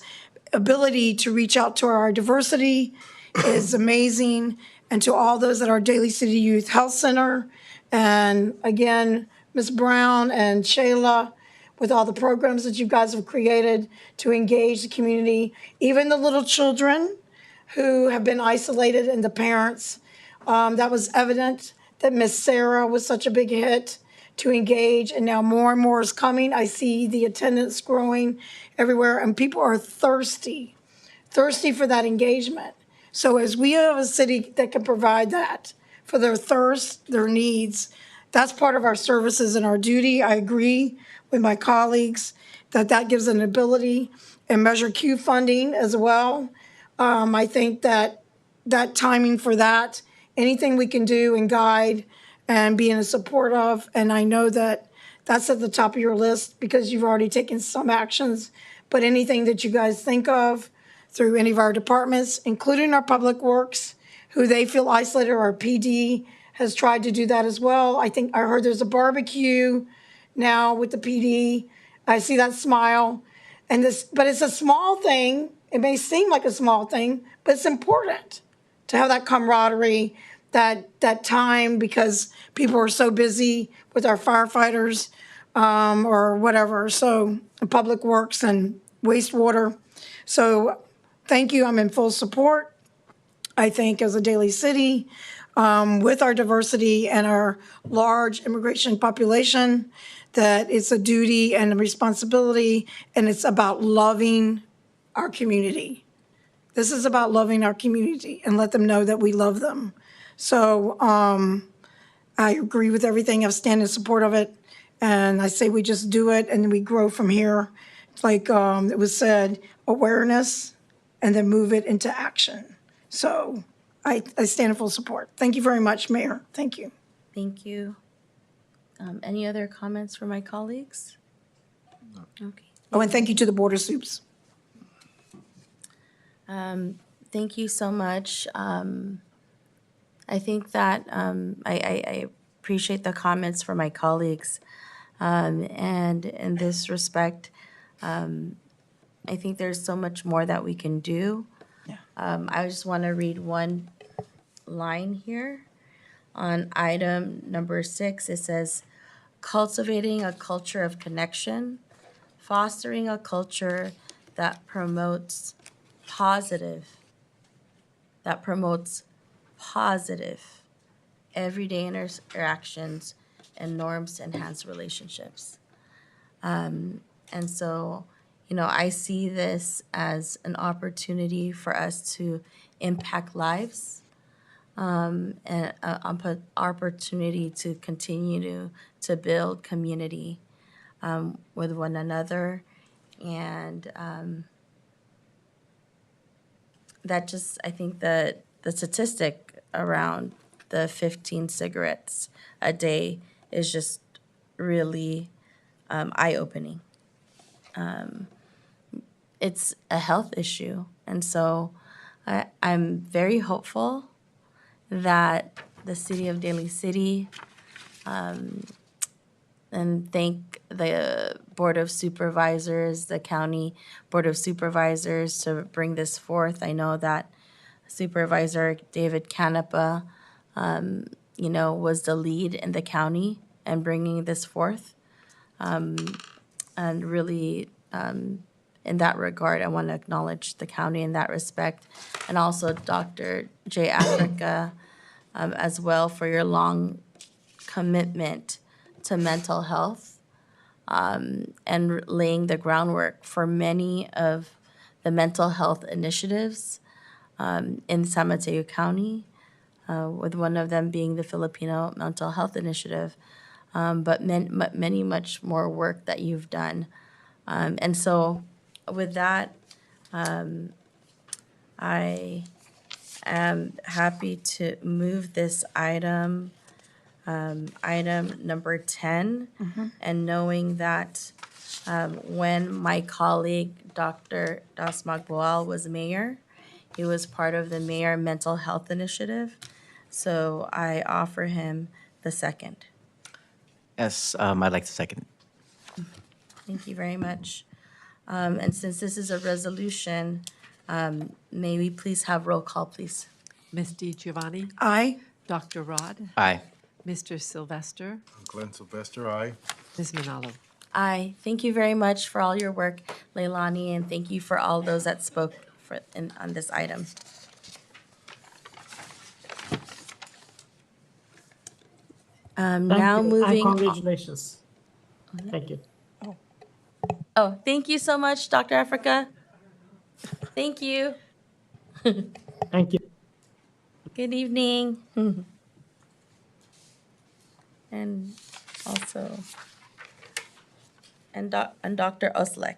ability to reach out to our diversity is amazing, and to all those at our Daly City Youth Health Center. And again, Ms. Brown and Shayla, with all the programs that you guys have created to engage the community, even the little children who have been isolated and the parents. That was evident that Miss Sarah was such a big hit to engage, and now more and more is coming. I see the attendance growing everywhere, and people are thirsty for that engagement. So as we have a city that can provide that for their thirst, their needs, that's part of our services and our duty. I agree with my colleagues that that gives an ability, and Measure Q funding as well. I think that that timing for that, anything we can do and guide and be in support of, and I know that that's at the top of your list because you've already taken some actions, but anything that you guys think of through any of our departments, including our Public Works, who they feel isolated, or our PD has tried to do that as well. I think I heard there's a barbecue now with the PD. I see that smile. And this, but it's a small thing. It may seem like a small thing, but it's important to have that camaraderie, that time, because people are so busy with our firefighters or whatever. So Public Works and wastewater. So thank you. I'm in full support. I think as a Daly City, with our diversity and our large immigration population, that it's a duty and a responsibility, and it's about loving our community. This is about loving our community and let them know that we love them. So I agree with everything. I stand in support of it. And I say we just do it and we grow from here. It's like it was said, awareness, and then move it into action. So I stand in full support. Thank you very much, Mayor. Thank you. Thank you. Any other comments from my colleagues? Okay. Oh, and thank you to the Board of Soups. Thank you so much. I think that I appreciate the comments from my colleagues. And in this respect, I think there's so much more that we can do. I just want to read one line here. On item number 6, it says, cultivating a culture of connection, fostering a culture that promotes positive everyday interactions and norms to enhance relationships. And so, I see this as an opportunity for us to impact lives, and an opportunity to continue to build community with one another. And that just, I think that the statistic around the 15 cigarettes a day is just really eye-opening. It's a health issue. And so I'm very hopeful that the city of Daly City, and thank the Board of Supervisors, the County Board of Supervisors, to bring this forth. I know that Supervisor David Canepa, was the lead in the county and bringing this forth, and really in that regard. I want to acknowledge the county in that respect, and also Dr. J. Africa as well for your long commitment to mental health and laying the groundwork for many of the mental health initiatives in San Mateo County, with one of them being the Filipino Mental Health Initiative, but many much more work that you've done. And so with that, I am happy to move this item, item number 10, and knowing that when my colleague, Dr. Das Magboal, was mayor, he was part of the Mayor Mental Health Initiative. So I offer him the second. Yes, I'd like to second. Thank you very much. And since this is a resolution, may we please have roll call, please? Ms. DiGiovanni? Aye. Dr. Rod? Aye. Mr. Sylvester? Glenn Sylvester, aye. Ms. Manalo? Aye. Thank you very much for all your work, Leilani, and thank you for all those that spoke on this item. Now Thank you, moving. and congratulations. Thank you. Oh, thank you so much, Dr. Africa. Thank you. Thank you. Good evening. And also, and Dr. Oslek.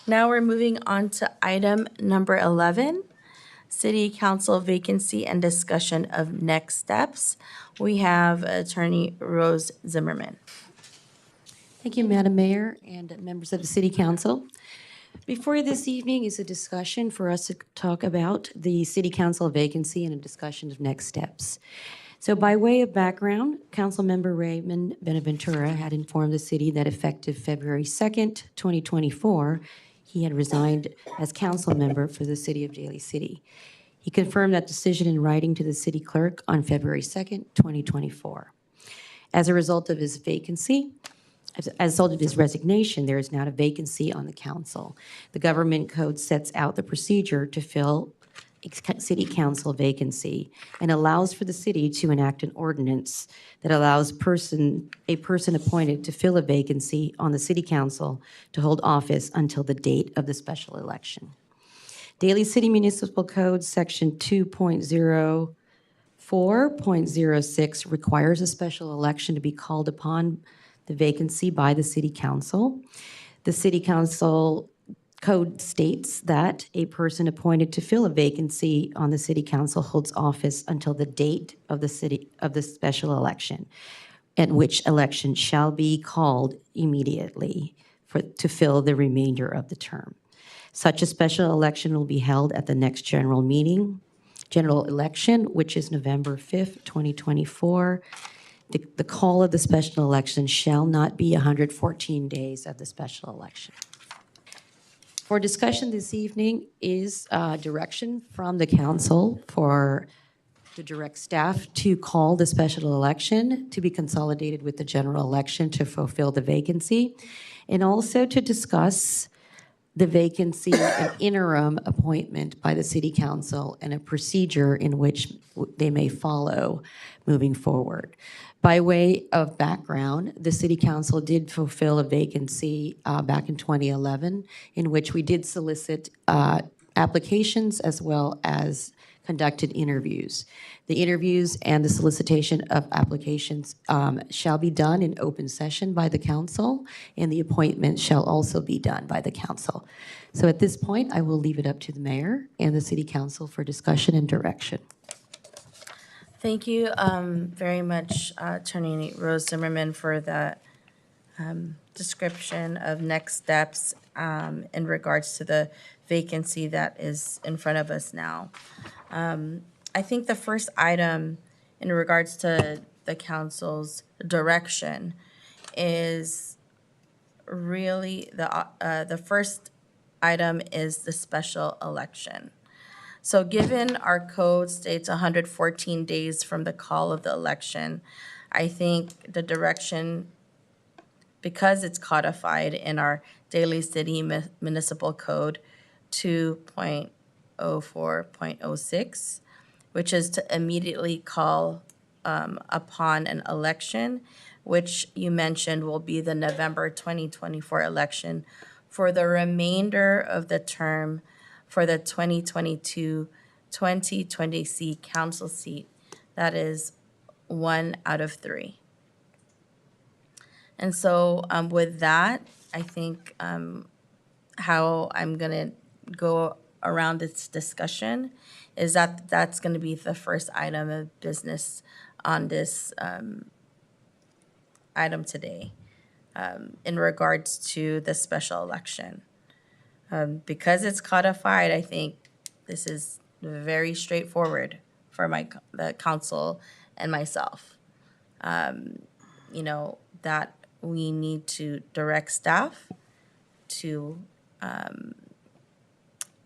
Now we're moving on to item number 11, City Council vacancy and discussion of next steps. We have Attorney Rose Zimmerman. Thank you, Madam Mayor and members of the City Council. Before you this evening is a discussion for us to talk about the City Council vacancy and a discussion of next steps. So by way of background, Councilmember Raymond Benaventura had informed the city that effective February 2nd, 2024, he had resigned as council member for the city of Daly City. He confirmed that decision in writing to the city clerk on February 2nd, 2024. As a result of his vacancy, as a result of his resignation, there is now a vacancy on the council. The government code sets out the procedure to fill a city council vacancy and allows for the city to enact an ordinance that allows a person appointed to fill a vacancy on the city council to hold office until the date of the special election. Daly City Municipal Code Section 2.04.06 requires a special election to be called upon the vacancy by the city council. The city council code states that a person appointed to fill a vacancy on the city council holds office until the date of the special election, at which election shall be called immediately to fill the remainder of the term. Such a special election will be held at the next general election, which is November 5th, 2024. The call of the special election shall not be 114 days of the special election. For discussion this evening is direction from the council to direct staff to call the special election to be consolidated with the general election to fulfill the vacancy, and also to discuss the vacancy and interim appointment by the city council and a procedure in which they may follow moving forward. By way of background, the city council did fulfill a vacancy back in 2011 in which we did solicit applications as well as conducted interviews. The interviews and the solicitation of applications shall be done in open session by the council, and the appointment shall also be done by the council. So at this point, I will leave it up to the mayor and the city council for discussion and direction. Thank you very much, Attorney Rose Zimmerman, for that description of next steps in regards to the vacancy that is in front of us now. I think the first item in regards to the council's direction is really the first item is the special election. So given our code states 114 days from the call of the election, I think the direction because it's codified in our Daly City Municipal Code 2.04.06, which is to immediately call upon an election, which you mentioned will be the November 2024 election for the remainder of the term for the 2022-2020 council seat. That is 1 out of 3. And so with that, I think how I'm going to go around this discussion is that that's going to be the first item of business on this item today in regards to the special election. Because it's codified, I think this is very straightforward for the council and myself. That we need to direct staff to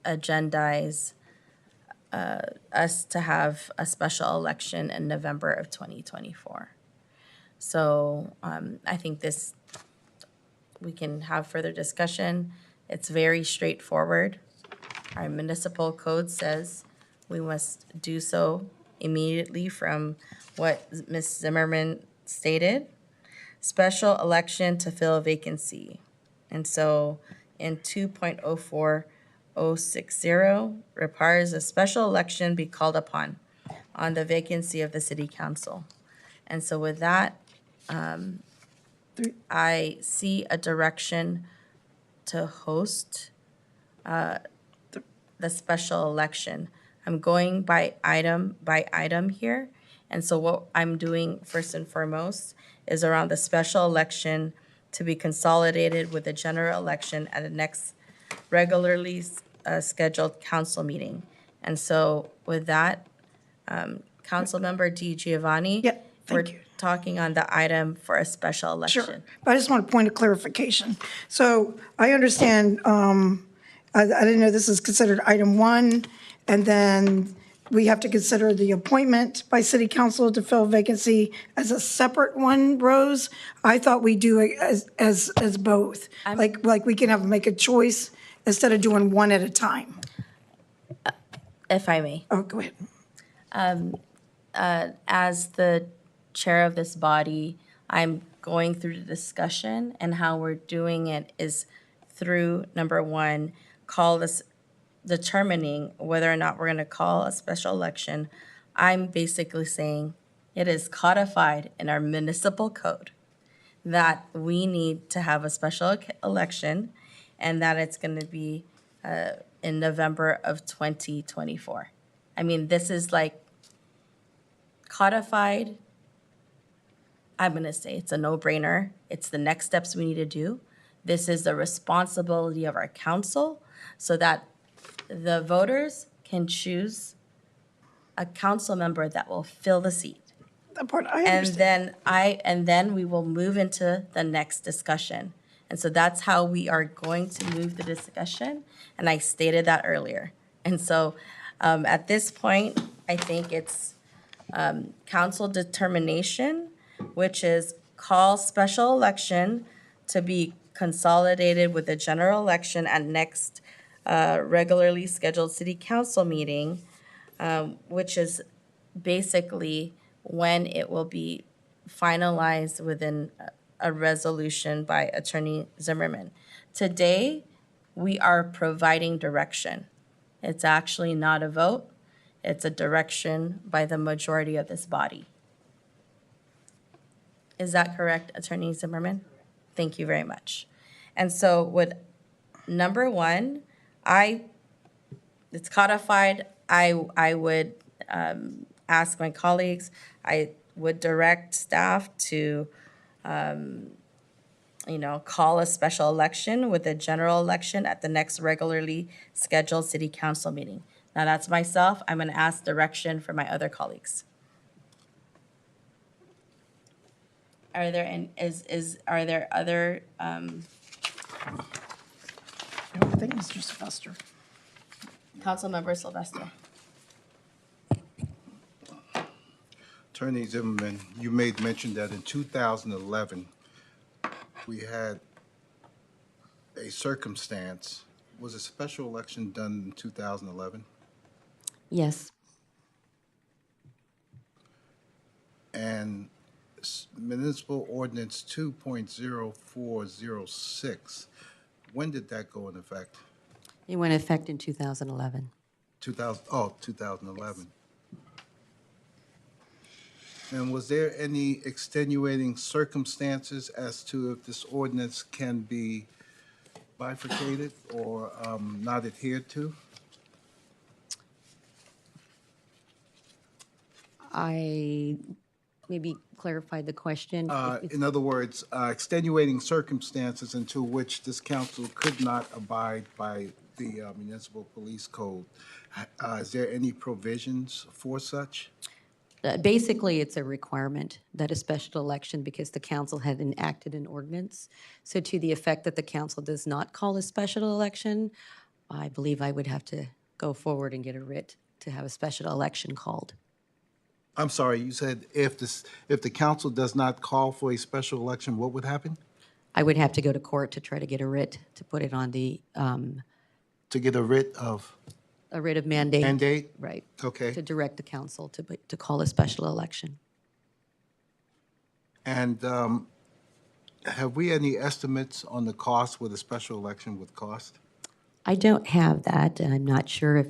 agendize us to have a special election in November of 2024. So I think we can have further discussion. It's very straightforward. Our municipal code says we must do so immediately from what Ms. Zimmerman stated. Special election to fill a vacancy. And so in 2.04060 requires a special election be called upon on the vacancy of the city council. And so with that, I see a direction to host the special election. I'm going by item here. And so what I'm doing first and foremost is around the special election to be consolidated with the general election at the next regularly scheduled council meeting. And so with that, Councilmember Di Giovanni, we're talking on the item for a special election. Sure, but I just want a point of clarification. So I understand, I didn't know this is considered item 1, and then we have to consider the appointment by city council to fill vacancy as a separate one, Rose. I thought we do it as both. Like we can make a choice instead of doing one at a time. If I may. Oh, go ahead. As the chair of this body, I'm going through the discussion, and how we're doing it is through, number one, determining whether or not we're going to call a special election. I'm basically saying it is codified in our municipal code that we need to have a special election, and that it's going to be in November of 2024. I mean, this is like codified. I'm going to say it's a no-brainer. It's the next steps we need to do. This is the responsibility of our council so that the voters can choose a council member that will fill the seat. That part I understand. And then we will move into the next discussion. And so that's how we are going to move the discussion. And I stated that earlier. And so at this point, I think it's council determination, which is call special election to be consolidated with the general election at next regularly scheduled city council meeting, which is basically when it will be finalized within a resolution by Attorney Zimmerman. Today, we are providing direction. It's actually not a vote. It's a direction by the majority of this body. Is that correct, Attorney Zimmerman? Thank you very much. And so with number one, it's codified. I would ask my colleagues, I would direct staff to, call a special election with a general election at the next regularly scheduled city council meeting. Now that's myself. I'm going to ask direction for my other colleagues. Are there other? I think Mr. Sylvester. Councilmember Sylvester. Attorney Zimmerman, you made mention that in 2011, we had a circumstance. Was a special election done in 2011? Yes. And municipal ordinance 2.0406, when did that go in effect? It went into effect in 2011. 2011. And was there any extenuating circumstances as to if this ordinance can be bifurcated or not adhered to? I maybe clarify the question. In other words, extenuating circumstances into which this council could not abide by the municipal police code. Is there any provisions for such? Basically, it's a requirement that a special election, because the council had enacted an ordinance. So to the effect that the council does not call a special election, I believe I would have to go forward and get a writ to have a special election called. I'm sorry, you said if the council does not call for a special election, what would happen? I would have to go to court to try to get a writ to put it on the, To get a writ of a writ of mandate. mandate? Right. Okay. To direct the council to call a special election. And have we any estimates on the cost, what a special election would cost? I don't have that, and I'm not sure if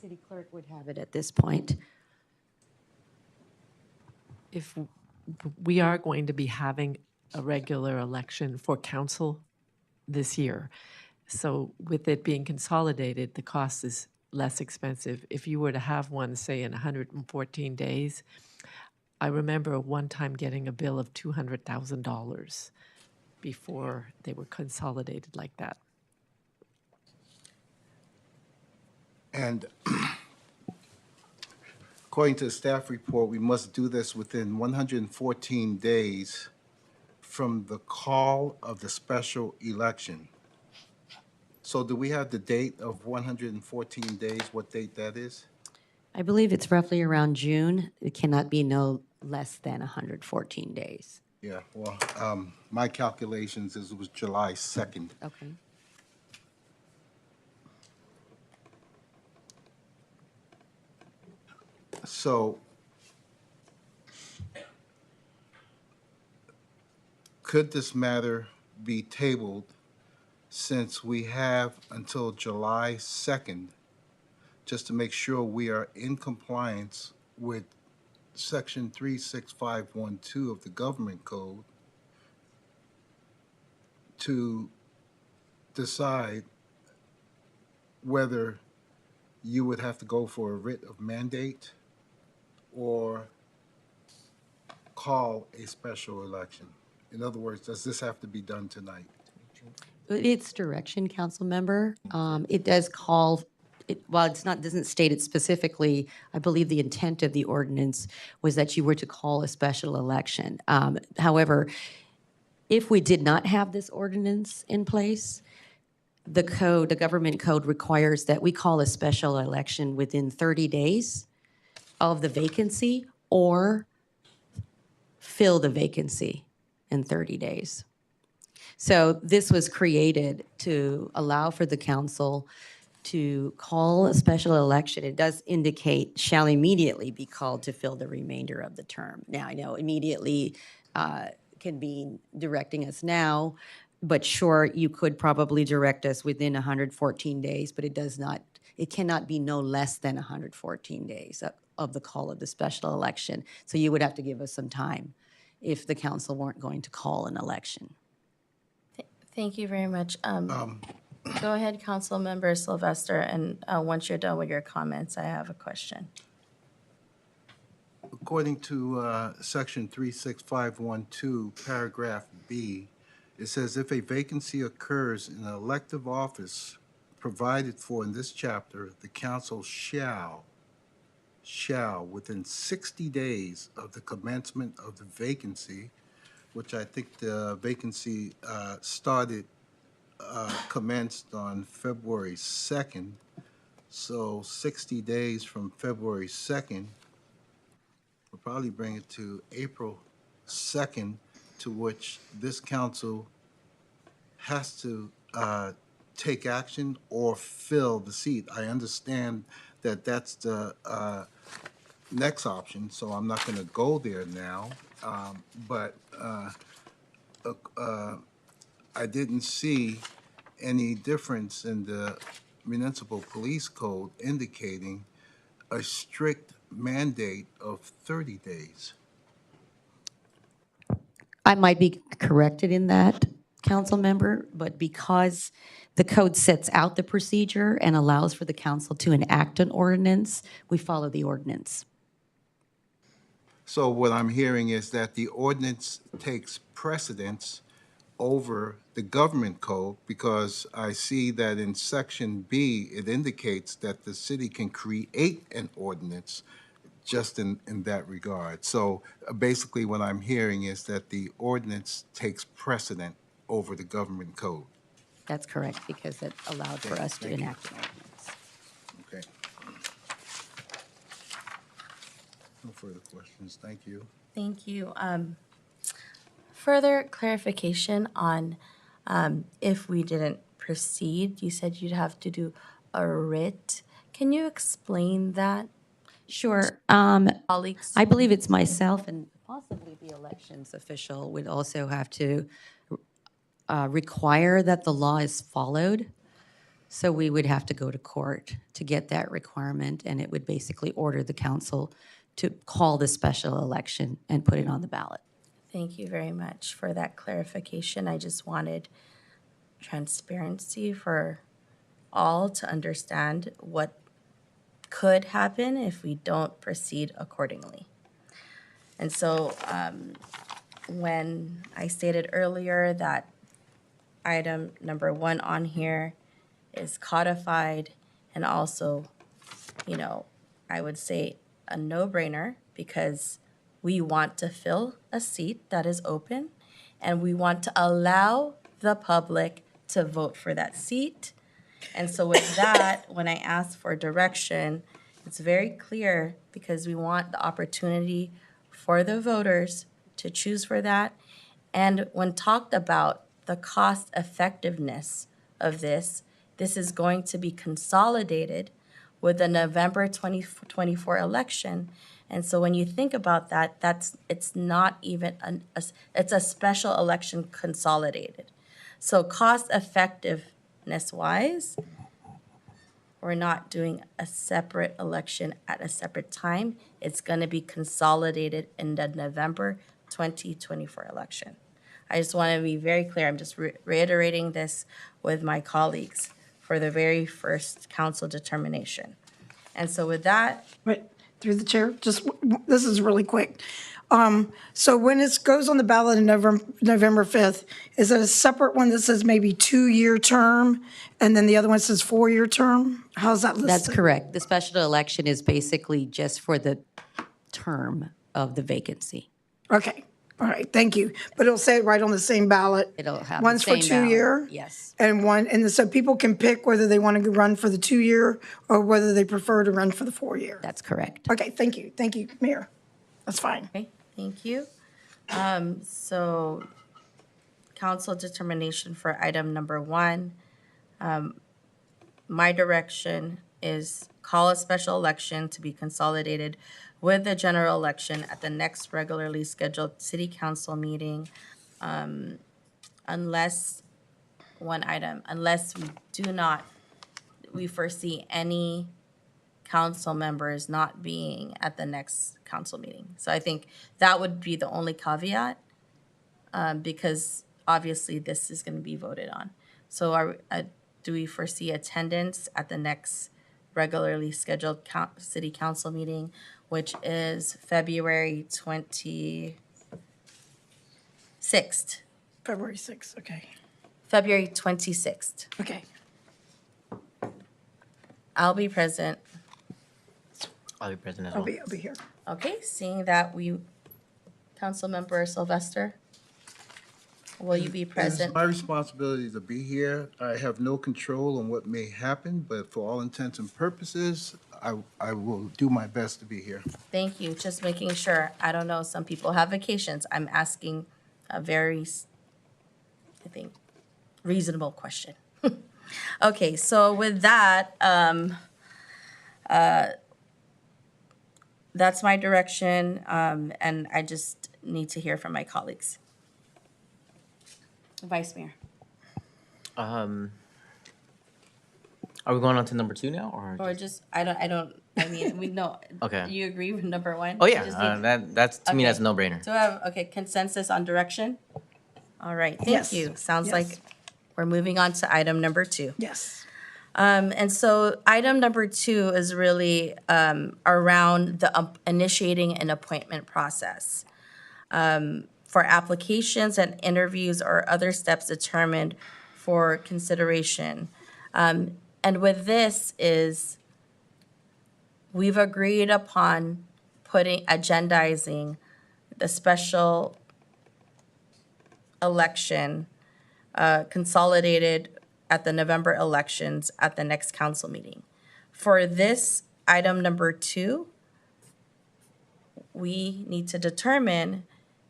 city clerk would have it at this point. If we are going to be having a regular election for council this year, so with it being consolidated, the cost is less expensive. If you were to have one, say, in 114 days, I remember one time getting a bill of $200,000 before they were consolidated like that. And according to the staff report, we must do this within 114 days from the call of the special election. So do we have the date of 114 days, what date that is? I believe it's roughly around June. It cannot be no less than 114 days. Yeah, well, my calculations is it was July 2nd. Okay. So could this matter be tabled since we have until July 2nd just to make sure we are in compliance with Section 36512 of the Government Code to decide whether you would have to go for a writ of mandate or call a special election? In other words, does this have to be done tonight? It's direction, council member. It does call, while it's not, doesn't state it specifically, I believe the intent of the ordinance was that you were to call a special election. However, if we did not have this ordinance in place, the code, the government code requires that we call a special election within 30 days of the vacancy or fill the vacancy in 30 days. So this was created to allow for the council to call a special election. It does indicate shall immediately be called to fill the remainder of the term. Now, I know immediately can be directing us now, but sure, you could probably direct us within 114 days, but it does not, it cannot be no less than 114 days of the call of the special election. So you would have to give us some time if the council weren't going to call an election. Thank you very much. Go ahead, Council Member Sylvester, and once you're done with your comments, I have a question. According to Section 36512, paragraph B, it says if a vacancy occurs in an elective office provided for in this chapter, the council shall, within 60 days of the commencement of the vacancy, which I think the vacancy commenced on February 2nd. So 60 days from February 2nd, we'll probably bring it to April 2nd, to which this council has to take action or fill the seat. I understand that that's the next option, so I'm not going to go there now. But I didn't see any difference in the municipal police code indicating a strict mandate of 30 days. I might be corrected in that, council member, but because the code sets out the procedure and allows for the council to enact an ordinance, we follow the ordinance. So what I'm hearing is that the ordinance takes precedence over the government code, because I see that in section B, it indicates that the city can create an ordinance just in that regard. So basically what I'm hearing is that the ordinance takes precedent over the government code. That's correct, because it allowed for us to Thank you. enact an ordinance. Okay. No further questions. Thank you. Thank you. Further clarification on if we didn't proceed, you said you'd have to do a writ. Can you explain that? Sure. Colleagues? I believe it's myself and possibly the elections official would also have to require that the law is followed. So we would have to go to court to get that requirement, and it would basically order the council to call the special election and put it on the ballot. Thank you very much for that clarification. I just wanted transparency for all to understand what could happen if we don't proceed accordingly. And so when I stated earlier that item number 1 on here is codified and also, you know, I would say a no-brainer because we want to fill a seat that is open and we want to allow the public to vote for that seat. And so with that, when I ask for direction, it's very clear because we want the opportunity for the voters to choose for that. And when talked about the cost effectiveness of this is going to be consolidated with the November 2024 election. And so when you think about that, it's not even, it's a special election consolidated. So cost effectiveness wise, we're not doing a separate election at a separate time. It's going to be consolidated in the November 2024 election. I just want to be very clear. I'm just reiterating this with my colleagues for the very first council determination. And so with that, Wait, through the chair, just, this is really quick. So when it goes on the ballot in November 5th, is it a separate one that says maybe 2-year term, and then the other one says 4-year term? How's that listed? That's correct. The special election is basically just for the term of the vacancy. Okay, all right, thank you. But it'll say it right on the same ballot. It'll have the One's for same ballot, 2-year? yes. And so people can pick whether they want to run for the 2-year or whether they prefer to run for the 4-year? That's correct. Okay, thank you, Mayor. That's fine. okay, thank you. So council determination for item number 1. My direction is call a special election to be consolidated with the general election at the next regularly scheduled city council meeting, unless we foresee any council members not being at the next council meeting. So I think that would be the only caveat, because obviously this is going to be voted on. So do we foresee attendance at the next regularly scheduled city council meeting, which is February 26th? February 6th, okay. February 26th. Okay. I'll be present. I'll be present as I'll well. be here. Okay, seeing that Councilmember Sylvester, will you be It's present? my responsibility to be here. I have no control on what may happen, but for all intents and purposes, I will do my best to be here. Thank you, just making sure. I don't know, some people have vacations. I'm asking a very, I think, reasonable question. Okay, so with that, that's my direction, and I just need to hear from my colleagues. Vice Mayor. Are we going on to number 2 now, or? Or just, I mean, we know. Okay. You agree with number 1? Oh We yeah, just need- that's to me Okay. that's a no-brainer. So I have, okay, consensus on direction? All right, thank Yes. you. Sounds Yes. like we're moving on to item number 2. Yes. And so item number 2 is really around the initiating an appointment process for applications and interviews or other steps determined for consideration. And with this is, we've agreed upon agendizing the special election consolidated at the November elections at the next council meeting. For this item number 2, we need to determine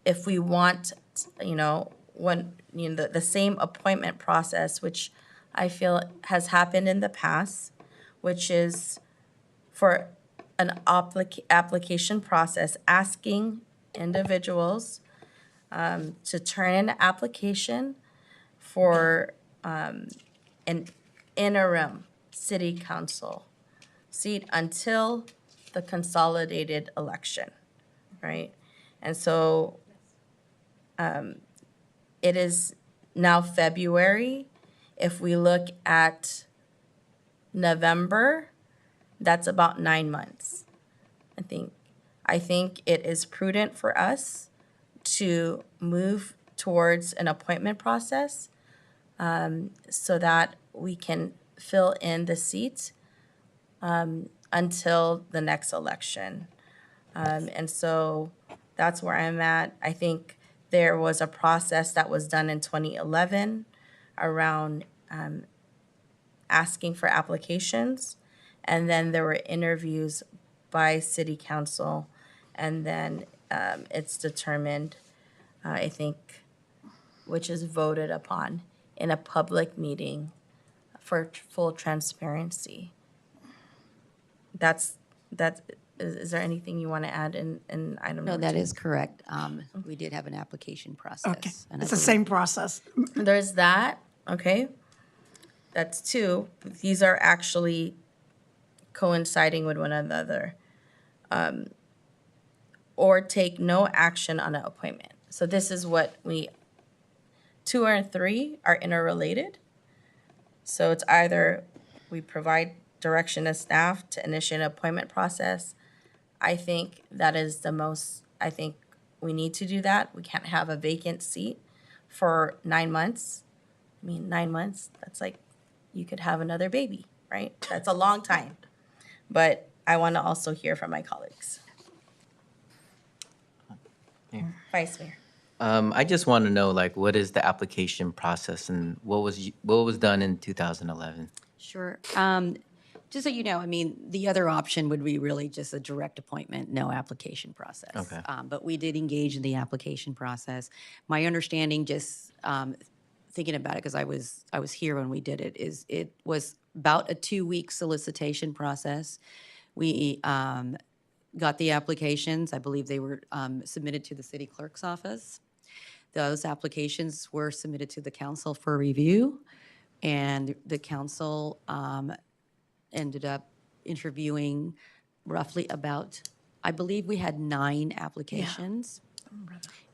if we want, the same appointment process, which I feel has happened in the past, which is for an application process, asking individuals to turn in an application for an interim city council seat until the consolidated election, right? And so it is now February. If we look at November, that's about 9 months. I think it is prudent for us to move towards an appointment process so that we can fill in the seats until the next election. And so that's where I'm at. I think there was a process that was done in 2011 around asking for applications. And then there were interviews by city council. And then it's determined, I think, which is voted upon in a public meeting for full transparency. Is there anything you want to add in item No, number 2? that is correct. We did have an application process. Okay, and I it's the believe- same process. There's that, okay? That's 2. These are actually coinciding with one another. Or take no action on an appointment. So this is what 2 and 3 are interrelated. So it's either we provide direction to staff to initiate an appointment process. I think that is I think we need to do that. We can't have a vacant seat for 9 months. I mean, 9 months, that's like, you could have another baby, right? That's a long time. But I want to also hear from my colleagues. Vice Mayor. I just want to know, like, what is the application process and what was done in 2011? Sure. Just so you know, I mean, the other option would be really just a direct appointment, no application process. Okay. But we did engage in the application process. My understanding, just thinking about it, because I was here when we did it, is it was about a 2-week solicitation process. We got the applications. I believe they were submitted to the city clerk's office. Those applications were submitted to the council for review, and the council ended up interviewing roughly about, I believe we had 9 applications.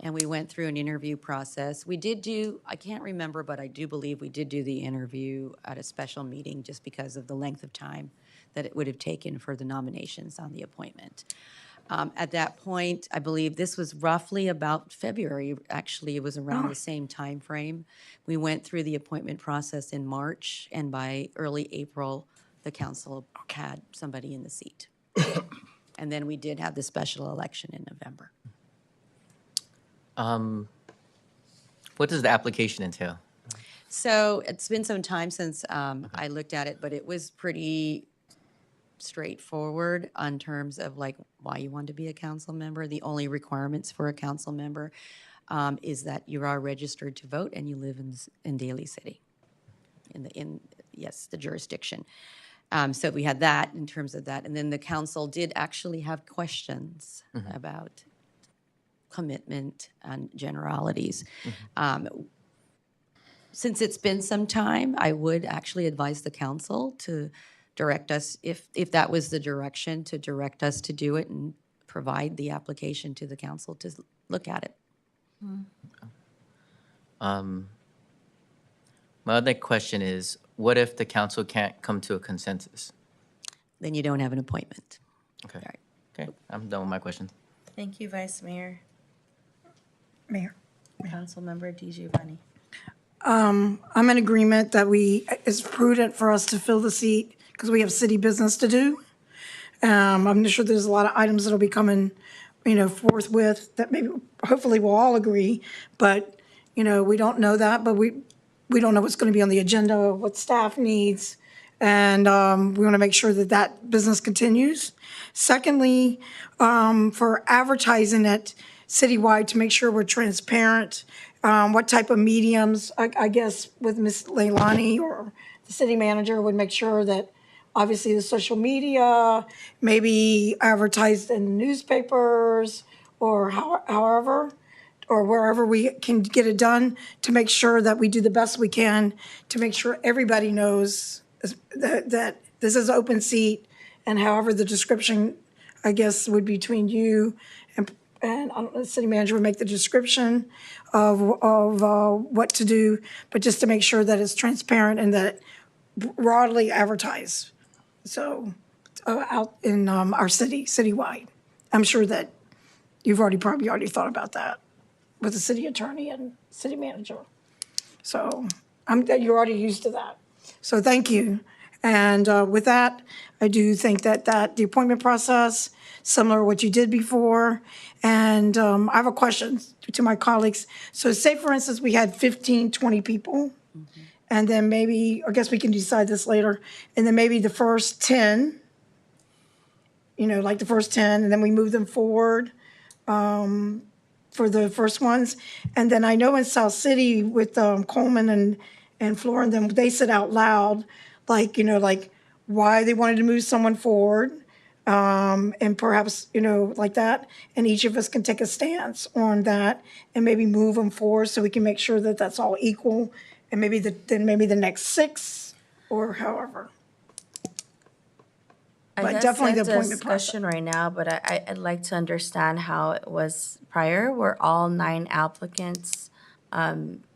And we went through an interview process. We did do, I can't remember, but I do believe we did do the interview at a special meeting just because of the length of time that it would have taken for the nominations on the appointment. At that point, I believe this was roughly about February. Actually, it was around the same time frame. We went through the appointment process in March, and by early April, the council had somebody in the seat. And then we did have the special election in November. What does the application entail? So it's been some time since I looked at it, but it was pretty straightforward on terms of like why you want to be a council member. The only requirements for a council member is that you are registered to vote and you live in Daly City. yes, the jurisdiction. So we had that in terms of that. And then the council did actually have questions about commitment and generalities. Since it's been some time, I would actually advise the council to direct us, if that was the direction, to direct us to do it and provide the application to the council to look at it. My other question is, what if the council can't come to a consensus? Then you don't have an appointment. Okay. Okay, I'm done with my questions. Thank you, Vice Mayor. Mayor. Councilmember DiGiovanni. I'm in agreement that it's prudent for us to fill the seat because we have city business to do. I'm sure there's a lot of items that'll be coming, forthwith that maybe, hopefully we'll all agree. But, we don't know that, but we don't know what's going to be on the agenda, what staff needs. And we want to make sure that business continues. Secondly, for advertising it citywide to make sure we're transparent, what type of mediums, I guess with Ms. Leilani or the city manager would make sure that obviously the social media, maybe advertised in newspapers or however, or wherever we can get it done to make sure that we do the best we can to make sure everybody knows that this is an open seat, and however the description, I guess, would be between you and I don't know, the city manager would make the description of what to do, but just to make sure that it's transparent and that broadly advertised. So out in our citywide. I'm sure that you've probably already thought about that with the city attorney and city manager. So you're already used to that. So thank you. And with that, I do think that the appointment process, similar to what you did before. And I have a question to my colleagues. So say, for instance, we had 15, 20 people. And then maybe, I guess we can decide this later, and then maybe the first 10, like the first 10, and then we move them forward for the first ones. And then I know in South City with Coleman and Flora and them, they said out loud, like why they wanted to move someone forward, and perhaps, like that. And each of us can take a stance on that and maybe move them forward so we can make sure that that's all equal. And maybe the next 6 or however. I But guess definitely the it's a appointment process. discussion right now, but I'd like to understand how it was prior, were all 9 applicants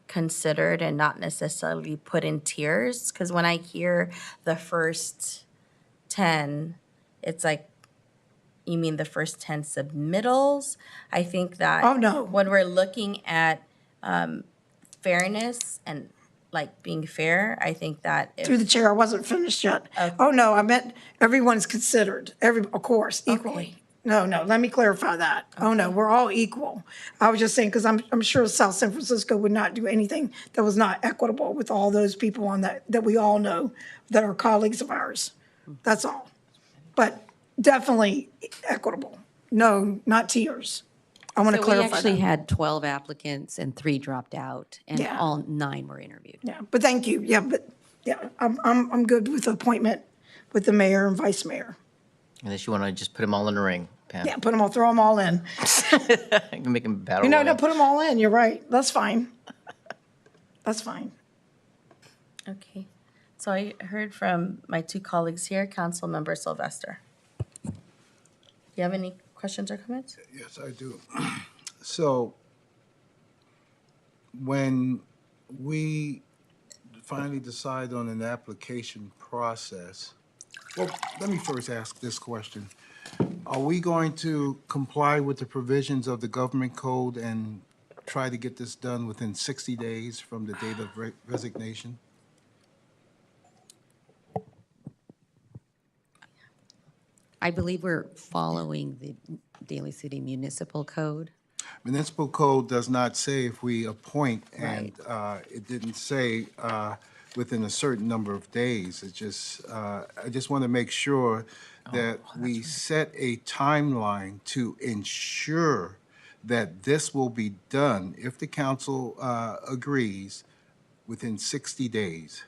considered and not necessarily put in tiers? Because when I hear the first 10, it's like, you mean the first 10 submittals? I think that Oh, no. when we're looking at fairness and being fair, I think that if Through the chair, I wasn't finished yet. Oh, no, I meant everyone's considered, of course, equally. No, let me clarify that. Oh, no, we're all equal. I was just saying, because I'm sure South San Francisco would not do anything that was not equitable with all those people on that we all know that are colleagues of ours. That's all. But definitely equitable. No, not tiers. I want to So we clarify actually that. had 12 applicants and 3 dropped out, and Yeah. all 9 were interviewed. Yeah, but thank you. Yeah, but I'm good with the appointment with the mayor and vice mayor. Unless you want to just put them all in the ring, Pam. Yeah, throw them all in. You can make them battle No, royal. put them all in. You're right. That's fine. That's fine. Okay. So I heard from my 2 colleagues here, Councilmember Sylvester. You have any questions or comments? Yes, I do. So when we finally decide on an application process, well, let me first ask this question. Are we going to comply with the provisions of the government code and try to get this done within 60 days from the date of resignation? I believe we're following the Daly City Municipal Code. Municipal code does not say if we appoint, and it didn't say within a certain number of days. It just, I just want to make sure that we set a timeline to ensure that this will be done, if the council agrees, within 60 days.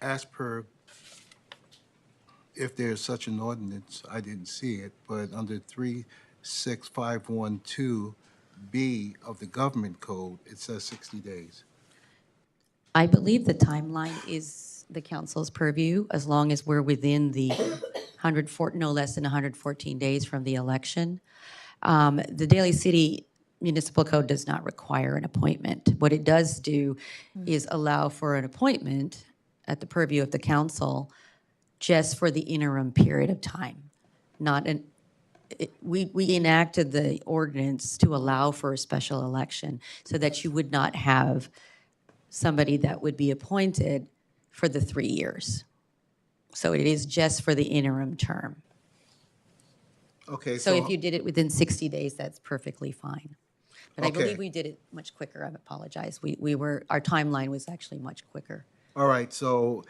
as per, if there's such an ordinance, I didn't see it, but under 36512B of the government code, it says 60 days. I believe the timeline is the council's purview, as long as we're within the no less than 114 days from the election. The Daly City Municipal Code does not require an appointment. What it does do is allow for an appointment at the purview of the council just for the interim period of time, not an, we enacted the ordinance to allow for a special election so that you would not have somebody that would be appointed for the 3 years. So it is just for the interim term. Okay, So if you did it within 60 days, that's perfectly fine. But I Okay. believe we did it much quicker. I apologize. Our timeline was actually much quicker. All right, so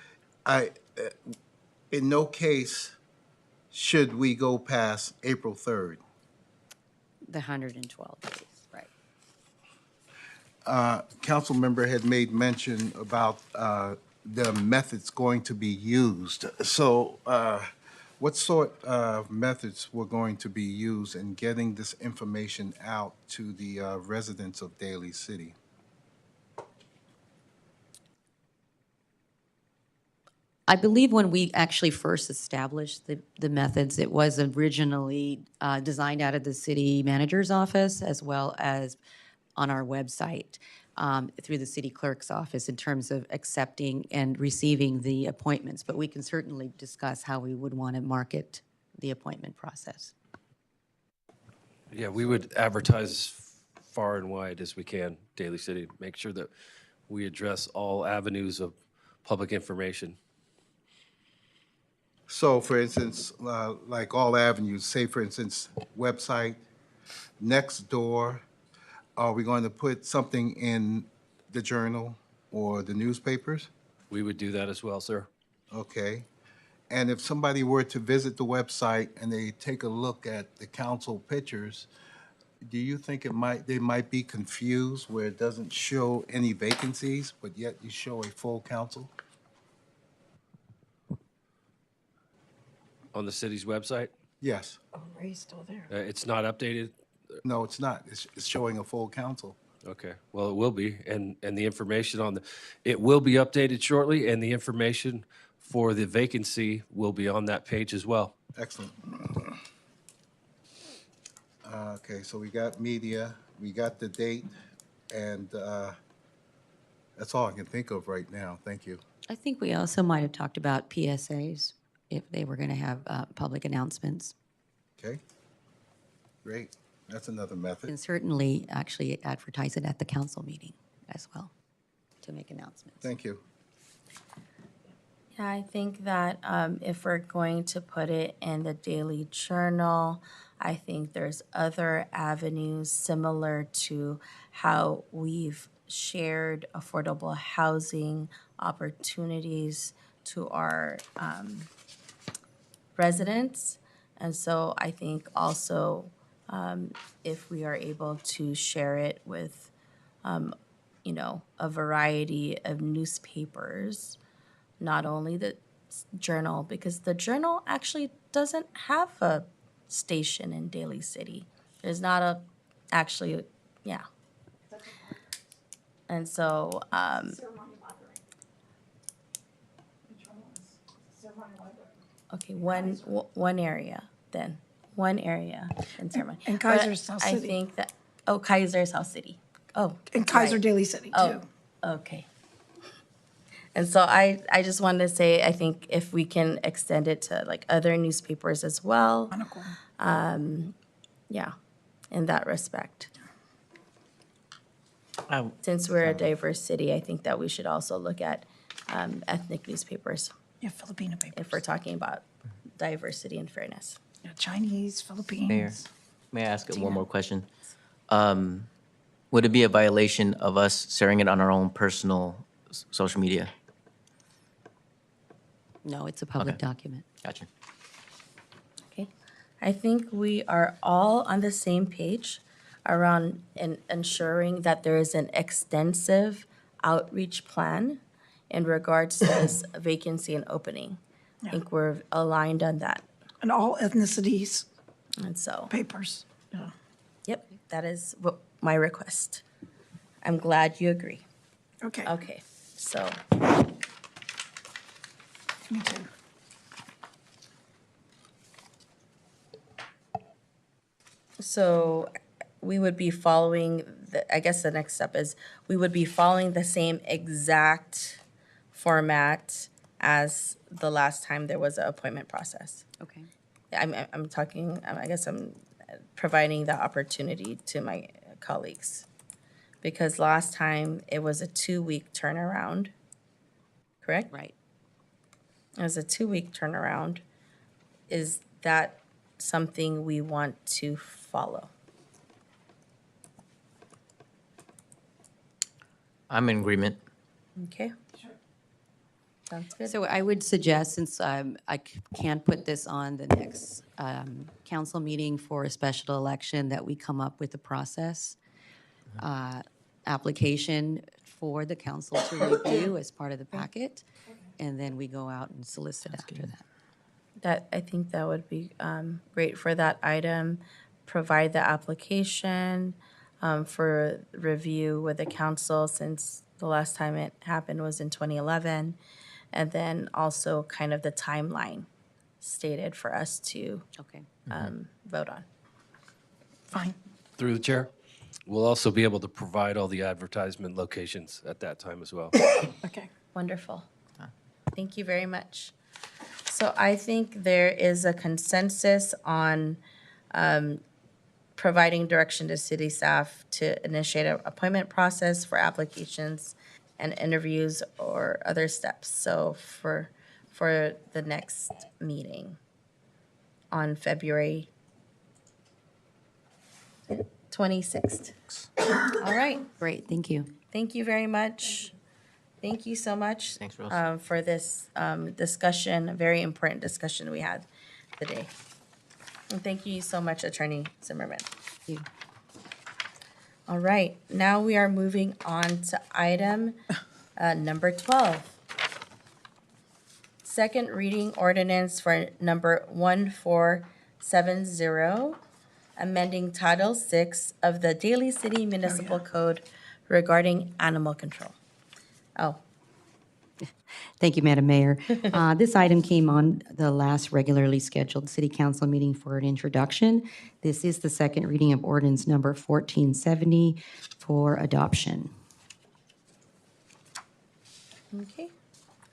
in no case should we go past April 3rd. The 112 days, right. Council member had made mention about the methods going to be used. So what sort of methods were going to be used in getting this information out to the residents of Daly City? I believe when we actually first established the methods, it was originally designed out of the city manager's office as well as on our website through the city clerk's office in terms of accepting and receiving the appointments. But we can certainly discuss how we would want to market the appointment process. Yeah, we would advertise far and wide as we can, Daly City, make sure that we address all avenues of public information. So for instance, like all avenues, say for instance, website, next door, are we going to put something in the journal or the newspapers? We would do that as well, sir. Okay. And if somebody were to visit the website and they take a look at the council pictures, do you think they might be confused where it doesn't show any vacancies, but yet you show a full council? On the city's website, Yes. Oh, Ray's still there. it's not updated. No, it's not. It's showing a full council. Okay, well, it will be, and the information on it will be updated shortly, and the information for the vacancy will be on that page as well. Excellent. Okay, so we got media, we got the date, and that's all I can think of right now. Thank you. I think we also might have talked about PSAs if they were going to have public announcements. Okay, great. That's another method. And certainly actually advertise it at the council meeting as well to make announcements. Thank you. Yeah, I think that if we're going to put it in the Daily Journal, I think there's other avenues similar to how we've shared affordable housing opportunities to our residents. And so I think also if we are able to share it with, a variety of newspapers, not only the Journal, because the Journal actually doesn't have a station in Daly City. There's not yeah. And so, okay, one area then, one area in ceremony. And Kaiser But South I City. think that, Kaiser South City. Oh. And Kaiser right. Daly City, too. Oh, okay. And so I just wanted to say, I think if we can extend it to like other newspapers as well. Yeah, in that respect. Since we're a diverse city, I think that we should also look at ethnic newspapers. Yeah, Filipino papers. If we're talking about diversity and fairness. Yeah, Chinese, Philippines. Mayor, may I ask one more question? Would it be a violation of us sharing it on our own personal social media? No, it's a public document. Gotcha. Okay. I think we are all on the same page around ensuring that there is an extensive outreach plan in regards to this vacancy and opening. I think we're aligned on that. And all ethnicities And so, papers. yep, that is what my request. I'm glad you agree. Okay. Okay, so, Me too. so we would be following, I guess the next step is, we would be following the same exact format as the last time there was an appointment process. Okay. I'm talking, I guess I'm providing the opportunity to my colleagues. Because last time it was a 2-week turnaround, correct? Right. It was a 2-week turnaround. Is that something we want to follow? I'm in agreement. Okay. Sounds good. So I would suggest, since can't put this on the next council meeting for a special election, that we come up with a process, application for the council to review as part of the packet, and then we go out and solicit after that. I think that would be great for that item. Provide the application for review with the council, since the last time it happened was in 2011. And then also kind of the timeline stated for us to vote on. Fine. Through the chair, we'll also be able to provide all the advertisement locations at that time as well. Okay. Wonderful. Thank you very much. So I think there is a consensus on providing direction to city staff to initiate an appointment process for applications and interviews or other steps. So for the next meeting on February 26th. All right. Great, thank you. Thank you very much. Thank you so much. Thanks, Rose. For this discussion, a very important discussion we had today. And thank you so much, Attorney Zimmerman. Thank you. All right, now we are moving on to item number 12. Second reading ordinance for number 1470, amending Title 6 of the Daly City Municipal Code regarding animal control. Oh, Thank you, Madam Mayor. This item came on the last regularly scheduled city council meeting for an introduction. This is the second reading of ordinance number 1470 for adoption. okay.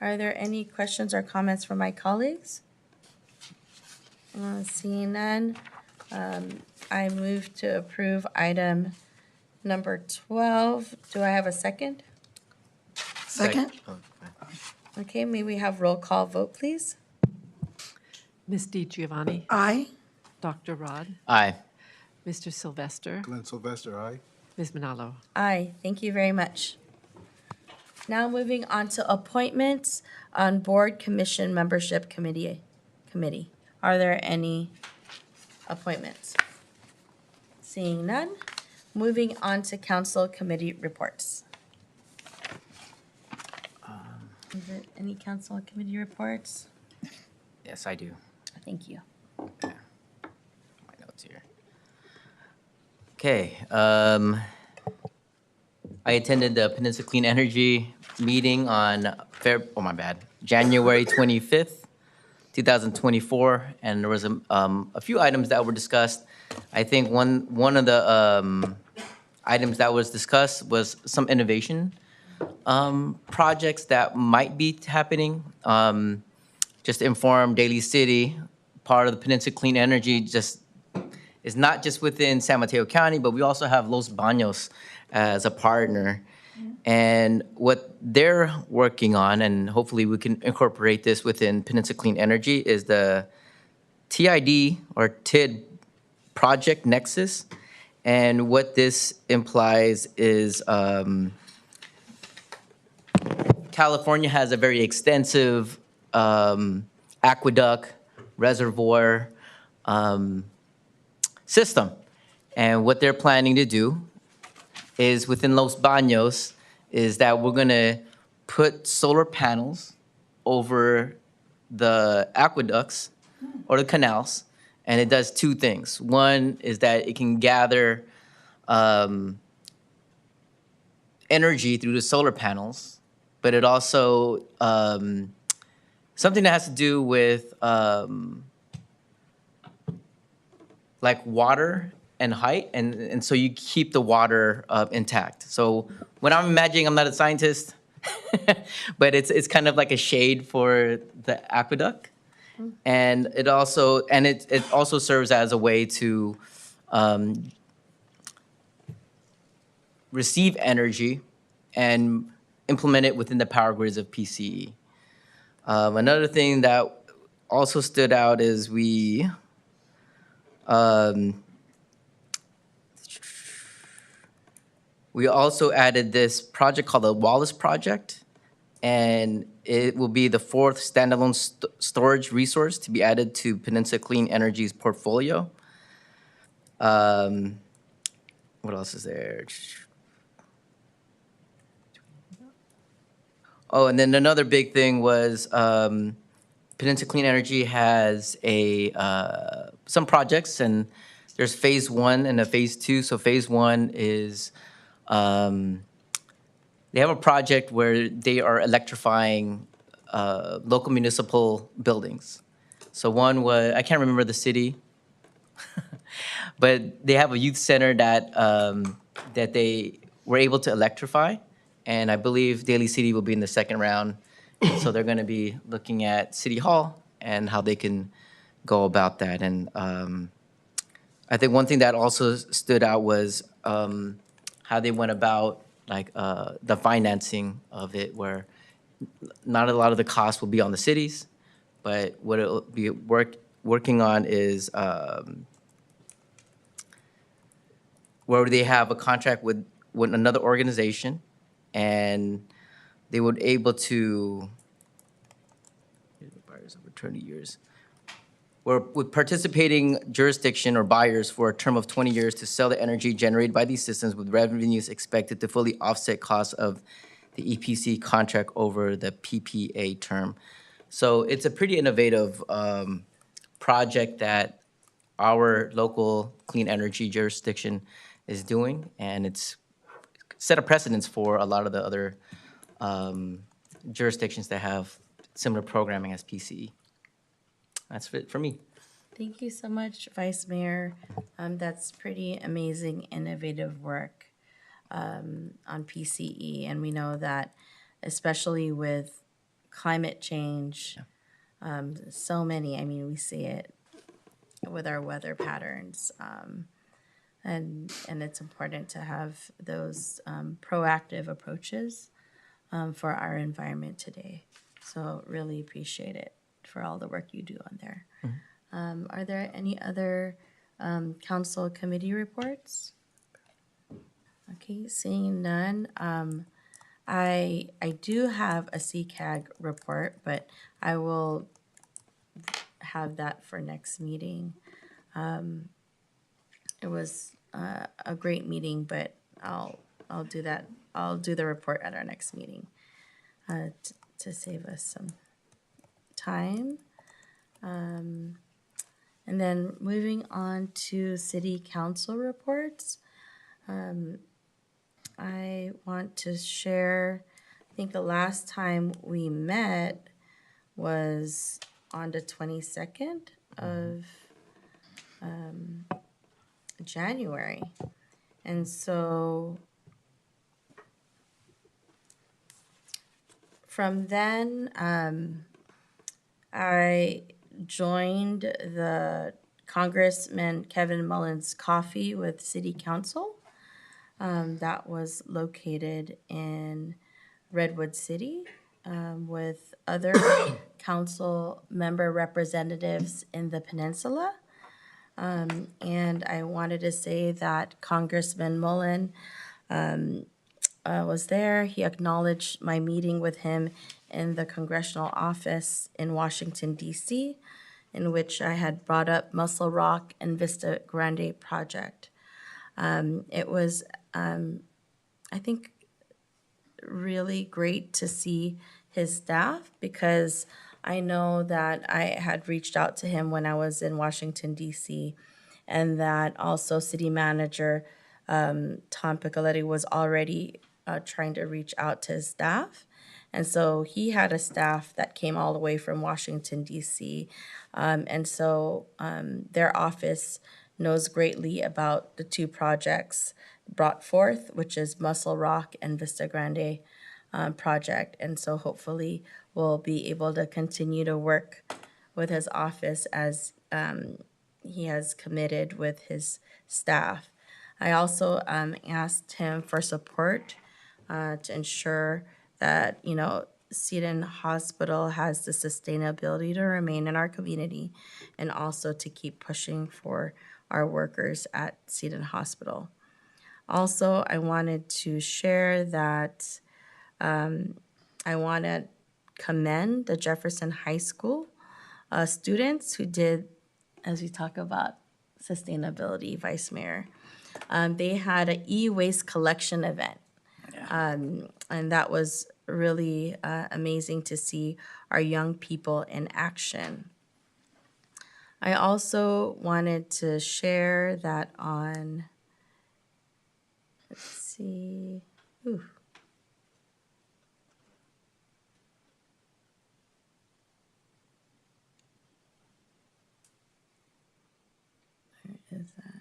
Are there any questions or comments from my colleagues? Seeing none, I move to approve item number 12. Do I have a second? Second? Okay, may we have roll call vote, please? Ms. DiGiovanni? Aye. Dr. Rod? Aye. Mr. Sylvester? Glenn Sylvester, aye. Ms. Manalo? Aye, thank you very much. Now moving on to appointments on board commission membership committee. Are there any appointments? Seeing none, moving on to council committee reports. Is there any council committee reports? Yes, I do. Thank you. My notes here. Okay, I attended the Peninsula Clean Energy meeting on January 25th, 2024, and there was a few items that were discussed. I think one of the items that was discussed was some innovation projects that might be happening. Just to inform Daly City, part of the Peninsula Clean Energy is not just within San Mateo County, but we also have Los Baños as a partner. And what they're working on, and hopefully we can incorporate this within Peninsula Clean Energy, is the TID or TID Project Nexus. And what this implies is California has a very extensive aqueduct, reservoir system. And what they're planning to do is within Los Baños is that we're going to put solar panels over the aqueducts or the canals, and it does two things. One is that it can gather energy through the solar panels, but it also something that has to do with like water and height, and so you keep the water intact. So when I'm imagining, I'm not a scientist, but it's kind of like a shade for the aqueduct, and it also serves as a way to receive energy and implement it within the power grids of PCE. Another thing that also stood out is we also added this project called the Wallace Project, and it will be the fourth standalone storage resource to be added to Peninsula Clean Energy's portfolio. What else is there? Oh, and then another big thing was Peninsula Clean Energy has some projects, and there's phase 1 and a phase 2. So phase 1 is they have a project where they are electrifying local municipal buildings. So one was, I can't remember the city, but they have a youth center that that they were able to electrify, and I believe Daly City will be in the second round. So they're going to be looking at City Hall and how they can go about that. And I think one thing that also stood out was how they went about like the financing of it, where not a lot of the cost will be on the cities, but what it'll be working on is where they have a contract with another organization, and they would able to buyers over 20 years. Where with participating jurisdiction or buyers for a term of 20 years to sell the energy generated by these systems with revenues expected to fully offset costs of the EPC contract over the PPA term. So it's a pretty innovative project that our local clean energy jurisdiction is doing, and it's set a precedence for a lot of the other jurisdictions that have similar programming as PCE. That's it for me. Thank you so much, Vice Mayor. That's pretty amazing, innovative work on PCE. And we know that, especially with climate change, so many, I mean, we see it with our weather patterns. And it's important to have those proactive approaches for our environment today. So really appreciate it for all the work you do on there. Are there any other council committee reports? Okay, seeing none. I do have a CCAG report, but I will have that for next meeting. It was a great meeting, but I'll do that. I'll do the report at our next meeting to save us some time. And then moving on to city council reports. I want to share, I think the last time we met was on the 22nd of January. And so from then, I joined the Congressman Kevin Mullins Coffee with City Council. That was located in Redwood City with other council member representatives in the peninsula. And I wanted to say that Congressman Mullen was there. He acknowledged my meeting with him in the congressional office in Washington, D.C., in which I had brought up Muscle Rock and Vista Grande project. It was, I think, really great to see his staff, because I know that I had reached out to him when I was in Washington, D.C., and that also City Manager Tom Picoletti was already trying to reach out to his staff. And so he had a staff that came all the way from Washington, D.C. Their office knows greatly about the two projects brought forth, which is Muscle Rock and Vista Grande project. And so hopefully we'll be able to continue to work with his office as he has committed with his staff. I also asked him for support to ensure that, Seton Hospital has the sustainability to remain in our community, and also to keep pushing for our workers at Seton Hospital. Also, I wanted to share that I want to commend the Jefferson High School students who did, as we talk about sustainability, Vice Mayor, they had an e-waste collection event. And that was really amazing to see our young people in action. I also wanted to share that on, let's see, ooh. Where is that?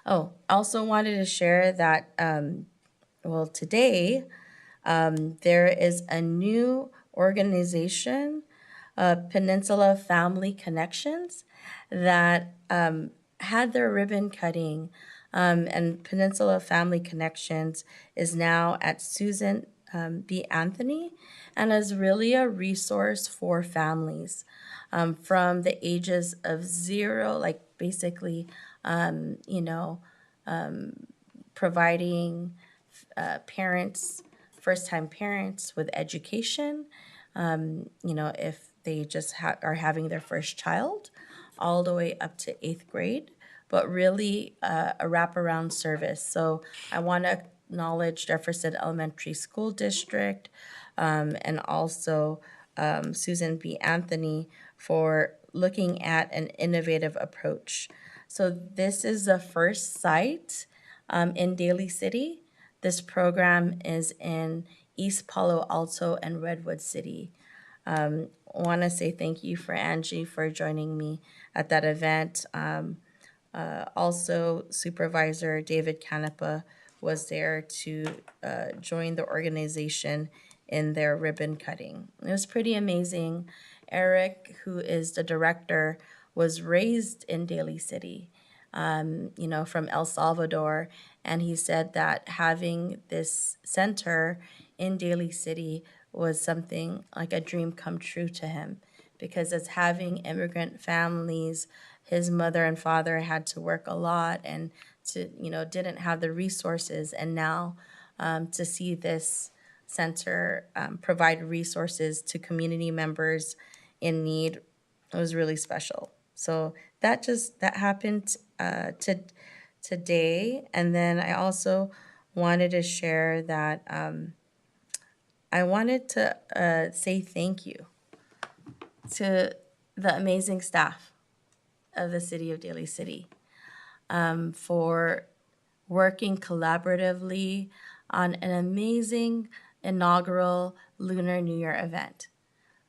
Oh, also wanted to share that, today, there is a new organization, Peninsula Family Connections, that had their ribbon cutting. And Peninsula Family Connections is now at Susan B. Anthony, and is really a resource for families from the ages of 0, like basically, providing parents, first-time parents with education, if they just are having their first child, all the way up to 8th grade, but really a wraparound service. So I want to acknowledge Jefferson Elementary School District and also Susan B. Anthony for looking at an innovative approach. So this is the first site in Daly City. This program is in East Palo Alto and Redwood City. Want to say thank you for Angie for joining me at that event. Also, Supervisor David Canepa was there to join the organization in their ribbon cutting. It was pretty amazing. Eric, who is the director, was raised in Daly City, from El Salvador, and he said that having this center in Daly City was something like a dream come true to him, because as having immigrant families, his mother and father had to work a lot and didn't have the resources, and now to see this center provide resources to community members in need, it was really special. So that happened today. And then I also wanted to share that I wanted to say thank you to the amazing staff of the City of Daly City for working collaboratively on an amazing inaugural Lunar New Year event.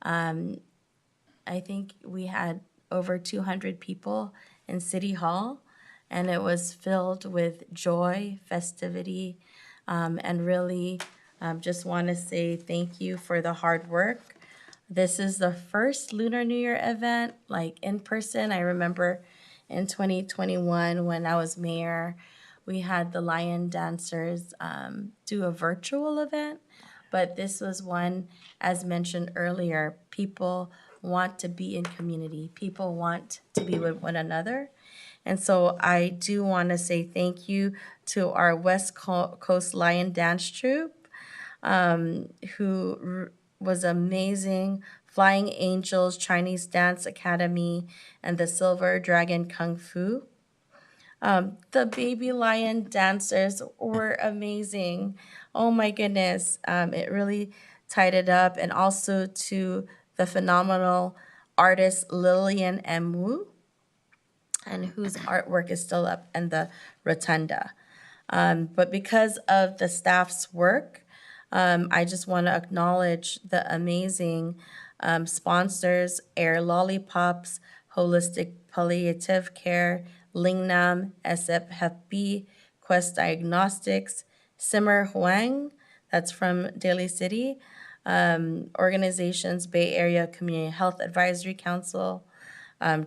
I think we had over 200 people in City Hall, and it was filled with joy, festivity, and really just want to say thank you for the hard work. This is the first Lunar New Year event, like in person. I remember in 2021 when I was mayor, we had the Lion Dancers do a virtual event, but this was one, as mentioned earlier, people want to be in community. People want to be with one another. And so I do want to say thank you to our West Coast Lion Dance Troupe, who was amazing, Flying Angels Chinese Dance Academy, and the Silver Dragon Kung Fu. The baby lion dancers were amazing. Oh my goodness. It really tied it up. And also to the phenomenal artist Lillian M. Wu, and whose artwork is still up in the rotunda. But because of the staff's work, I just want to acknowledge the amazing sponsors: Air Lollipops, Holistic Palliative Care, Lingnam, SF Hep B, Quest Diagnostics, Simmer Huang, that's from Daly City, organizations: Bay Area Community Health Advisory Council,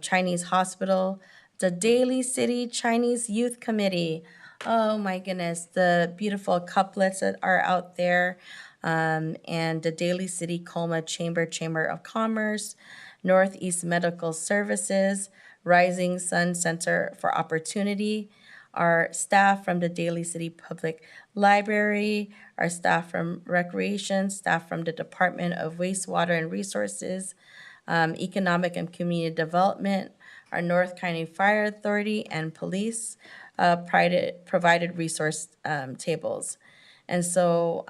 Chinese Hospital, the Daly City Chinese Youth Committee. Oh my goodness, the beautiful couplets that are out there, and the Daly City Colma Chamber of Commerce, Northeast Medical Services, Rising Sun Center for Opportunity, our staff from the Daly City Public Library, our staff from Recreation, staff from the Department of Wastewater and Resources, Economic and Community Development, our North County Fire Authority, and police provided resource tables. And so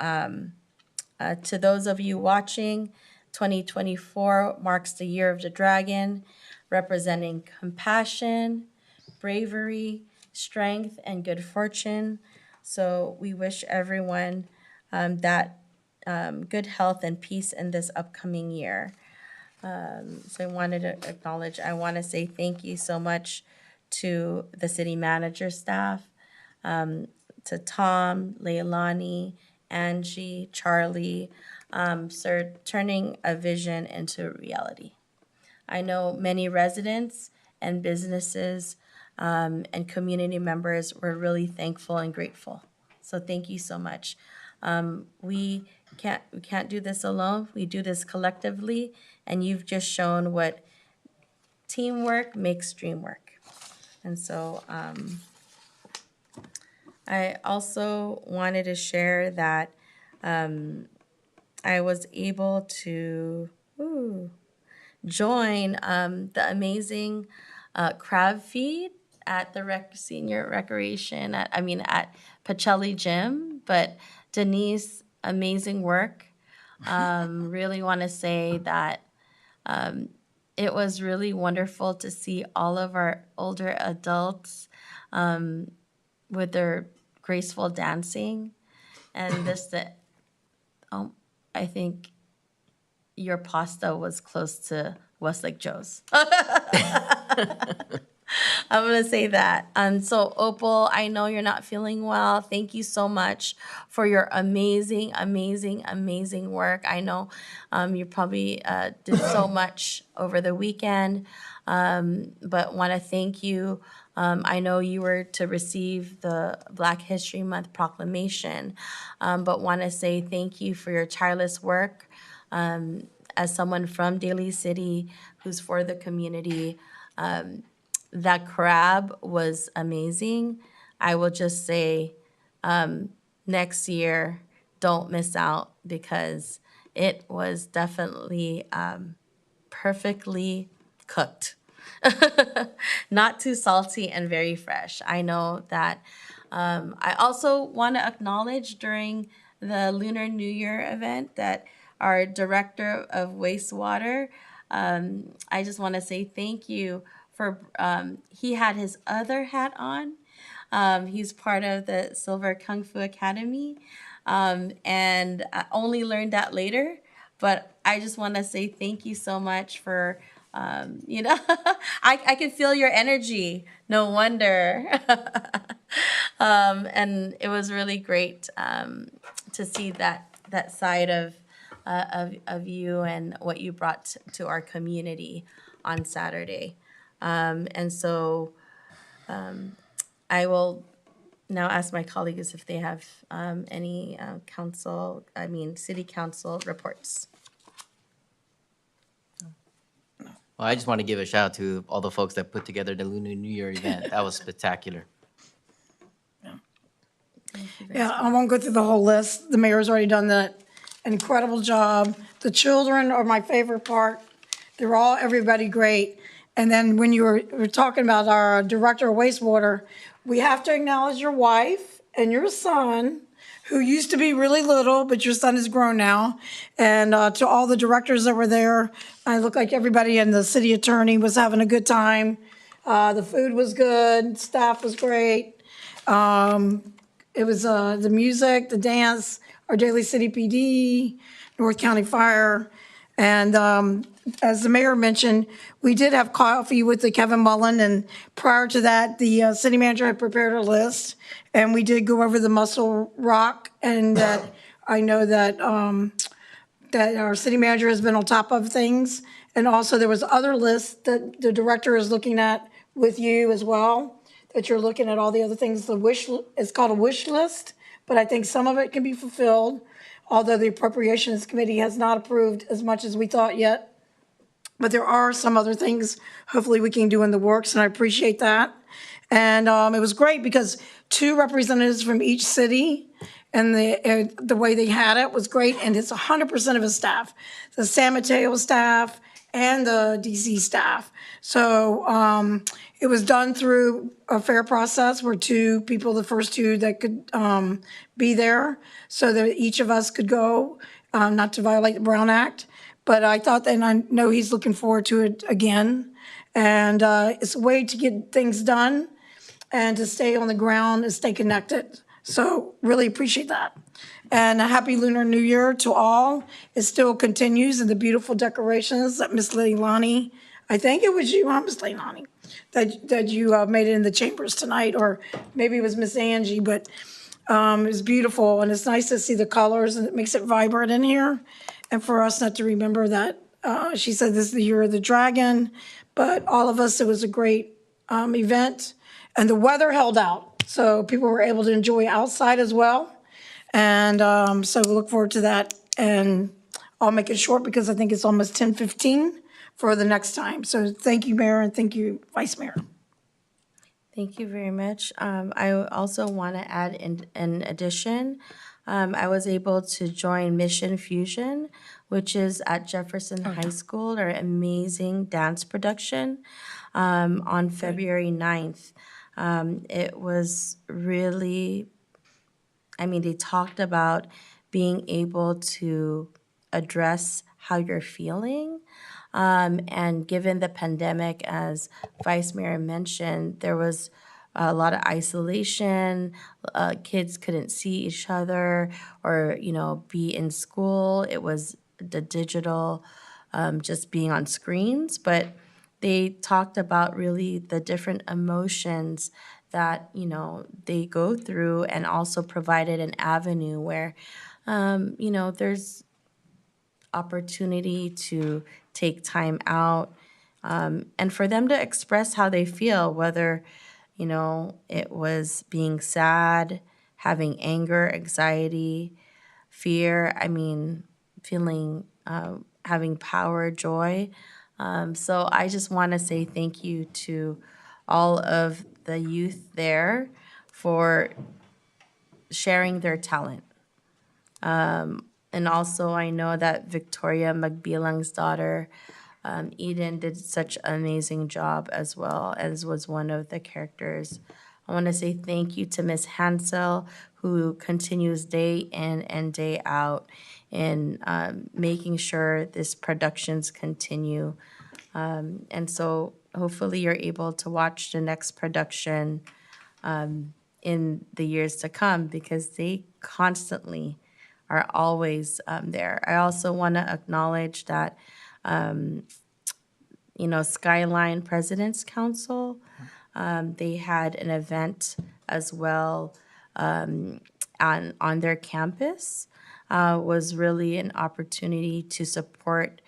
to those of you watching, 2024 marks the year of the dragon, representing compassion, bravery, strength, and good fortune. So we wish everyone that good health and peace in this upcoming year. So I wanted to acknowledge, I want to say thank you so much to the city manager staff, to Tom, Leilani, Angie, Charlie, sir, turning a vision into reality. I know many residents and businesses and community members were really thankful and grateful. So thank you so much. We can't do this alone. We do this collectively, and you've just shown what teamwork makes dream work. And so I also wanted to share that I was able to join the amazing crab feed at the senior recreation at Pacelli Gym. But Denise, amazing work. Really want to say that it was really wonderful to see all of our older adults with their graceful dancing, and I think your pasta was close to Westlake Joe's. I'm gonna say that. So Opal, I know you're not feeling well. Thank you so much for your amazing, amazing, amazing work. I know you probably did so much over the weekend, but want to thank you. I know you were to receive the Black History Month proclamation, but want to say thank you for your tireless work. As someone from Daly City who's for the community, that crab was amazing. I will just say next year, don't miss out, because it was definitely perfectly cooked. Not too salty and very fresh. I know that. I also want to acknowledge during the Lunar New Year event that our director of wastewater, I just want to say thank you for, he had his other hat on. He's part of the Silver Kung Fu Academy, and I only learned that later. But I just want to say thank you so much for, I can feel your energy. No wonder. And it was really great to see that side of you and what you brought to our community on Saturday. And so I will now ask my colleagues if they have any city council reports. Well, I just want to give a shout out to all the folks that put together the Lunar New Year event. That was spectacular. Yeah, I won't go through the whole list. The mayor's already done that incredible job. The children are my favorite part. They're all, everybody great. And then when you were talking about our director of wastewater, we have to acknowledge your wife and your son, who used to be really little, but your son is grown now. And to all the directors that were there, I look like everybody and the city attorney was having a good time. The food was good, staff was great. It was the music, the dance, our Daly City PD, North County Fire. And as the mayor mentioned, we did have coffee with the Kevin Mullen, and prior to that, the city manager had prepared a list, and we did go over the Muscle Rock, and that I know that that our city manager has been on top of things. And also there was other lists that the director is looking at with you as well, that you're looking at all the other things. It's called a wish list, but I think some of it can be fulfilled, although the Appropriations Committee has not approved as much as we thought yet. But there are some other things hopefully we can do in the works, and I appreciate that. And it was great because 2 representatives from each city, and the way they had it was great, and it's 100% of his staff, the San Mateo staff and the DC staff. So it was done through a fair process where 2 people, the first 2 that could be there, so that each of us could go, not to violate the Brown Act. But I thought, and I know he's looking forward to it again. And it's a way to get things done and to stay on the ground and stay connected. So really appreciate that. And a happy Lunar New Year to all. It still continues, and the beautiful decorations that Miss Leilani, I think it was you, huh, Miss Leilani, that you made it in the chambers tonight, or maybe it was Miss Angie, but it was beautiful, and it's nice to see the colors, and it makes it vibrant in here. And for us not to remember that, she said this is the year of the dragon, but all of us, it was a great event. And the weather held out, so people were able to enjoy outside as well. And so we look forward to that. And I'll make it short because I think it's almost 10:15 for the next time. So thank you, Mayor, and thank you, Vice Mayor. Thank you very much. I also want to add in addition, I was able to join Mission Fusion, which is at Jefferson High School, their amazing dance production on February 9th. It was really, I mean, they talked about being able to address how you're feeling. And given the pandemic, as Vice Mayor mentioned, there was a lot of isolation. Kids couldn't see each other or, be in school. It was the digital, just being on screens. But they talked about really the different emotions that, they go through, and also provided an avenue where, there's opportunity to take time out, and for them to express how they feel, whether, it was being sad, having anger, anxiety, fear, feeling, having power, joy. So I just want to say thank you to all of the youth there for sharing their talent. And also, I know that Victoria Magbilang's daughter, Eden, did such an amazing job as well, as was one of the characters. I want to say thank you to Miss Hansel, who continues day in and day out in making sure this productions continue. And so hopefully you're able to watch the next production in the years to come, because they constantly are always there. I also want to acknowledge that, Skyline President's Council, they had an event as well on their campus. Was really an opportunity to support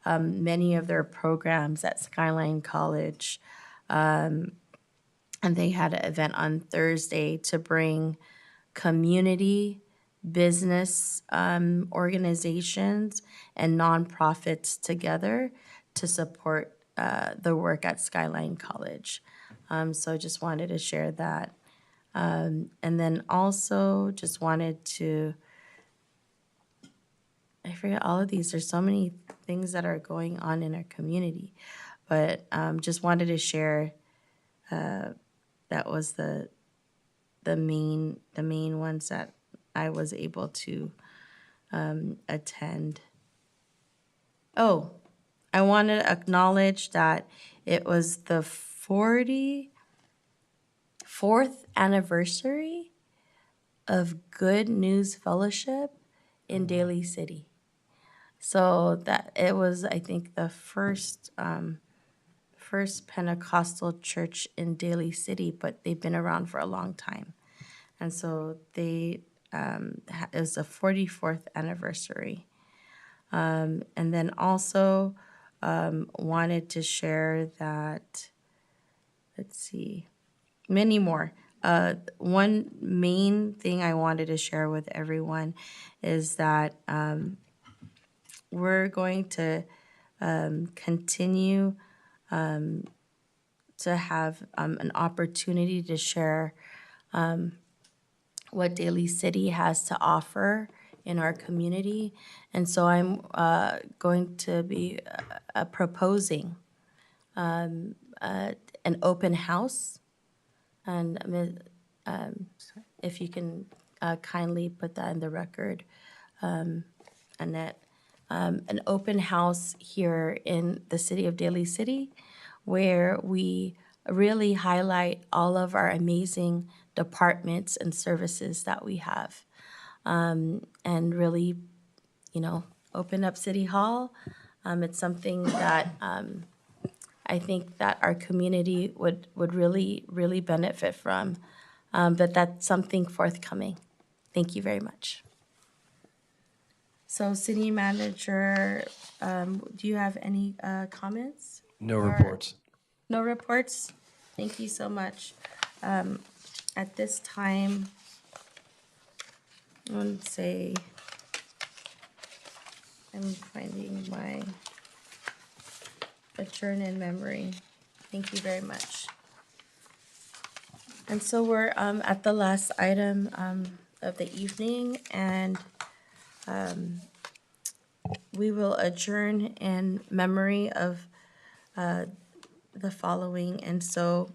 many of their programs at Skyline College. And they had an event on Thursday to bring community, business organizations, and nonprofits together to support the work at Skyline College. So I just wanted to share that. And then also just wanted to, I forget all of these, there's so many things that are going on in our community, but just wanted to share that was the the main ones that I was able to attend. Oh, I want to acknowledge that it was the 44th anniversary of Good News Fellowship in Daly City. So that it was, I think, the first Pentecostal church in Daly City, but they've been around for a long time. And so it was the 44th anniversary. And then also wanted to share that, let's see, many more. One main thing I wanted to share with everyone is that we're going to continue to have an opportunity to share what Daly City has to offer in our community. And so I'm going to be proposing an open house. And if you can kindly put that in the record, Annette. An open house here in the city of Daly City, where we really highlight all of our amazing departments and services that we have, and really, open up City Hall. It's something that I think that our community would really, really benefit from, but that's something forthcoming. Thank you very much. So, City Manager, do you have any comments? No reports. No reports? Thank you so much. At this time, I want to say, I'm finding my adjourn in memory. Thank you very much. And so we're at the last item of the evening, and we will adjourn in memory of the following. And so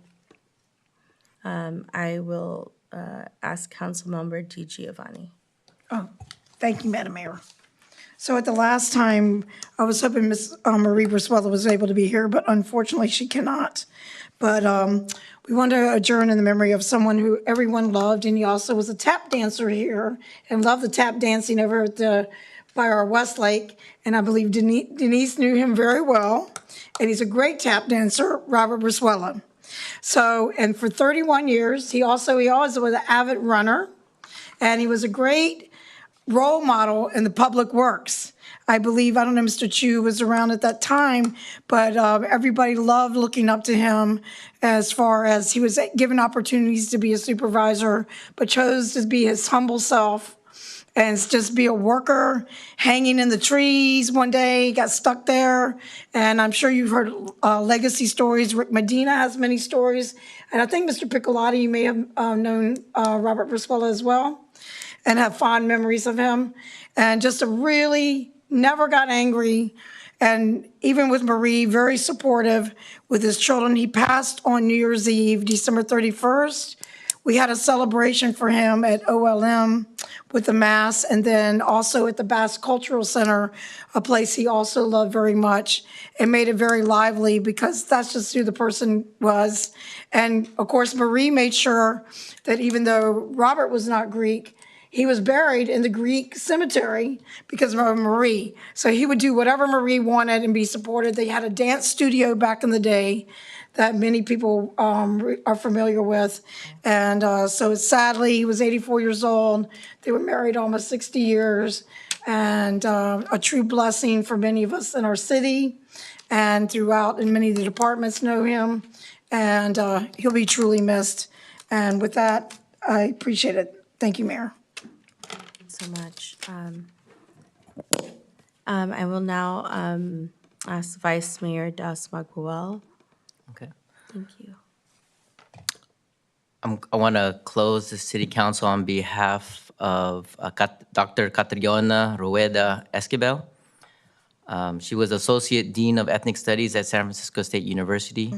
I will ask Councilmember Di Giovanni. Oh, thank you, Madam Mayor. So at the last time, I was hoping Ms. Marie Bruswella was able to be here, but unfortunately she cannot. But we want to adjourn in the memory of someone who everyone loved, and he also was a tap dancer here and loved the tap dancing over at by our Westlake. And I believe Denise knew him very well, and he's a great tap dancer, Robert Bruswella. So, and for 31 years, he always was an avid runner, and he was a great role model in the public works. I believe, I don't know, Mr. Chu was around at that time, but everybody loved looking up to him as far as he was given opportunities to be a supervisor, but chose to be his humble self and just be a worker, hanging in the trees one day, he got stuck there. And I'm sure you've heard legacy stories. Rick Medina has many stories. And I think Mr. Piccolotti, you may have known Robert Bruswella as well, and have fond memories of him. And just never got angry. And even with Marie, very supportive with his children. He passed on New Year's Eve, December 31st. We had a celebration for him at OLM with the Mass, and then also at the Bass Cultural Center, a place he also loved very much, and made it very lively because that's just who the person was. And of course, Marie made sure that even though Robert was not Greek, he was buried in the Greek cemetery because of Marie. So he would do whatever Marie wanted and be supported. They had a dance studio back in the day that many people are familiar with. And so sadly, he was 84 years old. They were married almost 60 years. And a true blessing for many of us in our city and throughout, and many of the departments know him. And he'll be truly missed. And with that, I appreciate it. Thank you, Mayor. So much. I will now ask Vice Mayor Das Maguel. Okay. Thank you. I want to close the City Council on behalf of Dr. Catriona Rueda Esquivel. She was Associate Dean of Ethnic Studies at San Francisco State University.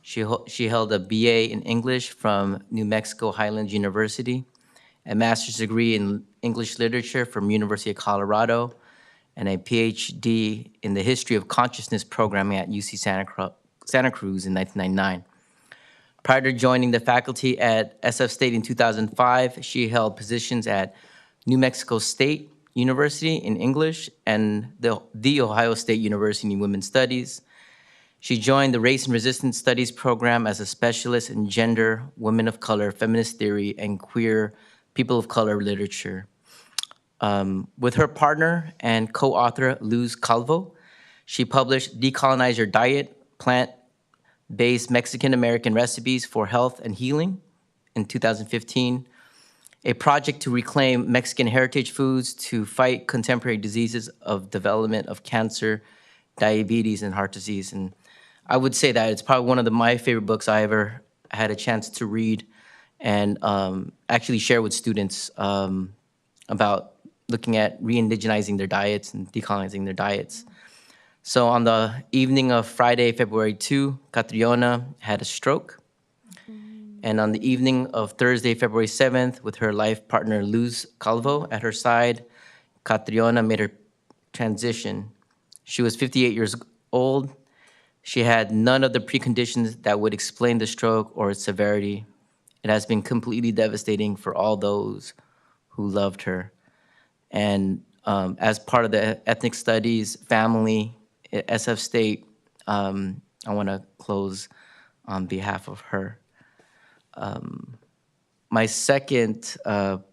She held a BA in English from New Mexico Highlands University, a master's degree in English literature from University of Colorado, and a PhD in the history of consciousness programming at UC Santa Cruz in 1999. Prior to joining the faculty at SF State in 2005, she held positions at New Mexico State University in English and the Ohio State University in Women's Studies. She joined the Race and Resistance Studies program as a specialist in gender, women of color, feminist theory, and queer people of color literature. With her partner and co-author, Luz Calvo, she published Decolonize Your Diet, Plant-Based Mexican-American Recipes for Health and Healing in 2015, a project to reclaim Mexican heritage foods to fight contemporary diseases of development of cancer, diabetes, and heart disease. And I would say that it's probably one of my favorite books I ever had a chance to read and actually share with students about looking at re-indigenizing their diets and decolonizing their diets. So on the evening of Friday, February 2, Catriona had a stroke. And on the evening of Thursday, February 7th, with her life partner, Luz Calvo, at her side, Catriona made her transition. She was 58 years old. She had none of the preconditions that would explain the stroke or its severity. It has been completely devastating for all those who loved her. And as part of the ethnic studies family at SF State, I want to close on behalf of her. My second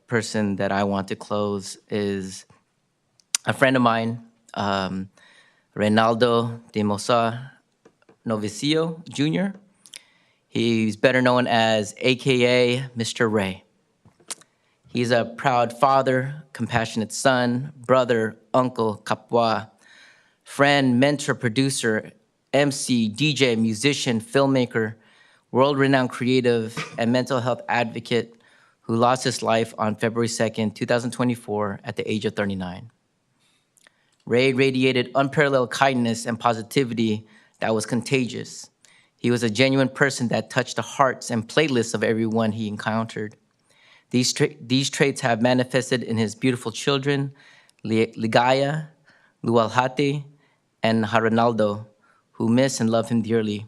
person that I want to close is a friend of mine, Reynaldo de Mosa Novicio Jr. He's better known as AKA Mr. Ray. He's a proud father, compassionate son, brother, uncle, kapwa, friend, mentor, producer, MC, DJ, musician, filmmaker, world-renowned creative, and mental health advocate who lost his life on February 2nd, 2024 at the age of 39. Ray radiated unparalleled kindness and positivity that was contagious. He was a genuine person that touched the hearts and playlists of everyone he encountered. These traits have manifested in his beautiful children, Ligaya, Lualhati, and Harinaldo, who miss and love him dearly.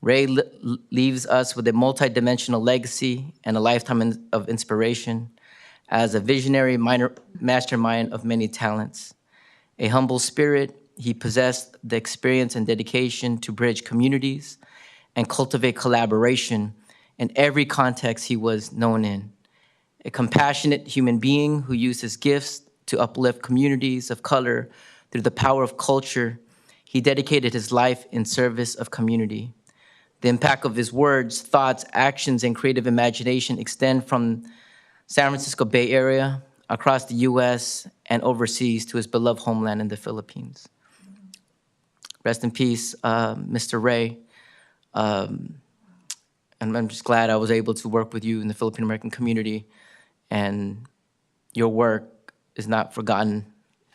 Ray leaves us with a multidimensional legacy and a lifetime of inspiration as a visionary mastermind of many talents. A humble spirit, he possessed the experience and dedication to bridge communities and cultivate collaboration in every context he was known in. A compassionate human being who used his gifts to uplift communities of color through the power of culture, he dedicated his life in service of community. The impact of his words, thoughts, actions, and creative imagination extend from San Francisco Bay Area, across the US, and overseas to his beloved homeland in the Philippines. Rest in peace, Mr. Ray. And I'm just glad I was able to work with you in the Philippine American community, and your work is not forgotten,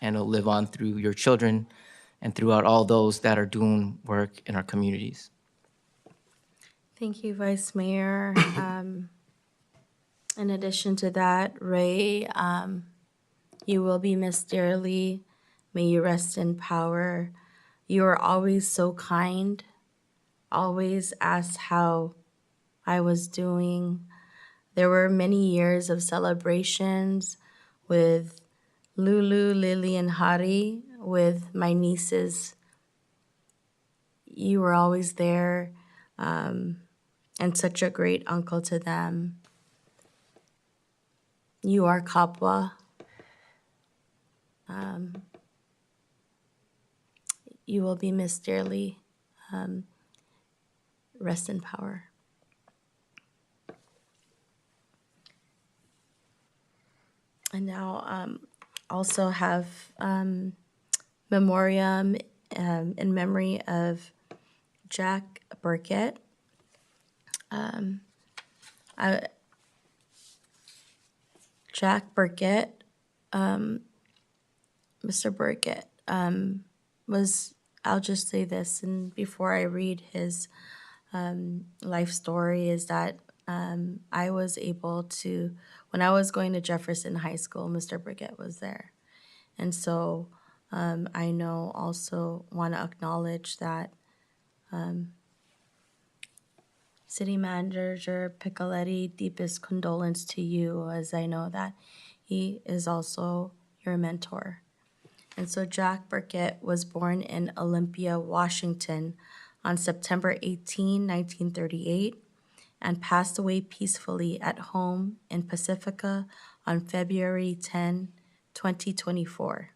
and it'll live on through your children and throughout all those that are doing work in our communities. Thank you, Vice Mayor. In addition to that, Ray, you will be missed dearly. May you rest in power. You are always so kind, always asked how I was doing. There were many years of celebrations with Lulu, Lily, and Hari, with my nieces. You were always there, and such a great uncle to them. You are Kapwa. You will be missed dearly. Rest in power. And now also have memoriam in memory of Jack Burkett. Jack Burkett, Mr. Burkett, was, I'll just say this, and before I read his life story, is that I was able to, when I was going to Jefferson High School, Mr. Brigitte was there. And so I know also want to acknowledge that City Manager Piccoletti, deepest condolence to you, as I know that he is also your mentor. And so Jack Burkett was born in Olympia, Washington on September 18, 1938, and passed away peacefully at home in Pacifica on February 10, 2024.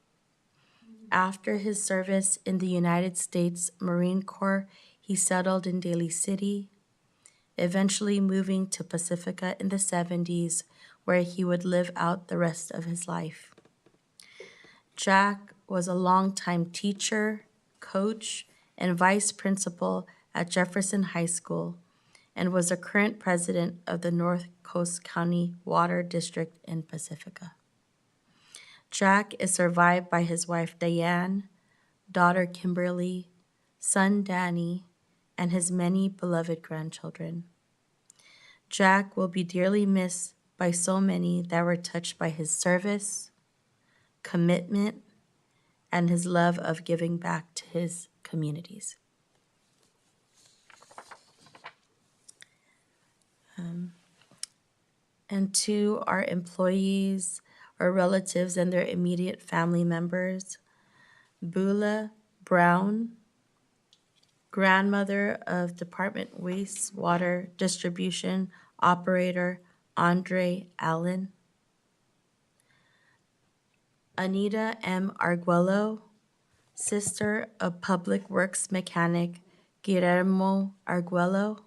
After his service in the United States Marine Corps, he settled in Daly City, eventually moving to Pacifica in the 70s, where he would live out the rest of his life. Jack was a longtime teacher, coach, and vice principal at Jefferson High School, and was a current president of the North Coast County Water District in Pacifica. Jack is survived by his wife Diane, daughter Kimberly, son Danny, and his many beloved grandchildren. Jack will be dearly missed by so many that were touched by his service, commitment, and his love of giving back to his communities. And to our employees, our relatives, and their immediate family members, Bula Brown, grandmother of Department Wastewater Distribution Operator Andre Allen, Anita M. Arguello, sister of Public Works Mechanic Guillermo Arguello,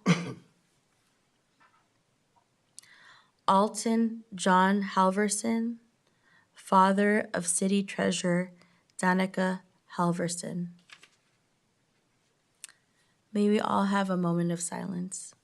Alton John Halverson, father of City Treasurer Danica Halverson. May we all have a moment of silence.